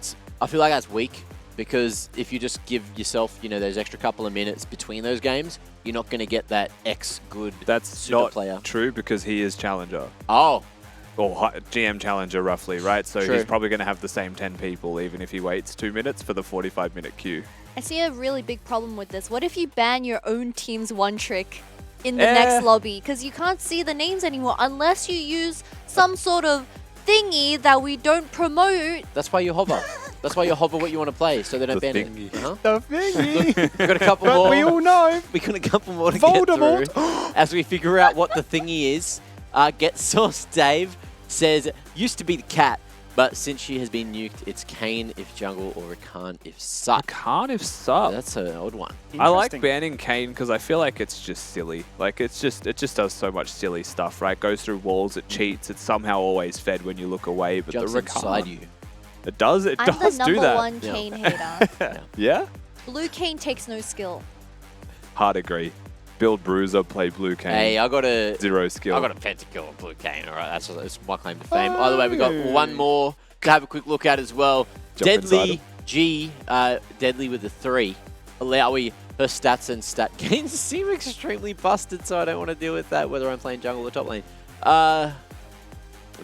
feel like that's weak. Because if you just give yourself, those extra couple of minutes between those games, you're not going to get that good That's super not player. true because he is challenger. Oh. Or GM challenger, roughly, right? So True. he's probably going to have the same 10 people, even if he waits 2 minutes for the 45-minute queue. I see a really big problem with this. What if you ban your own team's one trick in the next lobby? Because you can't see the names anymore unless you use some sort of thingy that we don't promote. That's why you hover. That's why you hover what you want to play, so they don't ban thingy. it. Uh-huh. The thingy. We've got a couple But more. we all know. We got a couple more to Voldemort. get through as we figure out what the thingy is. Get Sauce Dave says, used to be the cat, but since she has been nuked, it's Kayn if jungle or Rakan if suck. Rakan if suck. That's an odd one. I like banning Kayn because I feel like it's just silly. Like it just does so much silly stuff, right? Goes through walls, it cheats, it's somehow always fed when you look away. But Jumps the inside Rakan, you. it does I'm does the do number that. one Kayn hater. Yeah? Blue Kayn takes no skill. Hard agree. Build Bruiser, play Blue Kayn. Hey, I got a 0 skill. pentakill on Blue Kayn. All right, that's my claim to fame. Either way, we got one more to have a quick look at as well. Jump inside Deadly G, Deadly with the 3. Alawi, her stats and stat gains seem extremely busted, so I don't want to deal with that, whether I'm playing jungle or top lane.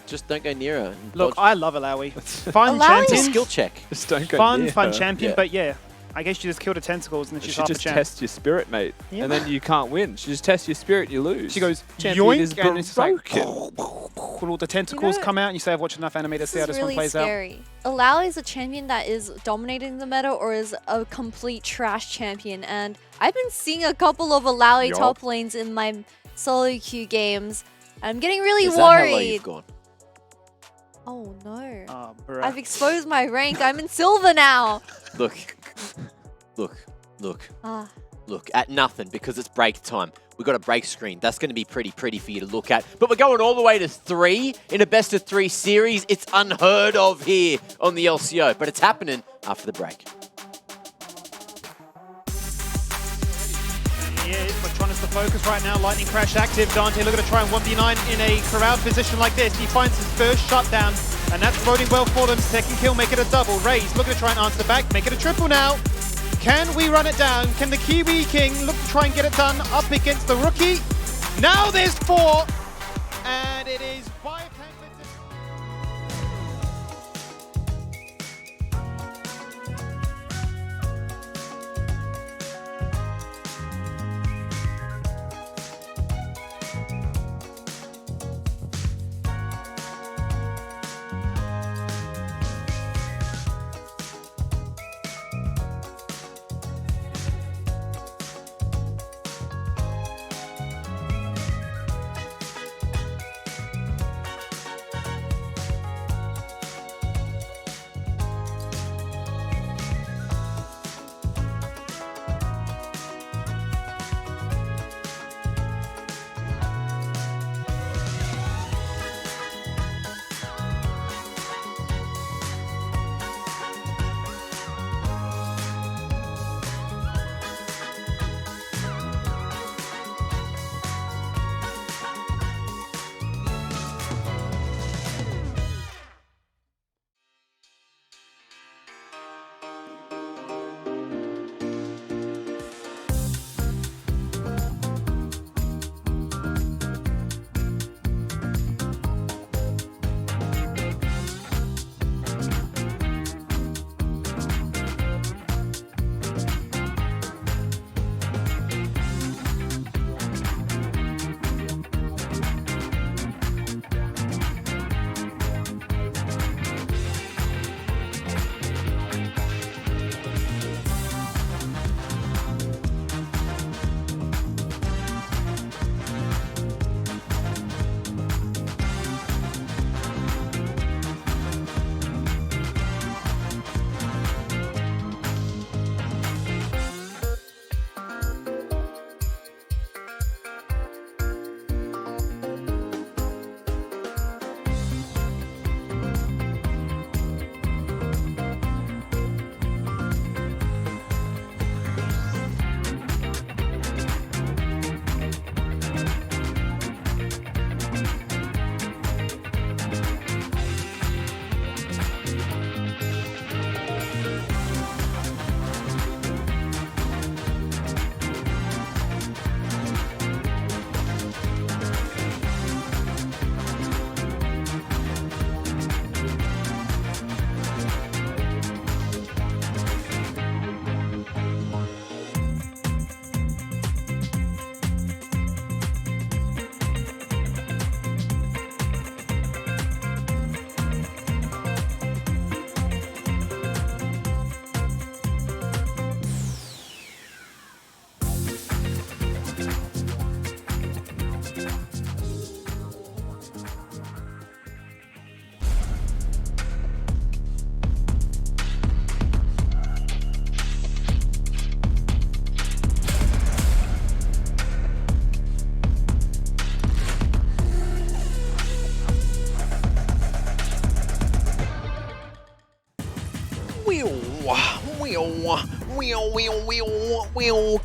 Just don't go near her. Look, I love Alawi. Fun Alawi? It's a champion. skill check. Just don't go Fun near her. champion, Yeah. but yeah. I guess you just killed her tentacles and then You she's should half a just champ. test your spirit, mate. Yeah. And then you can't win. She just tests your spirit, you lose. She goes, Champion yoink, is and it's just like, broken. all the tentacles You know, come out and you say, I've watched enough anime to This see how is this really one plays scary. Alawi is a champion that is dominating the meta or is a complete trash champion. And I've been seeing a couple of Alawi Yup. top lanes in my solo queue games. I'm getting really Is that how low worried. you've gone? Oh no. out. Oh, bruh. I've exposed my rank. I'm in silver now. Look. Ah. Look, at nothing, because it's break time. We've got a break screen. That's going to be pretty for you to look at. But we're going all the way to 3 in a best-of-3 series. It's unheard of here on the LCO, but it's happening after the break. He is, but Tron is the focus right now. Lightning Crash active. Dante looking to try and 1v9 in a corralled position like this. He finds his first shutdown, and that's boding well for them. Second kill, make it a double. Raze looking to try and answer back, make it a triple now. Can we run it down? Can the Kiwi King look to try and get it done up against the rookie? Now there's 4, and it is Biotech.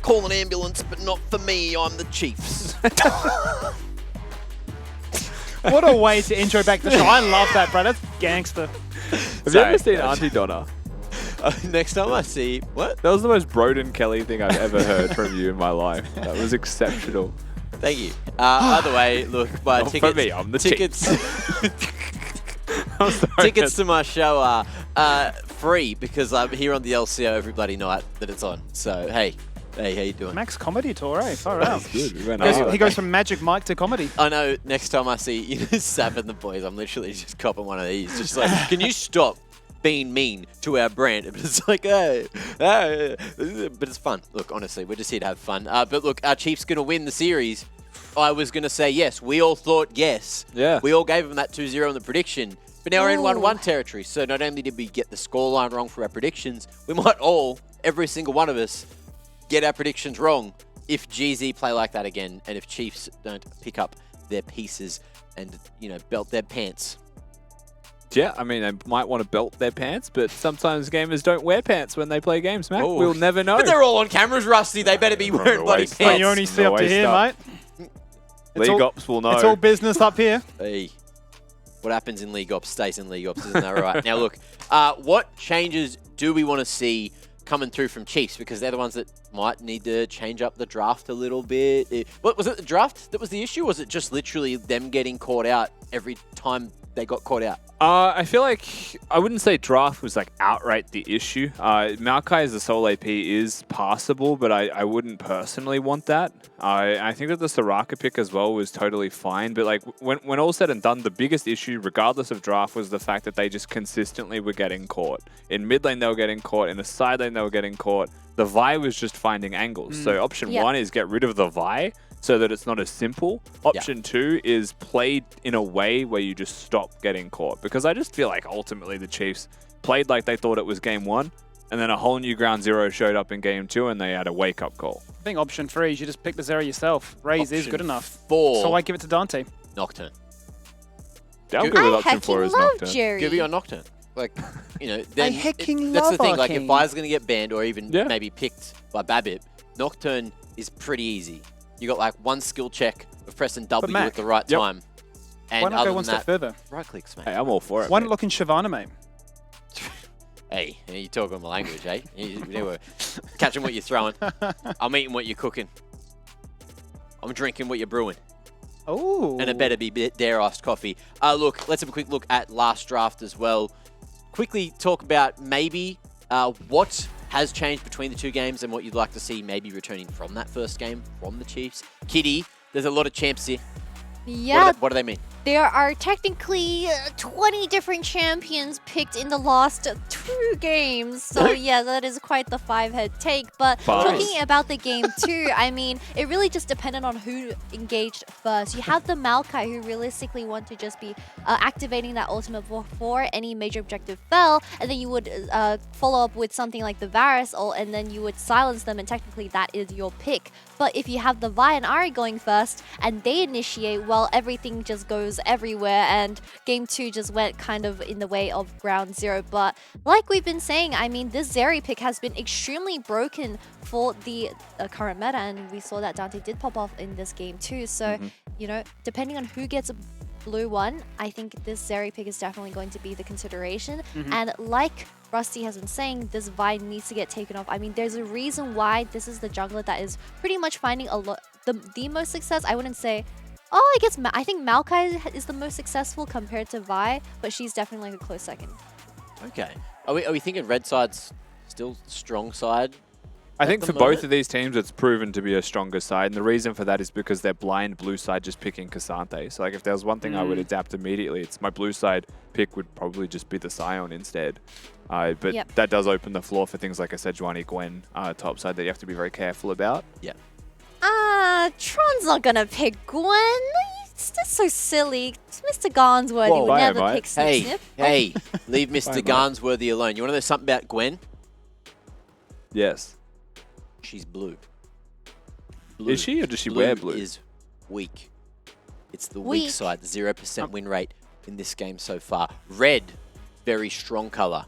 Call an ambulance, but not for me. I'm the Chiefs. What a way to intro back the show. I love that, bro. That's gangster. Have you ever seen Auntie Donna? Next time I see... What? That was the most Broden Kelly thing I've ever heard from you in my life. That was exceptional. Thank you. By the way, look, my Not tickets... for me, I'm the tickets. I'm sorry. Tickets to my show are free because I'm here on the LCO every bloody night that it's on. So, hey, how you doing? Max comedy tour, eh? Far out. That's good. We went He hard. goes from Magic Mike to comedy. I know next time I see Sap and the boys, I'm literally just copping one of these. Just like, can you stop being mean to our brand? But it's like, hey, but it's fun. Look, honestly, we're just here to have fun. But look, our Chiefs going to win the series. I was going to say yes. We all thought yes. Yeah. We all gave them that 2-0 in the prediction. But now we're in 1-1 territory. So not only did we get the scoreline wrong for our predictions, we might all, every single one of us, get our predictions wrong if GZ play like that again and if Chiefs don't pick up their pieces and, belt their pants. Yeah, I mean, they might want to belt their pants, but sometimes gamers don't wear pants when they play games, Matt. Oh. We'll never know. But they're all on cameras, Rusty. They better be wearing bloody waist. Oh, pants. you only see The up to waist here, up. mate. League Ops will know. It's all business up here. Hey, what happens in League Ops stays in League Ops, isn't that right? Now, look, what changes do we want to see coming through from Chiefs? Because they're the ones that might need to change up the draft a little bit. What was it, the draft that was the issue? Or was it just literally them getting caught out every time they got caught out? I feel like I wouldn't say draft was like outright the issue. Maokai as a sole AP is passable, but I wouldn't personally want that. I think that the Soraka pick as well was totally fine, but like when all said and done, the biggest issue, regardless of draft, was the fact that they just consistently were getting caught. In mid lane they were getting caught, in the side lane they were getting caught. The Vi was just finding angles. So option one is get rid of the Vi, so that it's not as simple. Option two is played in a way where you just stop getting caught. Because I just feel like ultimately the Chiefs played like they thought it was game one, and then a whole new ground zero showed up in game two, and they had a wake-up call. I think option 3 is you just pick the Zero yourself. Raze is good enough. 4. So I give it to Dante. Nocturne. I'm good with I option 4 hecking as love Nocturne. Jerry. Give you a Nocturne. Like, then hecking that's the love thing. Like, if Arcane. Vi's going to get banned or even Yeah. maybe picked by Babip, Nocturne is pretty easy. You got like one skill check of pressing W Mac, at the right Yep. time. And Why not other go one than step that, further? right clicks, mate. Hey, I'm all for it. Why mate. not look in Shyvana, mate? Hey, you talking my language, eh? You were catching what you're throwing. I'm eating what you're cooking. I'm drinking what you're brewing. Oh. And it better be Dare Iced coffee. Look, let's have a quick look at last draft as well. Quickly talk about maybe what has changed between the two games and what you'd like to see maybe returning from that first game from the Chiefs. Kitty, there's a lot of champs here. Yeah, What do they mean? there are technically 20 different champions picked in the last 2 games. So yeah, that is quite the 5-head take. But talking about the game 2, I mean, it really just depended on who engaged first. You have the Maokai who realistically want to just be activating that ultimate before any major objective fell, and then you would follow up with something like the Varus ult, and then you would silence them, and technically that is your pick. But if you have the Vi and Ari going first, and they initiate, well, everything just goes everywhere, and game 2 just went kind of in the way of ground 0. But like we've been saying, I mean, this Zeri pick has been extremely broken for the current meta, and we saw that Dante did pop off in this game too. So, you know, depending on who gets a blue one, I think this Zeri pick is definitely going to be the consideration. And like Rusty has been saying, this Vi needs to get taken off. I mean, there's a reason why this is the jungler that is pretty much finding a lot the most success. I wouldn't say, I guess I think Maokai is the most successful compared to Vi, but she's definitely like a close second. Okay. Are we thinking red side's still strong side? I think the for moment? both of these teams, it's proven to be a stronger side. And the reason for that is because they're blind blue side just picking Cassante. So like if there was one thing I would adapt immediately, it's my blue side pick would probably just be the Scion instead. But that does open the floor for things like a Sejuani Gwen top side that you have to be very careful about. Yeah. Tron's not gonna pick Gwen. It's just so silly. Mr. Garnsworthy Whoa, would why never am I? pick Snip Snip. Hey, leave Mr. Fine, mate. Garnsworthy alone. You want to know something about Gwen? Yes. She's blue. Is she, or does she wear blue? Is weak. It's the weak Weak. side, the 0% win rate in this game so far. Red, very strong color.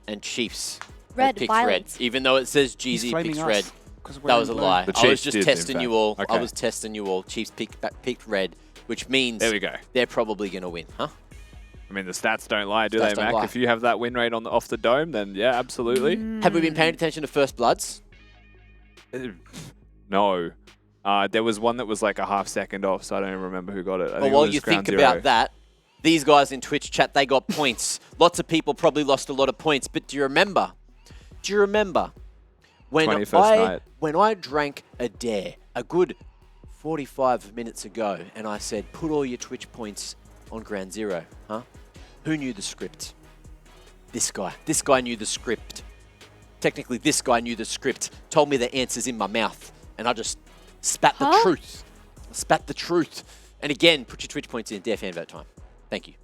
And Chiefs, Red, picked violet. red. Even though it says He's GZ flaming picks us, red. 'cause we're That in was a blue. lie. The I was Chiefs just did, in testing you all. fact. I Okay. was testing you all. Chiefs picked red, which means There we go. they're probably going to win, huh? I mean, the stats don't lie, do Stats they, don't Mac? lie. If you have that win rate off the dome, then yeah, absolutely. Have we been paying attention to First Bloods? No. There was one that was like a half second off, so I don't even remember who got it. I Well, think it while was you Ground think Zero. about that, these guys in Twitch chat, they got points. Lots of people probably lost a lot of points, but do you remember when 21st night. I drank a dare a good 45 minutes ago and I said, put all your Twitch points on Ground Zero, huh? Who knew the script? This guy. This guy knew the script. Technically, this guy knew the script, told me the answers in my mouth, and I just spat the truth. Spat the truth. And again, put your Twitch points in Dare Fan Vote time. Thank you.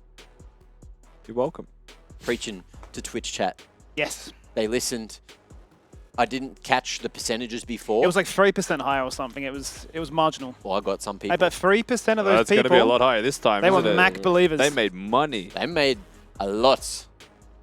You're welcome. Preaching to Twitch chat. Yes. They listened. I didn't catch the percentages before. It was like 3% higher or something. It was marginal. Well, I got some people. Hey, but 3% of those That's going to people, be a lot higher this time. they were isn't it? Mac believers. They made money. They made a lot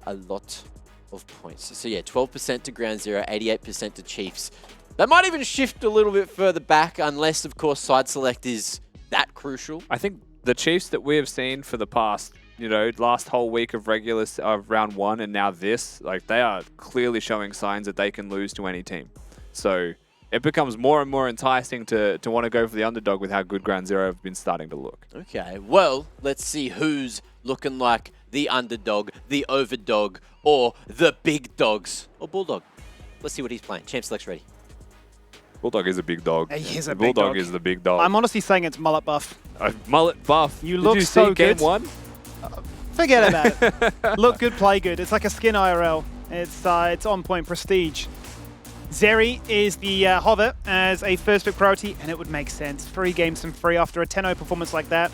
of points. So yeah, 12% to Ground Zero, 88% to Chiefs. That might even shift a little bit further back, unless, of course, side select is that crucial. I think the Chiefs that we have seen for the past, last whole week of round one and now this, like they are clearly showing signs that they can lose to any team. So it becomes more and more enticing to want to go for the underdog with how good Ground Zero have been starting to look. Okay, well, let's see who's looking like the underdog, the overdog, or the big dogs. Or Bulldog. Let's see what he's playing. Champ Select's ready. Bulldog is a big dog. He is a The big Bulldog dog. is the big dog. I'm honestly saying it's mullet buff. Mullet buff. You Did look you so see game good. one? Forget about it. Look good, play good. It's like a skin IRL. It's on point prestige. Zeri is the hover as a first pick priority, and it would make sense. Free games and free after a 10-0 performance like that.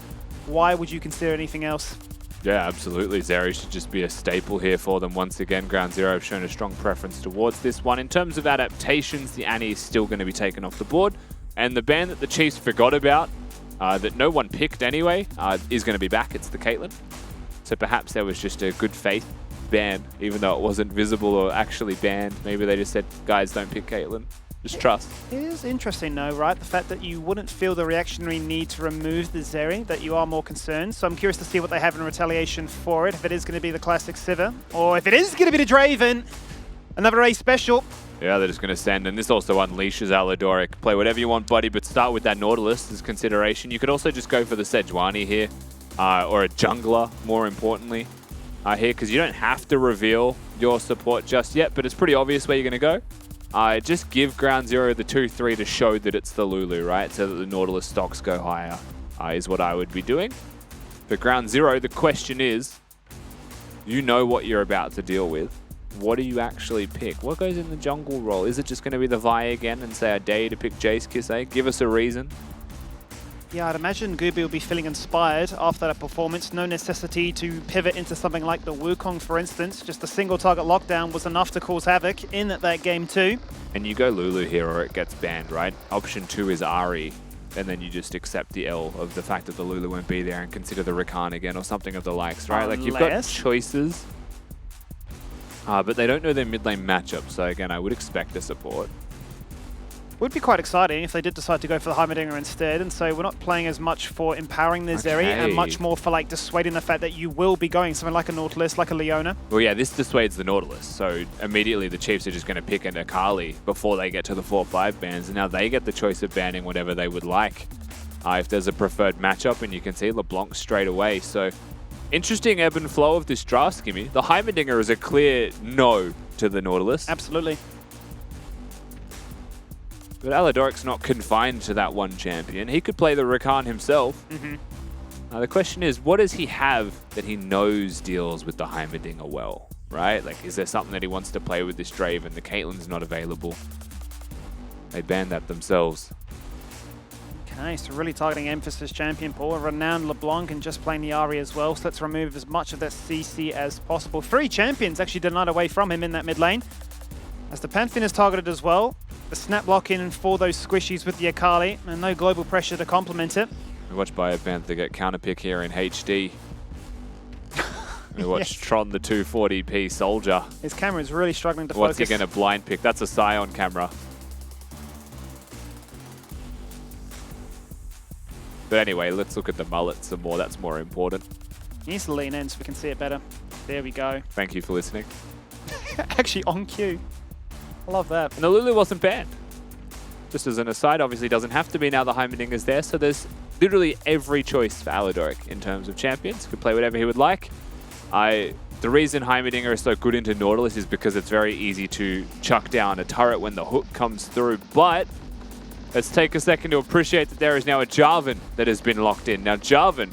Why would you consider anything else? Yeah, absolutely. Zeri should just be a staple here for them once again. Ground Zero have shown a strong preference towards this one. In terms of adaptations, the Annie is still going to be taken off the board. And the ban that the Chiefs forgot about, that no one picked anyway, is going to be back. It's the Caitlyn. So perhaps there was just a good faith ban, even though it wasn't visible or actually banned. Maybe they just said, guys, don't pick Caitlyn. Just trust. It is interesting though, right? The fact that you wouldn't feel the reactionary need to remove the Zeri, that you are more concerned. So I'm curious to see what they have in retaliation for it, if it is going to be the classic Sivir, or if it is going to be the Draven. Another A special. Yeah, they're just going to send, and this also unleashes Aladoric. Play whatever you want, buddy, but start with that Nautilus as consideration. You could also just go for the Sejuani here, or a jungler, more importantly, here, because you don't have to reveal your support just yet, but it's pretty obvious where you're going to go. Just give Ground Zero the 2-3 to show that it's the Lulu, right? So that the Nautilus stocks go higher, is what I would be doing. For Ground Zero, the question is, you know what you're about to deal with. What do you actually pick? What goes in the jungle role? Is it just going to be the Vi again and say, I dare you to pick Jace Kisei? Give us a reason. Yeah, I'd imagine Gooby will be feeling inspired after that performance. No necessity to pivot into something like the Wukong, for instance. Just a single target lockdown was enough to cause havoc in that game too. And you go Lulu here or it gets banned, right? Option 2 is Ahri, and then you just accept the L of the fact that the Lulu won't be there and consider the Rakan again or something of the likes, right? Like you've got choices, but they don't know their mid lane matchup. So again, I would expect a support. Would be quite exciting if they did decide to go for the Heimerdinger instead, and so we're not playing as much for empowering the Zeri and much more for like dissuading the fact that you will be going something like a Nautilus, like a Leona. Well, yeah, this dissuades the Nautilus, so immediately the Chiefs are just going to pick an Akali before they get to the 4-5 bans, and now they get the choice of banning whatever they would like if there's a preferred matchup, and you can see LeBlanc straight away. So interesting ebb and flow of this draft, Skimmy. The Heimerdinger is a clear no to the Nautilus. Absolutely. But Aladoric's not confined to that one champion. He could play the Rakan himself. The question is, what does he have that he knows deals with the Heimerdinger well, right? Like, is there something that he wants to play with this Draven? The Caitlyn's not available. They banned that themselves. Okay, so really targeting Emphasis champion pool. A renowned LeBlanc and just playing the Ahri as well. So let's remove as much of that CC as possible. 3 champions actually denied away from him in that mid lane. As the Pantheon is targeted as well. The snap block in for those squishies with the Akali, and no global pressure to complement it. We watch BioPanther get counterpick here in HD. We watch Tron the 240p soldier. His camera is really struggling to What's focus. he going to blind pick? That's a Scion camera. But anyway, let's look at the mullet some more. That's more important. He needs to lean in so we can see it better. There we go. Thank you for listening. Actually on cue. I love that. And the Lulu wasn't banned. Just as an aside, obviously doesn't have to be now the Heimerdinger's there, so there's literally every choice for Aladoric in terms of champions. Could play whatever he would like. The reason Heimerdinger is so good into Nautilus is because it's very easy to chuck down a turret when the hook comes through, but let's take a second to appreciate that there is now a Jarvan that has been locked in. Now Jarvan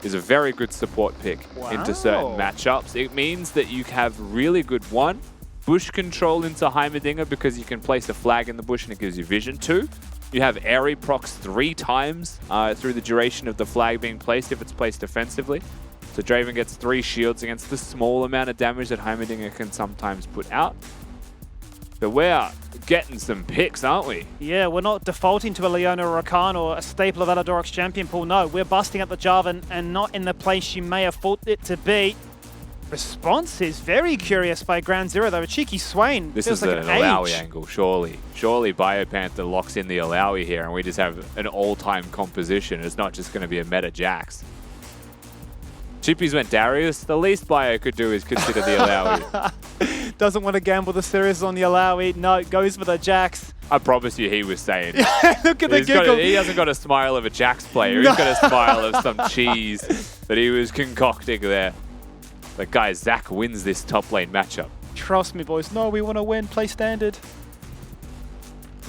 is a very good support pick into certain matchups. It means that you have really good, one, bush control into Heimerdinger because you can place a flag in the bush and it gives you vision. Two, you have Airy procs 3 times through the duration of the flag being placed if it's placed defensively. So Draven gets 3 shields against the small amount of damage that Heimerdinger can sometimes put out. So we're getting some picks, aren't we? Yeah, we're not defaulting to a Leona or a Khan or a staple of Aladoric's champion pool. No, we're busting up the Jarvan and not in the place you may have thought it to be. Response is very curious by Ground Zero, though. A cheeky Swain. This feels is like an Alawi angle, surely. Surely Biopanther locks in the Alawi here and we just have an all-time composition. It's not just going to be a meta Jax. Chippies went Darius. The least Bio could do is consider the Alawi. Doesn't want to gamble the series on the Alawi. No, goes for the Jax. I promise you he was saying. Look at the giggle. He hasn't got a smile of a Jax player. He's got a smile of some cheese that he was concocting there. But guys, Zach wins this top lane matchup. Trust me, boys. No, we want to win. Play standard.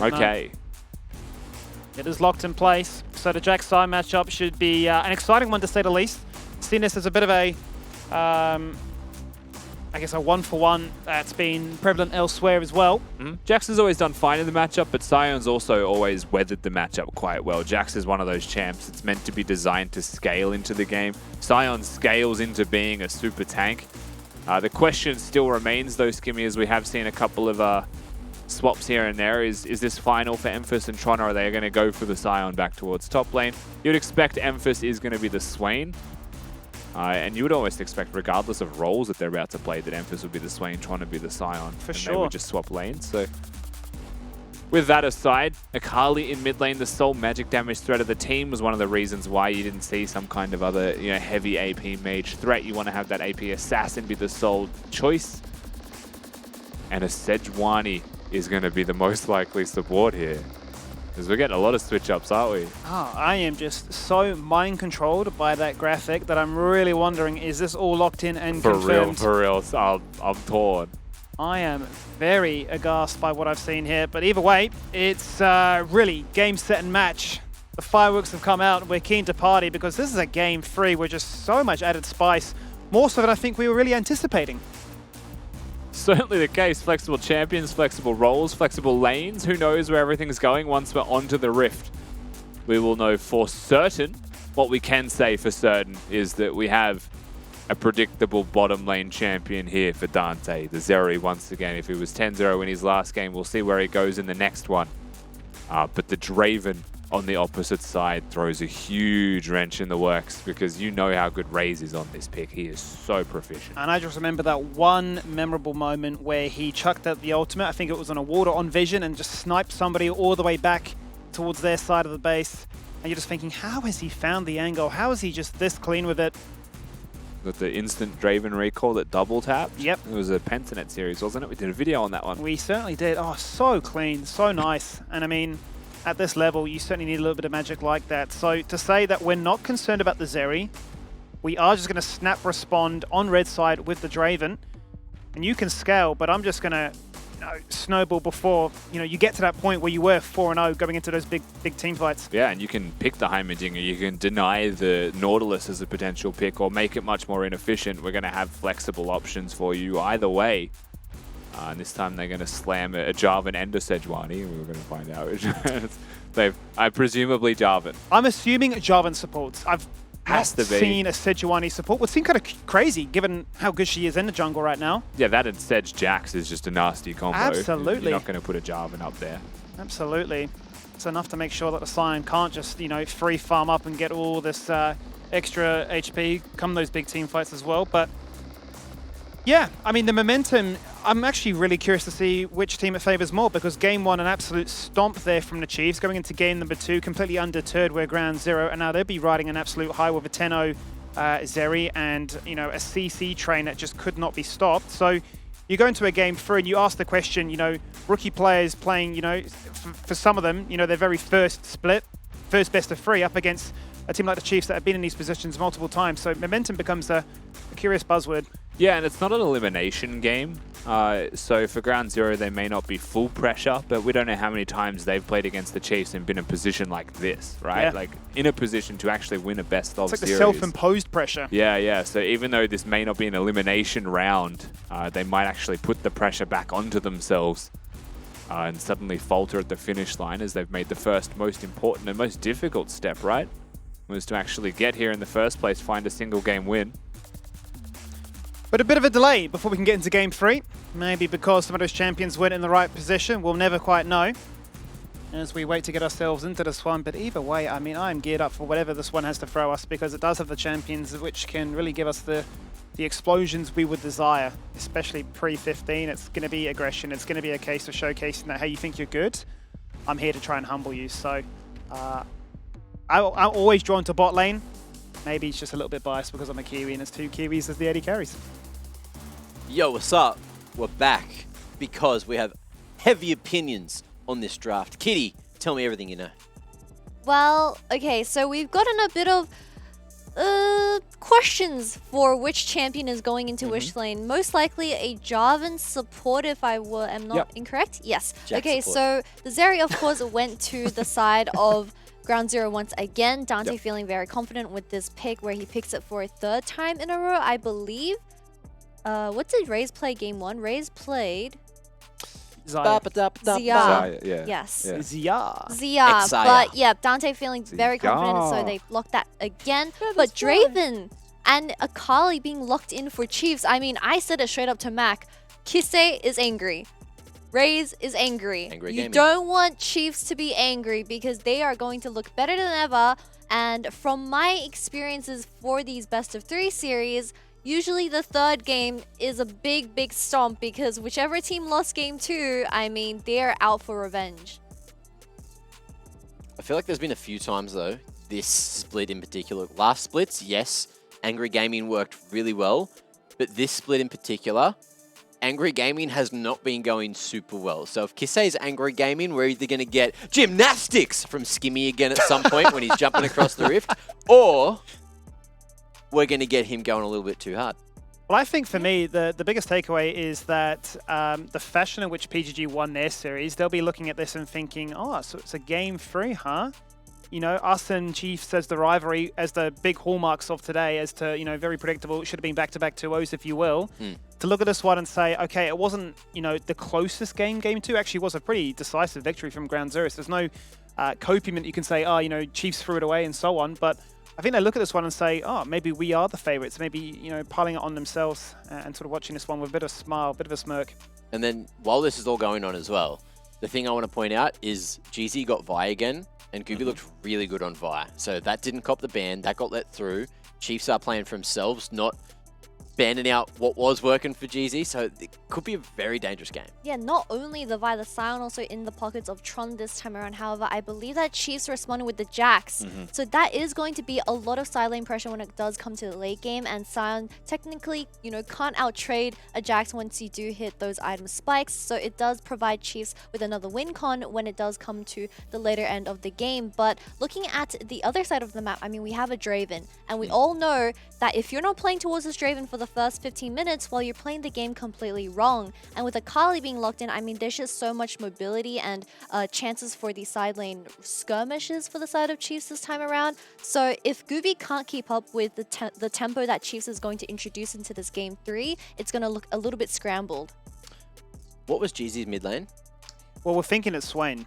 Okay. No. It is locked in place. So the Jax side matchup should be an exciting one to say the least. Seen this as a bit of a, I guess, a 1-for-1 that's been prevalent elsewhere as well. Jax has always done fine in the matchup, but Sion's also always weathered the matchup quite well. Jax is one of those champs that's meant to be designed to scale into the game. Sion scales into being a super tank. The question still remains, though, Skimmy, as we have seen a couple of swaps here and there. Is this final for Emphas and Tron, or are they going to go for the Sion back towards top lane? You'd expect Emphas is going to be the Swain. And you would almost expect, regardless of roles that they're about to play, that Emphas would be the Swain, Tron would be the Sion. For and sure. they would just swap lanes. So, with that aside, Akali in mid lane, the sole magic damage threat of the team, was one of the reasons why you didn't see some kind of other, heavy AP mage threat. You want to have that AP assassin be the sole choice. And a Sejuani is going to be the most likely support here. Because we're getting a lot of switch-ups, aren't we? Oh, I am just so mind-controlled by that graphic that I'm really wondering, is this all locked in and confirmed? For real. I'm torn. I am very aghast by what I've seen here. But either way, it's really game, set, and match. The fireworks have come out, and we're keen to party because this is a game 3 with just so much added spice. More so than I think we were really anticipating. Certainly the case. Flexible champions, flexible roles, flexible lanes. Who knows where everything's going once we're onto the Rift. We will know for certain. What we can say for certain is that we have a predictable bottom lane champion here for Dante. The Zeri, once again, if he was 10-0 in his last game, we'll see where he goes in the next one. But the Draven on the opposite side throws a huge wrench in the works because you know how good Raze is on this pick. He is so proficient. And I just remember that one memorable moment where he chucked out the ultimate. I think it was on a ward or on vision and just sniped somebody all the way back towards their side of the base. And you're just thinking, how has he found the angle? How is he just this clean with it? With the instant Draven recall that double tapped. Yep. It was a Pentanet series, wasn't it? We did a video on that one. We certainly did. Oh, so clean, so nice. And I mean, at this level, you certainly need a little bit of magic like that. So to say that we're not concerned about the Zeri, we are just going to snap respond on red side with the Draven. And you can scale, but I'm just going to snowball before you get to that point where you were 4-0 going into those big team fights. Yeah, and you can pick the Heimerdinger, you can deny the Nautilus as a potential pick or make it much more inefficient. We're going to have flexible options for you either way. And this time they're going to slam a Jarvan and a Sejuani. We're going to find out which presumably Jarvan. I'm assuming Jarvan supports. I've Has not to be. seen a Sejuani support. Would seem kind of crazy given how good she is in the jungle right now. Yeah, that and Sedge Jax is just a nasty combo. Absolutely. You're not going to put a Jarvan up there. Absolutely. It's enough to make sure that the Sion can't just, free farm up and get all this extra HP come those big team fights as well. But Yeah, I mean, the momentum, I'm actually really curious to see which team it favours more, because game 1, an absolute stomp there from the Chiefs. Going into game number 2, completely undeterred, we're ground 0, and now they'll be riding an absolute high with a 10-0 Zeri and, you know, a CC train that just could not be stopped. So you go into a game 3 and you ask the question, you know, rookie players playing, you know, for some of them, you know, their very first split, first best of 3 up against a team like the Chiefs that have been in these positions multiple times. So momentum becomes a curious buzzword. Yeah, and it's not an elimination game. So for ground 0, they may not be full pressure, but we don't know how many times they've played against the Chiefs and been in a position like this, right? Yeah. Like in a position to actually win a best of It's like series. the self-imposed pressure. Yeah, yeah. So even though this may not be an elimination round, they might actually put the pressure back onto themselves and suddenly falter at the finish line, as they've made the first most important and most difficult step, right? Was to actually get here in the first place, find a single game win. But a bit of a delay before we can get into game 3. Maybe because some of those champions weren't in the right position. We'll never quite know as we wait to get ourselves into this one. But either way, I mean, I'm geared up for whatever this one has to throw us, because it does have the champions which can really give us the explosions we would desire, especially pre-15. It's going to be aggression. It's going to be a case of showcasing that, hey, you think you're good? I'm here to try and humble you. So I'm always drawn to bot lane. Maybe it's just a little bit biased because I'm a Kiwi and it's 2 Kiwis as the AD carries. Yo, what's up? We're back because we have heavy opinions on this draft. Kitty, tell me everything you know. Well, okay, so we've gotten a bit of questions for which champion is going into which lane. Most likely a Jarvan support, if I am not incorrect. Yes. Jack okay, support. so the Zeri, of course, went to the side of ground 0 once again. Dante feeling very confident with this pick, where he picks it for a 3rd time in a row, I believe. What did Raze play game 1? Raze played Zia. Yeah. Yes. Yeah. Zia. Zia. But yeah, Dante feeling very confident, and so they locked that again. But Draven and Akali being locked in for Chiefs. I mean, I said it straight up to Mac. Kise is angry. Raze is angry. You don't want Chiefs to be angry, because they are going to look better than ever. And from my experiences for these best of 3 series, usually the 3rd game is a big stomp, because whichever team lost game 2, I mean, they're out for revenge. I feel like there's been a few times, though, this split in particular. Last splits, yes, Angry Gaming worked really well, but this split in particular, Angry Gaming has not been going super well. So if Kisei's Angry Gaming, we're either going to get gymnastics from Skimmy again at some point when he's jumping across the rift, or we're going to get him going a little bit too hard. Well, I think for me, the biggest takeaway is that the fashion in which PGG won their series, they'll be looking at this and thinking, oh, so it's a game 3, huh? You know, us and Chiefs as the rivalry, as the big hallmarks of today, as to, you know, very predictable. It should have been back-to-back 2-0s, if you will. To look at this one and say, okay, it wasn't, you know, the closest game 2 actually was a pretty decisive victory from ground 0. So there's no copium that you can say, oh, you know, Chiefs threw it away and so on. But I think they look at this one and say, oh, maybe we are the favorites. Maybe, you know, piling it on themselves and sort of watching this one with a bit of a smile, a bit of a smirk. And then while this is all going on as well, the thing I want to point out is GZ got Vi again, and Gooby looked really good on Vi. So that didn't cop the ban, that got let through. Chiefs are playing for themselves, not banning out what was working for GZ, so it could be a very dangerous game. Yeah, not only the Vi, the Sion also in the pockets of Tron this time around. However, I believe that Chiefs responded with the Jax. So that is going to be a lot of side lane pressure when it does come to the late game, and Sion technically, you know, can't out-trade a Jax once you do hit those item spikes. So it does provide Chiefs with another win con when it does come to the later end of the game. But looking at the other side of the map, I mean, we have a Draven, and we all know that if you're not playing towards this Draven for the first 15 minutes, well, you're playing the game completely wrong. And with Akali being locked in, I mean, there's just so much mobility and chances for the side lane skirmishes for the side of Chiefs this time around. So if Gooby can't keep up with the tempo that Chiefs is going to introduce into this game 3, it's going to look a little bit scrambled. What was GZ's mid lane? Well, we're thinking it's Swain.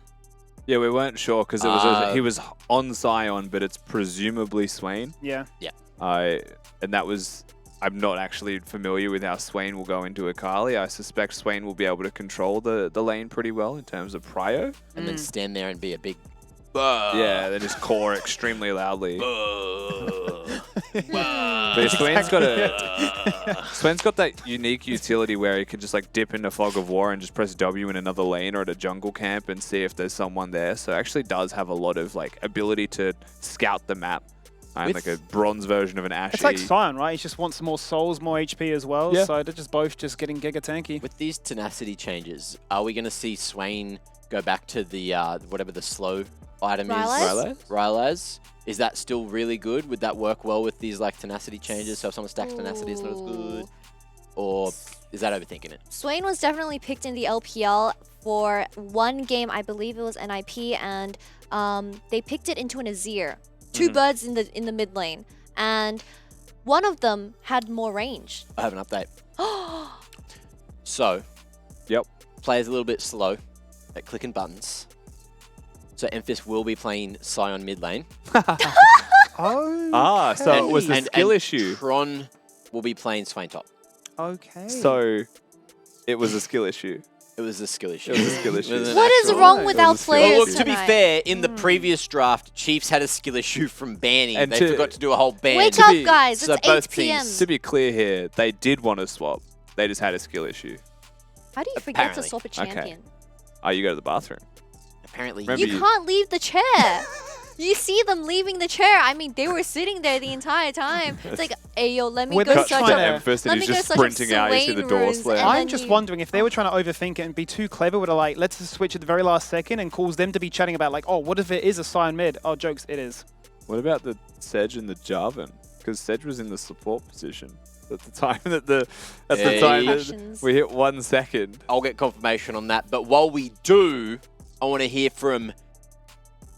Yeah, we weren't sure because it was he was on Sion, but it's presumably Swain. Yeah. Yeah. And that was... I'm not actually familiar with how Swain will go into Akali. I suspect Swain will be able to control the lane pretty well in terms of prio. And then stand there and be a big... Yeah, then just core extremely loudly. But Swain's got that unique utility where he can just like dip into Fog of War and just press W in another lane or at a jungle camp and see if there's someone there. So it actually does have a lot of like ability to scout the map. I'm like a bronze version of an Ashe. It's like Sion, right? He just wants more souls, more HP as well. Yeah. So they're just both just getting giga tanky. With these tenacity changes, are we going to see Swain go back to the whatever the slow item Rylai's? is? Rylai's? Is that still really good? Would that work well with these like tenacity changes? So if someone stacks tenacity, it's not as good. Or is that overthinking it? Swain was definitely picked in the LPL for one game, I believe it was NIP, and they picked it into an Azir. Two birds in the mid lane, and one of them had more range. I have an update. So, players a little bit slow at clicking buttons. So Emphis will be playing Sion mid lane. Oh. So it was the skill issue. Tron will be playing Swain top. Okay. So it was a skill issue. It was a skill issue. It was a skill issue. What is wrong with our players Well, look, to be tonight? fair, in the previous draft, Chiefs had a skill issue from banning. And They to- forgot to do a whole ban. Wake to up, be- guys! so It's both 8 p.m. teams- To be clear here, they did want to swap. They just had a skill issue. How do you forget to Apparently. swap a champion? Oh, you go to the bathroom. Apparently, Remember You can't leave the chair. You see them leaving the chair. I mean, they were sitting there the entire time. It's like, hey, yo, let me With go the search cut up. to Emphis and Let he's me go just search up sprinting out. You see the Swain door runes, slam. and I'm then just you- wondering if they were trying to overthink it and be too clever, would have like, let's just switch at the very last second and cause them to be chatting about like, oh, what if it is a Sion mid? Oh, jokes, it is. What about the Sedge and the Jarvan? Because Sedge was in the support position at the time that Questions. we hit 1 second. I'll get confirmation on that. But while we do, I want to hear from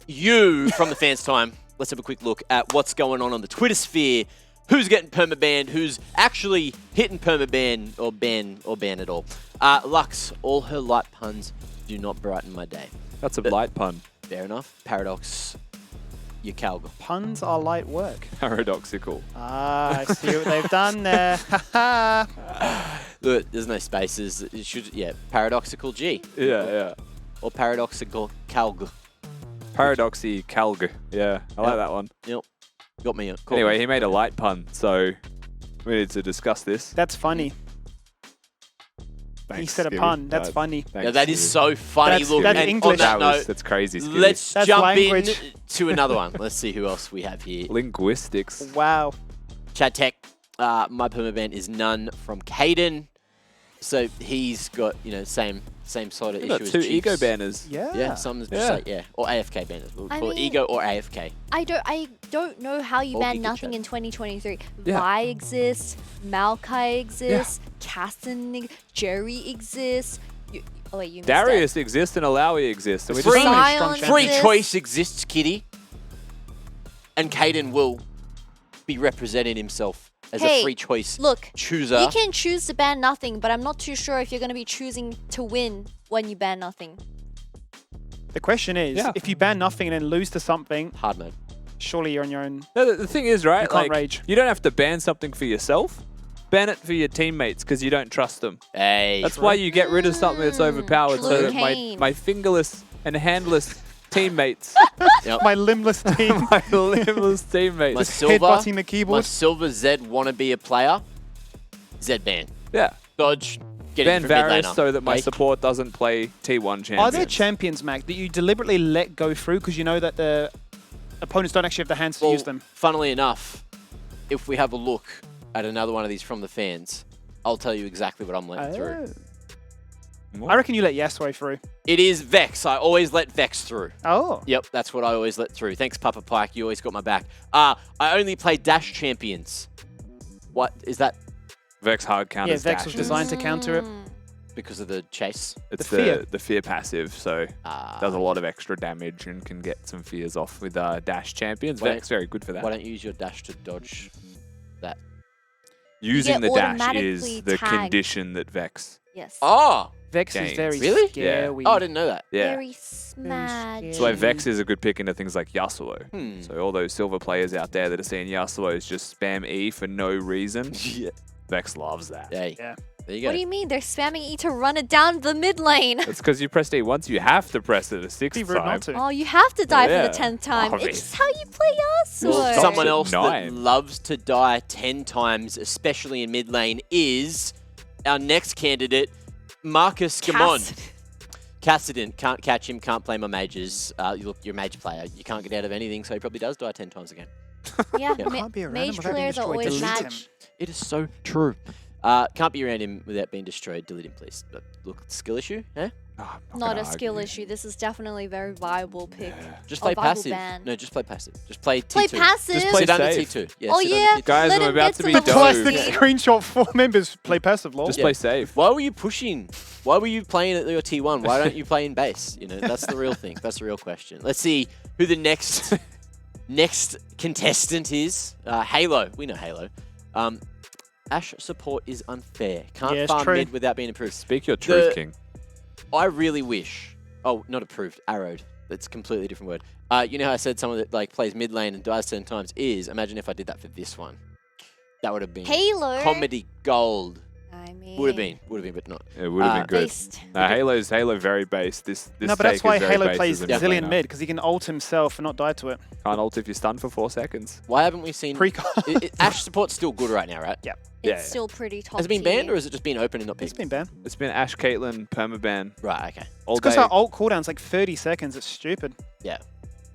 you from the fans' time. Let's have a quick look at what's going on the Twitter sphere. Who's getting permabanned? Who's actually hitting permaban or ban at all? Lux, all her light puns do not brighten my day. That's a light pun. Fair enough. Paradox, you Calgo. Puns are light work. Paradoxical. Ah, I see what they've done there. Haha. Look, there's no spaces. It should, paradoxical G. Yeah. Or paradoxical Calgo. Paradoxy Calg. Yeah, I like that one. Yep. Got me. Anyway, he made a light pun, so we need to discuss this. That's funny. He Thanks, said a Skibby. pun. That's funny. Thanks, Now, that is Skibby. so funny. That's- Look, that's and English. on that note, That's crazy, Skibby. let's That's jump language. in to another one. Let's see who else we have here. Linguistics. Wow. Chad Tech, my permaban is none from Caden. So he's got, same sort of We've issue got as two Chiefs. ego banners. Yeah. Yeah, someone's just Yeah. like, or AFK banners. We'll I call it mean- ego or AFK. I don't know how you Or ban Giga nothing Chat. in 2023. Yeah. Vi exists, Maokai exists, Kasten, Jerry exists. Oh wait, you missed Darius exists and Alawi exists. And we Free- just so many Sion strong Free exists. choice exists, Kitty. And Caden will be representing himself as a Hey, free choice Look, chooser. you can choose to ban nothing, but I'm not too sure if you're going to be choosing to win when you ban nothing. The question is, Yeah. if you ban nothing and then lose to something, Hard mode. surely you're on your own. No, the thing is, right? You can't like, rage. you don't have to ban something for yourself. Ban it for your teammates because you don't trust them. Hey. That's why you get rid of something that's overpowered so that Blue my fingerless and handless teammates, Yep. My limbless team. my limbless My teammates. silver, Headbutting the my keyboard. silver Zed wanna be a player. Zed ban. Yeah. Dodge. Get Ban in for mid Varus laner. so that my Okay? support doesn't play T1 champions. Are there champions, Mac, that you deliberately let go through because you know that the opponents don't actually have the hands to Well, use them? funnily enough, if we have a look at another one of these from the fans, I'll tell you exactly what I'm letting through. I reckon you let Yasuo through. It is Vex. I always let Vex through. Oh. Yep, that's what I always let through. Thanks, Papa Pike. You always got my back. I only play Dash champions. What is that? Vex hard Yeah, counters Vex was dashes. designed to counter it. Mm. Because of the chase. It's The fear. the fear passive, so Uh, does a lot of extra damage and can get some fears off with dash champions. Why Vex very good for that. Why don't you use your dash to dodge that? Using get the dash automatically is the tagged. condition that Vex. Yes. Oh! Vex Gains. is very Really? scary. Oh, I didn't know that. Yeah. Very smart. That's why Vex is a good pick into things like Yasuo. Hmm. So all those silver players out there that are seeing Yasuo is just spam E for no reason. Yeah. Vex loves that. Hey. Yeah. There you go. What do you mean? They're spamming E to run it down the mid lane. That's because you pressed E once. You have to press it a sixth Be rude time. not to. Oh, you have to die Yeah. for the 10th time. Oh, It's just how you play your Well, sword. someone at else that 9. loves to die 10 times, especially in mid lane, is our next candidate, Marcus Gamon. Cassidon, can't catch him, can't play my mages. Look, you're a mage player. You can't get out of anything, so he probably does die 10 times again. Yeah, Can't be around him mage without being players are destroyed. always Delete mad. him. It is so true. Can't be around him without being destroyed. Delete him, please. But look, skill issue, eh? Oh, I'm Not gonna a skill argue. issue. This is definitely a very viable pick. Just Oh, play viable passive. ban. No, just play passive. Just play T2. Play passive? Just play down to safe. T2. Yeah, Oh sit under yeah, T2. Guys, let I'm him about get to to be level dove. Classic 15. screenshot 4 members play passive, lol. Just Yeah. play safe. Why were you pushing? Why were you playing at your T1? Why don't you play in base? You know, that's the real thing. That's the real question. Let's see who the next contestant is. Halo. We know Halo. Ashe support is unfair. Can't Yeah, it's farm true. mid without being approved. Speak your truth, The- King. I really wish. Oh, not approved. Arrowed. That's a completely different word. You know how I said someone that like plays mid lane and dies 10 times is? Imagine if I did that for this one. That would have been Halo. comedy gold. I mean, Would have been, but not. It would have been good. based. Halo very base. This No, but that's take why is very Halo base plays as a Zillion mid mid, because he can ult himself and not die to it. laner. Can't ult if you're stunned for 4 seconds. Why haven't we seen Pre-con. Ashe support's still good right now, right? Yeah. It's Yeah. still pretty top Has it been tier. banned or has it just been open and not It's picked? been banned. It's been Ashe, Caitlyn, permaban Right, okay. all It's because day. our ult cooldown's like 30 seconds. It's stupid. Yeah.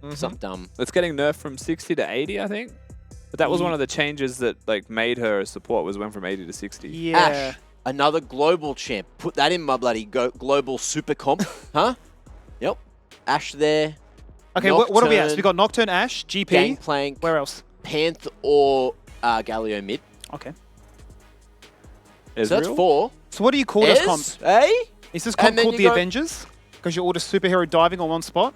Mhm. Something dumb. It's getting nerfed from 60 to 80, I think. But that was one of the changes that like made her a support, was went from 80 to 60. Yeah. Ashe, another global champ. Put that in my bloody global super comp. Huh? Yep. Ashe there. Okay, what are we at? So Nocturne, we got Nocturne, Ashe, GP. Gangplank, Where else? Panth or Galio mid. Okay. Is So that's 4. So what do you call this comp? Eh? Is this And comp then called you the go- Avengers? Because you're all just superhero diving on one spot?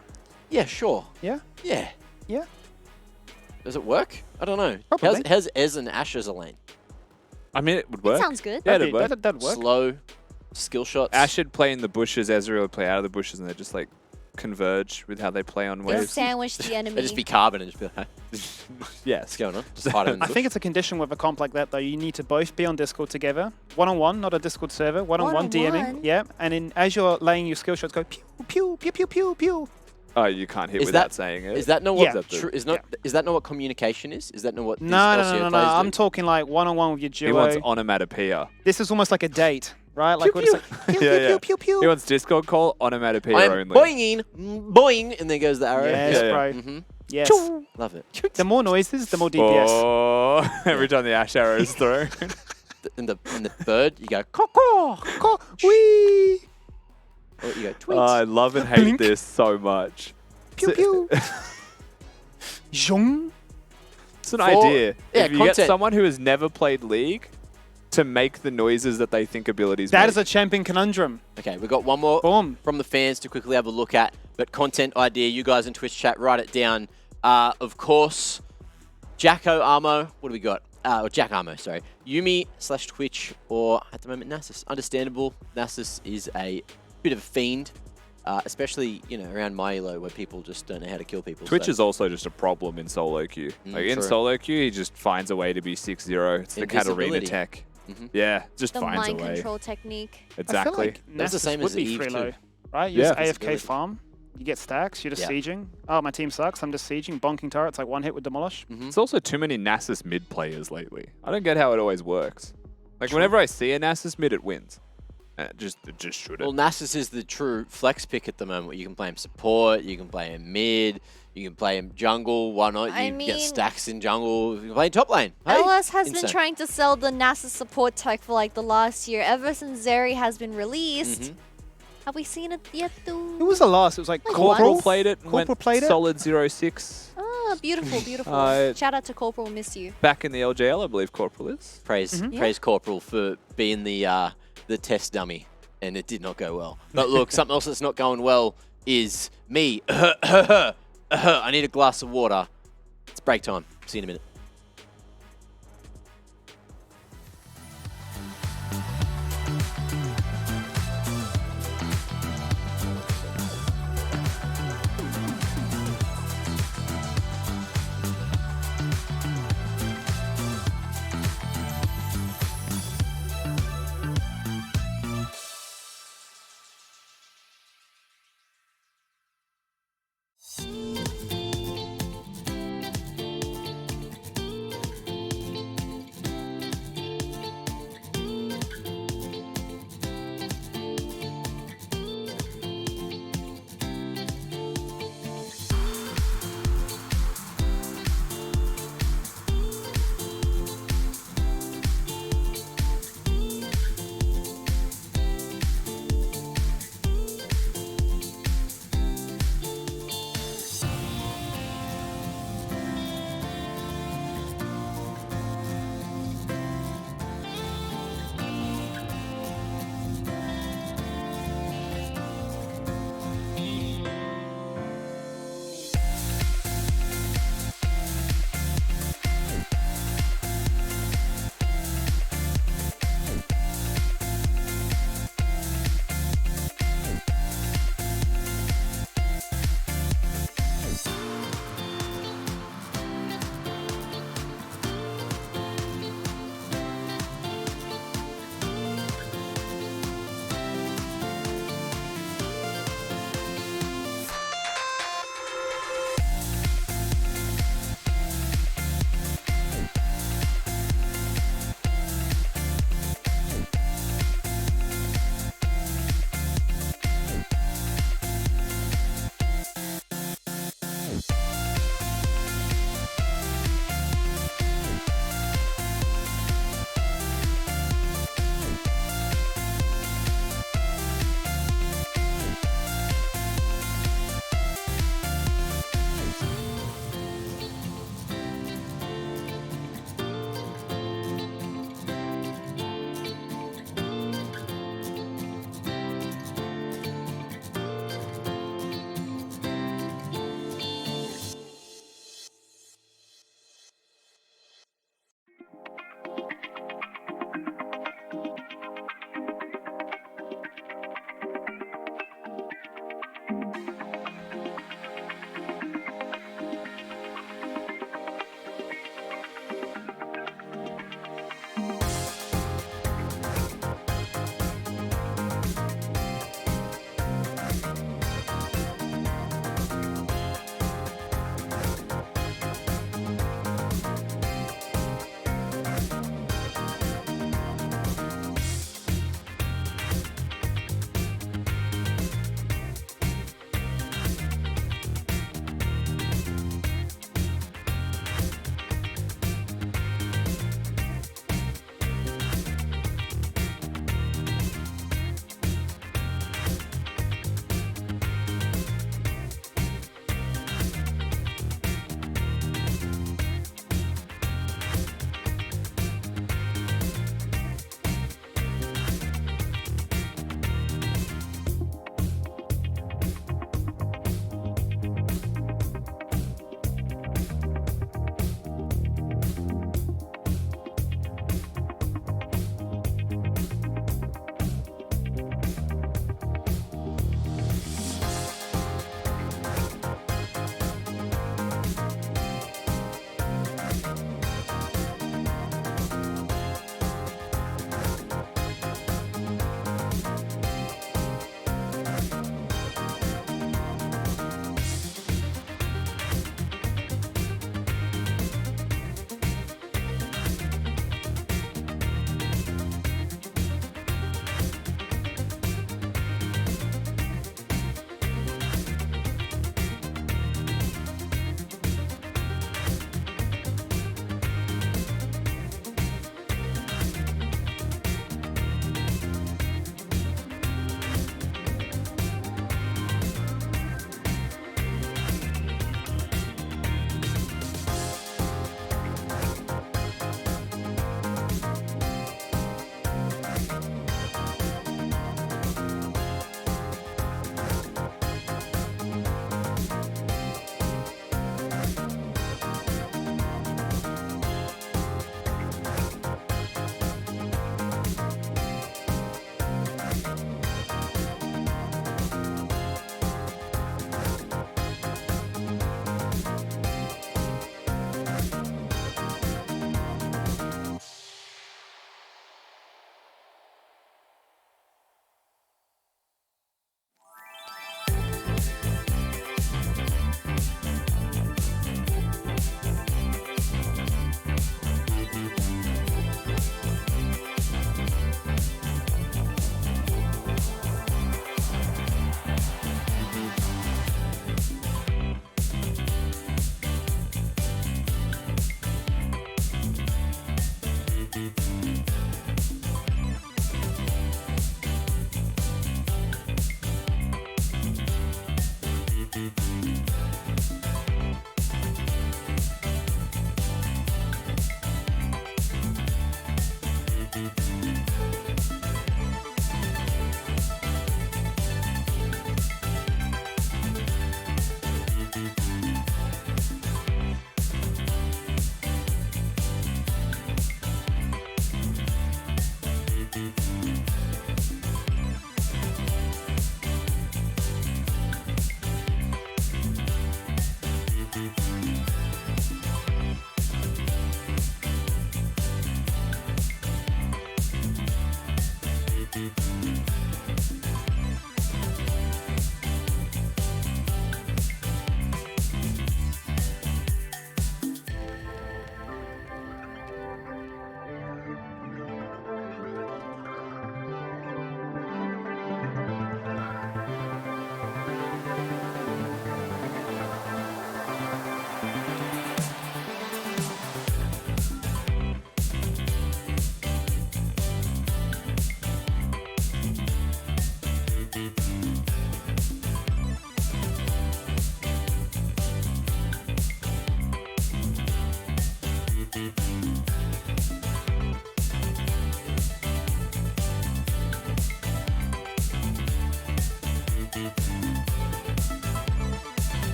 Yeah, sure. Yeah? Yeah. Yeah. Does it work? I don't know. Probably. How's Ez and Ashe as a lane? I mean, it would It work. sounds good. Yeah, That'd it'd work. that'd work. Slow, skill shots. Ashe should play in the bushes, Ezreal would play out of the bushes, and they just like converge with how they play on They waves. sandwich the enemy. They just be carbon and just be like, hey, Yes. what's going on? Just hide it in the I think it's a condition with a comp like that, though. You need to both be on Discord together. One-on-one, not a Discord server. One-on-one DMing. One-on-one? Yeah. And then as you're laying your skill shots, go pew, pew, pew, pew, pew, pew. Oh, you can't hit Is without that- saying it. Is that not Yeah. what is that not what communication is? Is that not what these No, LCO no. players do? I'm talking like one-on-one with your He duo. wants onomatopoeia. This is almost like a date, right? Like we're just like pew, Yeah, pew, yeah. pew, pew, pew. He wants Discord call, onomatopoeia I'm only. boinging, boing, and there goes the arrow. Yes, Yeah, yeah. bro. hmm Yes. Love it. The more noises, the more DPS. Oh, every time the Ashe arrow is thrown. And the bird, you go caw. Co- Whee! Or you go tweet. Oh, I love and hate Blink. this so much. Pew, pew. Zhong. It's an For- idea. yeah, if you get content. someone who has never played League to make the noises that they think abilities That make. is a champion conundrum. Okay, we've got one more Boom. from the fans to quickly have a look at. But content idea, you guys in Twitch chat, write it down. Of course, Jacko Armo. What do we got? Or Jack Armo, sorry. Yumi/Twitch, or at the moment Nasus. Understandable. Nasus is a bit of a fiend, especially around my elo where people just don't know how to kill people. Twitch so. is also just a problem in solo queue. Like in true. solo queue, he just finds a way to be 6-0. It's the Katarina Invisibility. tech. Mhm. Yeah, just The finds a mind way. control technique. I feel Exactly. like That's the Nasus same would as be Eve free too. low, right? You Yeah. just AFK Visibility. farm. You get stacks. You're just Yeah. sieging. Oh, my team sucks. I'm just sieging, bonking turrets. Like one hit would demolish. It's also too many Nasus mid players lately. I don't get how it always works. Like whenever I see a Nasus mid, it wins. It just shouldn't. Well, Nasus is the true flex pick at the moment. You can play him support, you can play him mid, you can play him jungle. Why not? I You can get mean- stacks in jungle. You can play in top lane. Hey, LS has been insane. trying to sell the NASA support tech for like the last year. Ever since Zeri has been released. Mhm. Have we seen it yet Who though? was the last? It was like Like Corporal once? played it and Corporal went played it? solid 0-6. Ah, beautiful, beautiful. Shout out to Corporal, miss you. Back in the LGL, I believe Corporal is. Praise, Yeah. praise Corporal for being the test dummy, and it did not go well. But look, something else that's not going well is me. I need a glass of water. It's break time. See you in a minute.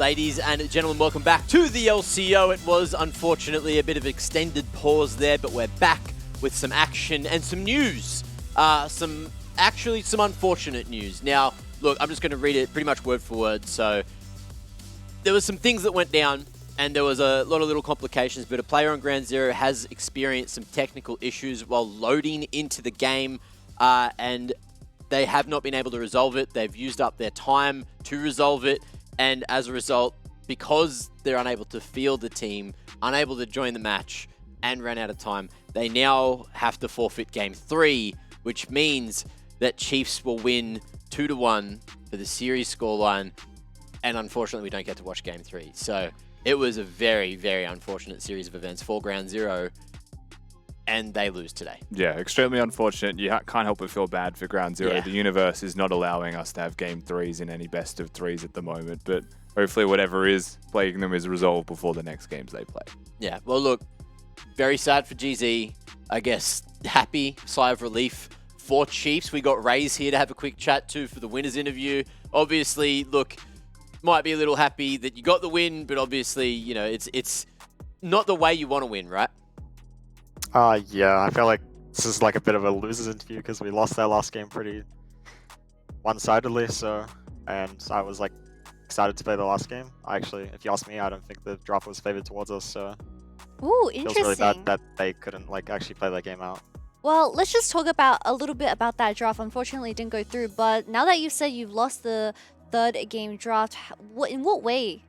Ladies and gentlemen, welcome back to the LCO. It was unfortunately a bit of extended pause there, but we're back with some action and some news. Some unfortunate news. Now, look, I'm just going to read it pretty much word for word. So there was some things that went down and there was a lot of little complications, but a player on Ground Zero has experienced some technical issues while loading into the game, and they have not been able to resolve it. They've used up their time to resolve it. And as a result, because they're unable to field the team, unable to join the match, and ran out of time, they now have to forfeit Game 3, which means that Chiefs will win 2-1 for the series scoreline, and unfortunately we don't get to watch Game 3. So it was a very, very unfortunate series of events for Ground Zero, and they lose today. Yeah, extremely unfortunate. You can't help but feel bad for Ground Zero. Yeah. The universe is not allowing us to have Game 3s in any best of 3s at the moment, but hopefully whatever is plaguing them is resolved before the next games they play. Yeah, well, look, very sad for GZ. I guess happy, sigh of relief for Chiefs. We got Raze here to have a quick chat to for the winners interview. Obviously, look, might be a little happy that you got the win, but obviously, you know, it's not the way you want to win, right? Yeah, I feel like this is like a bit of a loser's interview because we lost that last game pretty one-sidedly. So, and I was like excited to play the last game. Actually, if you ask me, I don't think the draft was favored towards us. So, Ooh, it feels interesting. really bad that they couldn't like actually play that game out. Well, let's just talk about a little bit about that draft. Unfortunately, it didn't go through. But now that you said you've lost the third game draft, in what way?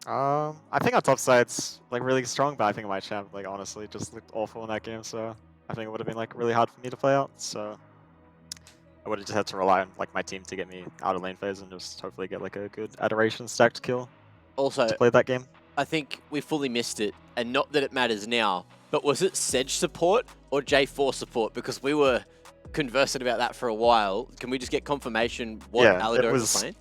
I think our top side's like really strong, but I think my champ like honestly just looked awful in that game. So I think it would have been like really hard for me to play out. So I would have just had to rely on like my team to get me out of lane phase and just hopefully get like a good adoration stacked kill Also, to play that game. I think we fully missed it, and not that it matters now, but was it Sedge support or J4 support? Because we were conversing about that for a while. Can we just get confirmation what Alidor was playing?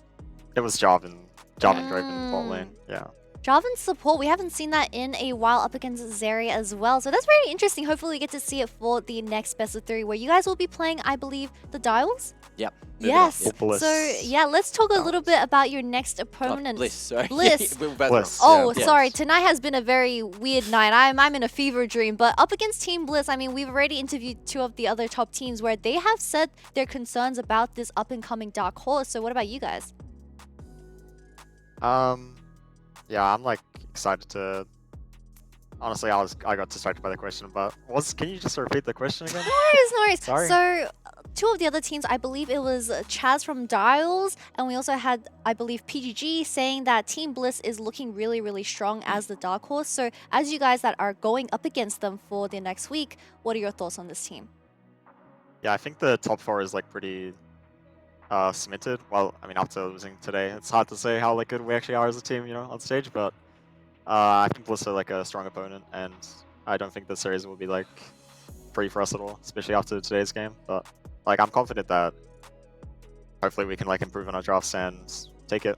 It was Jarvan Drake in the bot lane. Yeah. Jarvan's support, we haven't seen that in a while up against Zeri as well. So that's very interesting. Hopefully we get to see it for the next best of 3 where you guys will be playing, I believe, the Dials? Yep. Yes. Bliss. So yeah, let's talk a little bit about your next opponent. Bliss, sorry. Bliss. We were both Bliss. wrong. Oh, Yeah. sorry. Tonight has been a very weird night. I'm in a fever dream. But up against Team Bliss, I mean, we've already interviewed 2 of the other top teams where they have said their concerns about this up-and-coming dark horse. So what about you guys? Yeah, I'm like excited to. Honestly, I got distracted by the question, but can you just repeat the question again? No worries. Sorry. So 2 of the other teams, I believe it was Chaz from Dials, and we also had, I believe, PGG saying that Team Bliss is looking really, really strong as the dark horse. So as you guys that are going up against them for the next week, what are your thoughts on this team? Yeah, I think the top 4 is like pretty cemented. Well, I mean, after losing today, it's hard to say how like good we actually are as a team, you know, on stage. But I think Bliss are like a strong opponent, and I don't think the series will be like free for us at all, especially after today's game. But like, I'm confident that hopefully we can like improve on our drafts and take it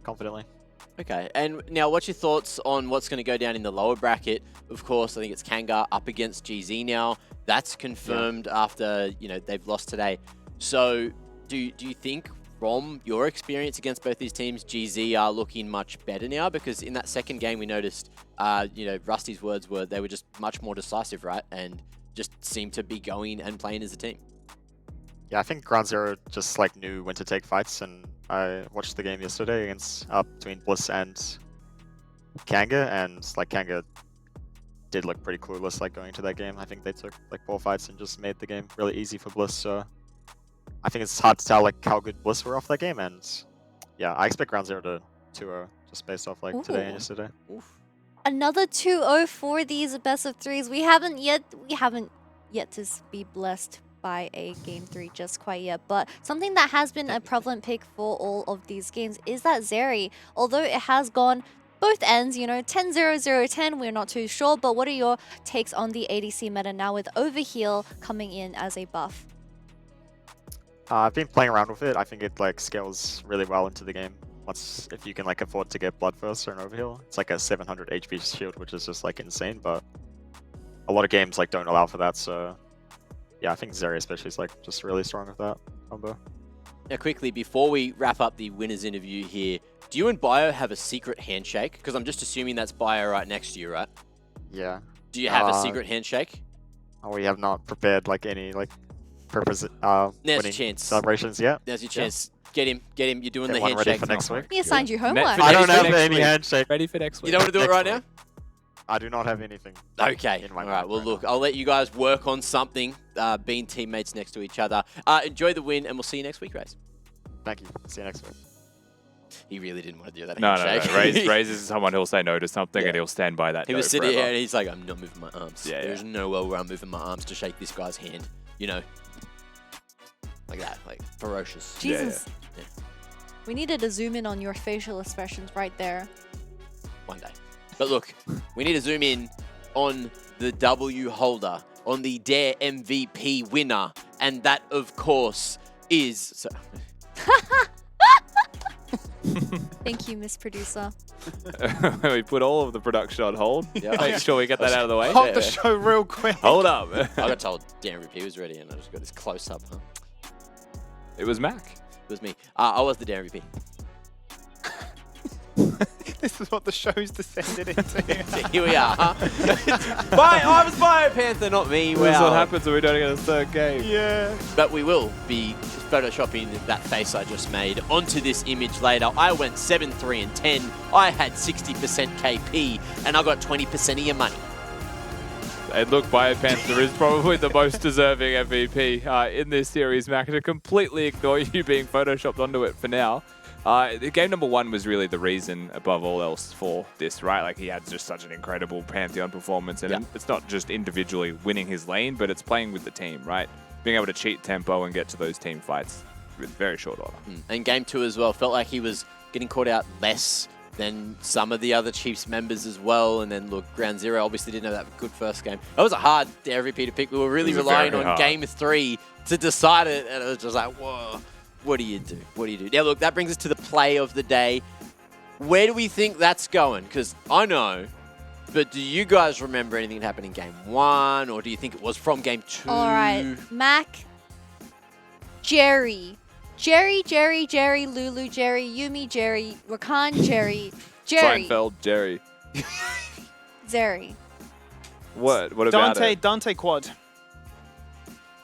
confidently. Okay, and now what's your thoughts on what's going to go down in the lower bracket? Of course, I think it's Kangar up against GZ now. That's confirmed after, you know, they've lost today. So do you think from your experience against both these teams, GZ are looking much better now? Because in that second game we noticed, you know, Rusty's words were they were just much more decisive, right? And just seemed to be going and playing as a team. Yeah, I think Ground Zero just like knew when to take fights, and I watched the game yesterday against between Bliss and Kanga, and like Kanga did look pretty clueless like going into that game. I think they took like 4 fights and just made the game really easy for Bliss. So I think it's hard to tell like how good Bliss were off that game, and yeah, I expect Ground Zero to 2-0 just based off like today and yesterday. Oof. Another 2-0 for these best of 3s. We haven't yet to be blessed by a game 3 just quite yet, but something that has been a prevalent pick for all of these games is that Zeri, although it has gone both ends, you know, 10-0-0-10, we're not too sure, but what are your takes on the ADC meta now with Overheal coming in as a buff? I've been playing around with it. I think it like scales really well into the game. If you can like afford to get Bloodthirst or an Overheal, it's like a 700 HP shield, which is just like insane. But a lot of games like don't allow for that. So yeah, I think Zeri especially is like just really strong with that combo. Now quickly, before we wrap up the winners interview here, Do you and Bio have a secret handshake? Because I'm just assuming that's Bio right next to you, right? Yeah. Do you have a secret handshake? We have not prepared like any like purpose Now's your winning chance. celebrations yet. Now's your chance. Get him. You're doing Get the one ready handshake. for next week. He assigned you homework. Netflix. I don't Ready for have next any week. handshake. Ready for next week. You don't want to do it Next right week. now? I do not have anything. Okay. In my All right. mind Well, right look, now. I'll let you guys work on something, being teammates next to each other. Enjoy the win, and we'll see you next week, Raze. Thank you. See you next week. He really didn't want to do that No, handshake. Raze is someone who'll say no to something Yeah. and he'll stand by that. He no was sitting forever. here, and he's like, I'm not moving my arms. Yeah, There's yeah. no way where I'm moving my arms to shake this guy's hand. You know? Like that. Like, ferocious. Jesus. Yeah. We needed to zoom in on your facial expressions right there. One day. But look, we need to zoom in on the W holder, on the Dare MVP winner, and that, of course, is... So, Thank you, Miss Producer. We put all of the production on hold. Yeah. Make sure we get that out of the way. Hold the show real quick. Hold up. I got told Dare MVP was ready, and I just got this close-up, huh? It was Mac. It was me. I was the Dare MVP. This is what the show's descended into. So here we are, huh? I was Bio Panther, not me. This is what Wow. happens when we don't get a third game. Yeah. But we will be photoshopping that face I just made onto this image later. I went 7, 3, and 10. I had 60% KP, and I got 20% of your money. And look, BioPanther is probably the most deserving MVP in this series, Mac, to completely ignore you being photoshopped onto it for now. The game number 1 was really the reason above all else for this, right? Like, he had just such an incredible Pantheon performance, and it's not just individually winning his lane, but it's playing with the team, right? Being able to cheat tempo and get to those team fights with very short order. And game 2 as well, felt like he was getting caught out less than some of the other Chiefs members as well. And then look, Ground Zero obviously didn't have that good first game. That was a hard MVP to pick. We were really relying on game 3 to decide it, and it was just like, whoa. What do you do? What do you do? Now, look, that brings us to the play of the day. Where do we think that's going? Because I know, but do you guys remember anything that happened in game 1, or do you think it was from game 2? All right, Mac, Jerry, Lulu, Jerry, Yumi, Jerry, Rakan, Jerry, Seinfeld, Jerry. Zeri. What? What about it? Dante quad.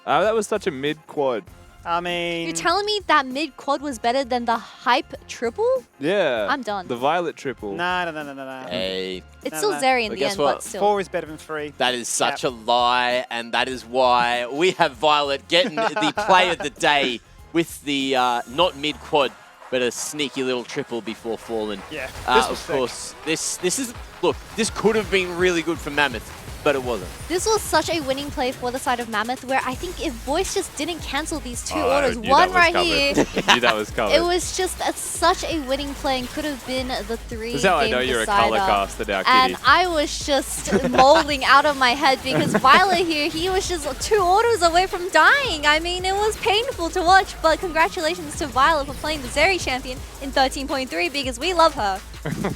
That was such a mid-quad. I mean... You're telling me that mid quad was better than the hype triple? Yeah. I'm done. The Violet triple. No. Hey. It's No, still no. Zeri in But the guess end, what? but still. 4 is better than 3. That is such a lie, and that is why we have Violet getting the play of the day with the not mid-quad, but a sneaky little triple before Fallen. Yeah, this was of sick. course, this is... Look, this could have been really good for Mammoth, but it wasn't. This was such a winning play for the side of Mammoth, where I think if Voice just didn't cancel these 2 Oh, I orders, knew one that was right coming. here, I knew that was coming. it was just such a winning play and could have been the 3 This is how I know game you're a color decider. caster now, And Kitty. I was just molding out of my head because Violet here, he was just 2 orders away from dying. I mean, it was painful to watch, but congratulations to Violet for playing the Zeri champion in 13.3 because we love her.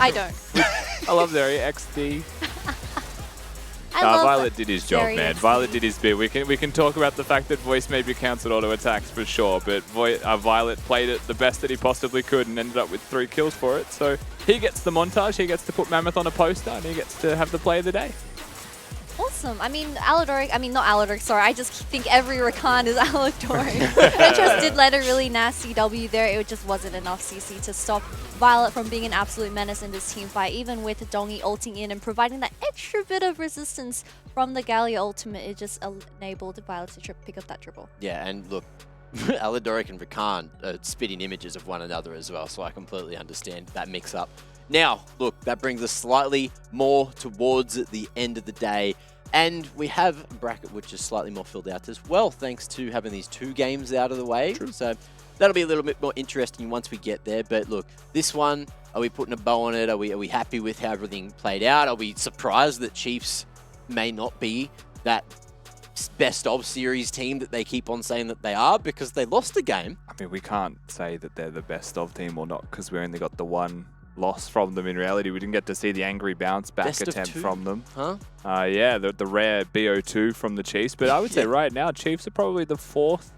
I don't. I love Zeri XD. I love Violet did his job, Zeri man. XD. Violet did his bit. We can talk about the fact that Voice maybe cancelled auto attacks for sure, but Violet played it the best that he possibly could and ended up with 3 kills for it. So he gets the montage, he gets to put Mammoth on a poster, and he gets to have the play of the day. Awesome. I mean, Aladoric, not Aladoric, sorry. I just think every Rakan is Aladoric. Ventress did let a really nasty W there. It just wasn't enough CC to stop Violet from being an absolute menace in this team fight. Even with Dongi ulting in and providing that extra bit of resistance from the Gallia ultimate, it just enabled Violet to pick up that triple. Yeah, and look, Aladoric and Rakan are spitting images of one another as well, so I completely understand that mix-up. Now, look, that brings us slightly more towards the end of the day, and we have a bracket which is slightly more filled out as well, thanks to having these 2 games out of the way. True. So that'll be a little bit more interesting once we get there. But look, this one, are we putting a bow on it? Are we happy with how everything played out? Are we surprised that Chiefs may not be that best of series team that they keep on saying that they are because they lost the game? I mean, we can't say that they're the best of team or not because we only got the 1 loss from them. In reality, we didn't get to see the angry bounce back Best of attempt 2? from them. Huh? Yeah, the rare BO2 from the Chiefs. But I would say right now, Chiefs are probably the 4th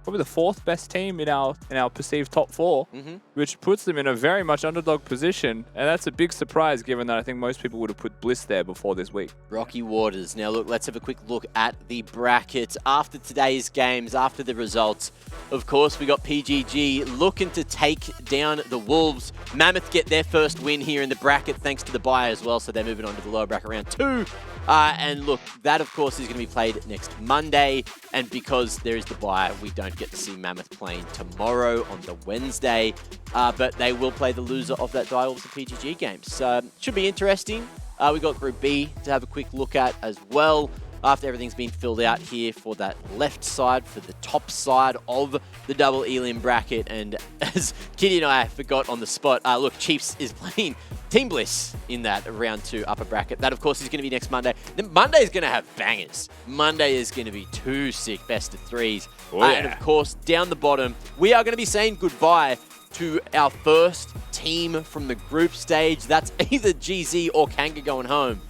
probably the 4th best team in our perceived top 4, which puts them in a very much underdog position, and that's a big surprise given that I think most people would have put Bliss there before this week. Rocky waters. Now look, let's have a quick look at the bracket after today's games, after the results. Of course, we got PGG looking to take down the Wolves. Mammoth get their first win here in the bracket thanks to the bye as well, so they're moving on to the lower bracket round 2. And look, that of course is going to be played next Monday, and because there is the bye, we don't get to see Mammoth playing tomorrow on the Wednesday, but they will play the loser of that Direwolves and PGG game. So should be interesting. We got Group B to have a quick look at as well, after everything's been filled out here for that left side, for the top side of the double elim bracket. And as Kitty and I forgot on the spot, look, Chiefs is playing Team Bliss in that round 2 upper bracket. That, of course, is going to be next Monday. Then Monday is going to have bangers. Monday is going to be 2 sick best of 3s. Oh, yeah. And, of course, down the bottom, we are going to be saying goodbye to our first team from the group stage. That's either GZ or Kanga going home.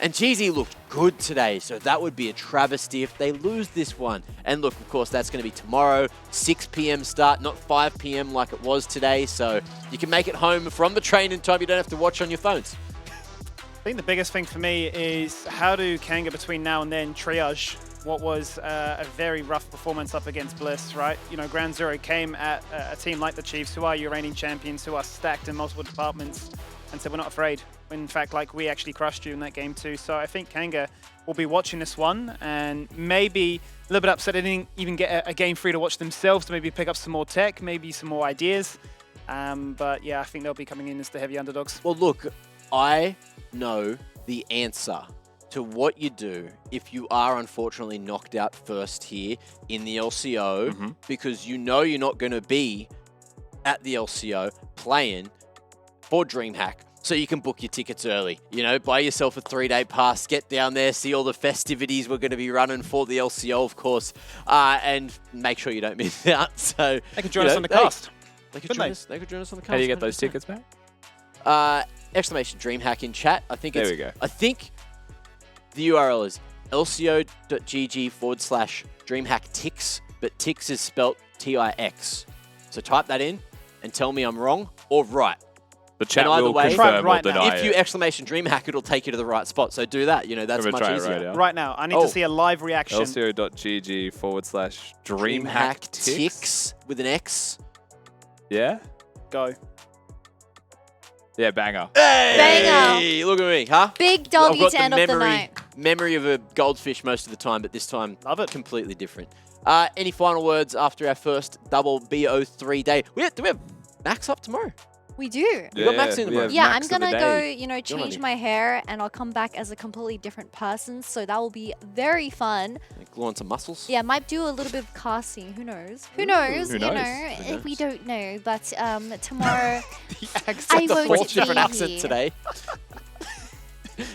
And GZ looked good today, so that would be a travesty if they lose this one. And look, of course, that's going to be tomorrow, 6 p.m. start, not 5 p.m. like it was today. So you can make it home from the train in time. You don't have to watch on your phones. I think the biggest thing for me is how do Kanga between now and then triage what was a very rough performance up against Bliss, right? You know, Ground Zero came at a team like the Chiefs, who are your reigning champions, who are stacked in multiple departments, and said, we're not afraid. In fact, like, we actually crushed you in that game too. So I think Kanga will be watching this one and maybe a little bit upset they didn't even get a game free to watch themselves, to maybe pick up some more tech, maybe some more ideas. But yeah, I think they'll be coming in as the heavy underdogs. Well, look, I know the answer to what you do if you are unfortunately knocked out first here in the LCO, because you know you're not going to be at the LCO playing for DreamHack. So you can book your tickets early, you know, buy yourself a 3-day pass, get down there, see all the festivities we're going to be running for the LCO, of course, and make sure you don't miss out. So they could join us on the cast. They could join us on the cast. How do you get those tickets back? Exclamation DreamHack in chat. I think there we go. I think the URL is lco.gg/DreamHackTix, but Tix is spelt T-I-X. So type that in and tell me I'm wrong or right. The chat and either will way, confirm right or deny if you exclamation DreamHack, it'll take you to the right spot. So do that. You know, that's much easier. Right now, I need to see a live reaction. LCO.gg/DreamHackTix with an X. Yeah? Go. Yeah, banger. Hey! Banger. Look at me, huh? Big W to end of the night. Memory of a goldfish most of the time, but this time love it. Completely different. Any final words after our first double BO3 day? Do we have Max up tomorrow? We do. We got Max in tomorrow. Yeah, I'm gonna go, you know, change my hair, and I'll come back as a completely different person. So that will be very fun. Glue on some muscles. Yeah, might do a little bit of casting. Who knows? Who knows? Who you knows? know, we don't know. But tomorrow, I won't won't be different accent here. today.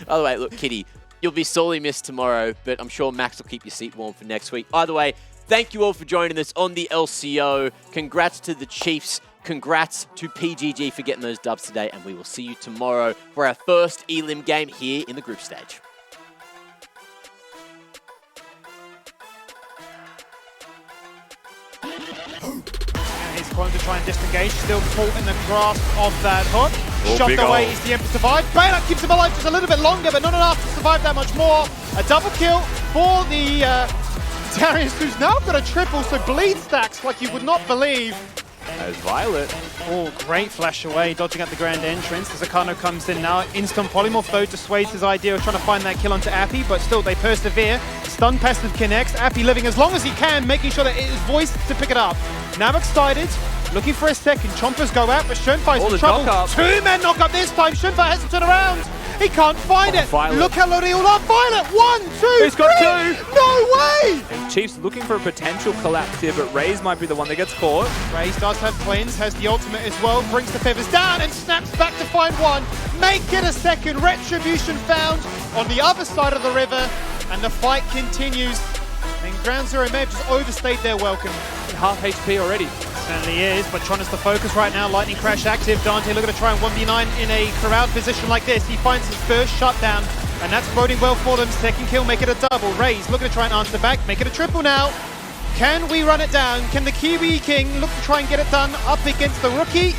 By the way, look, Kitty, you'll be sorely missed tomorrow, but I'm sure Max will keep your seat warm for next week. Either way, thank you all for joining us on the LCO. Congrats to the Chiefs. Congrats to PGG for getting those dubs today, and we will see you tomorrow for our first elim game here in the group stage. And he's going to try and disengage, still caught in the grasp of that hook. Oh, Shot big away ol'. is the Emperor survive. Baylor keeps him alive just a little bit longer, but not enough to survive that much more. A double kill for the Darius, who's now got a triple, so bleed stacks like you would not believe. As Violet. Oh, great flash away, dodging at the grand entrance. As Akano comes in now. Instant polymorph though dissuades his idea of trying to find that kill onto Appy, but still they persevere. Stun passive connects. Appy living as long as he can, making sure that it is voiced to pick it up. Now excited, looking for a second. Chompers go out, but Shunfai's in trouble. Two-man knock up this time. Shunfai has to turn around. He can't find it. Violet. Look how low they all are. Violet, 1, 2, He's got 3. two. No way! And Chiefs looking for a potential collapse here, but Raze might be the one that gets caught. Raze does have twins, has the ultimate as well, brings the feathers down and snaps back to find one. Make it a second. Retribution found on the other side of the river, and the fight continues. And Ground Zero may have just overstayed their welcome. Half HP already. Certainly is, but Tron is the focus right now. Lightning Crash active. Dante looking to try and 1v9 in a corralled position like this. He finds his first shutdown, and that's boding well for them. Second kill, make it a double. Raze looking to try and answer back, make it a triple now. Can we run it down? Can the Kiwi King look to try and get it done up against the rookie?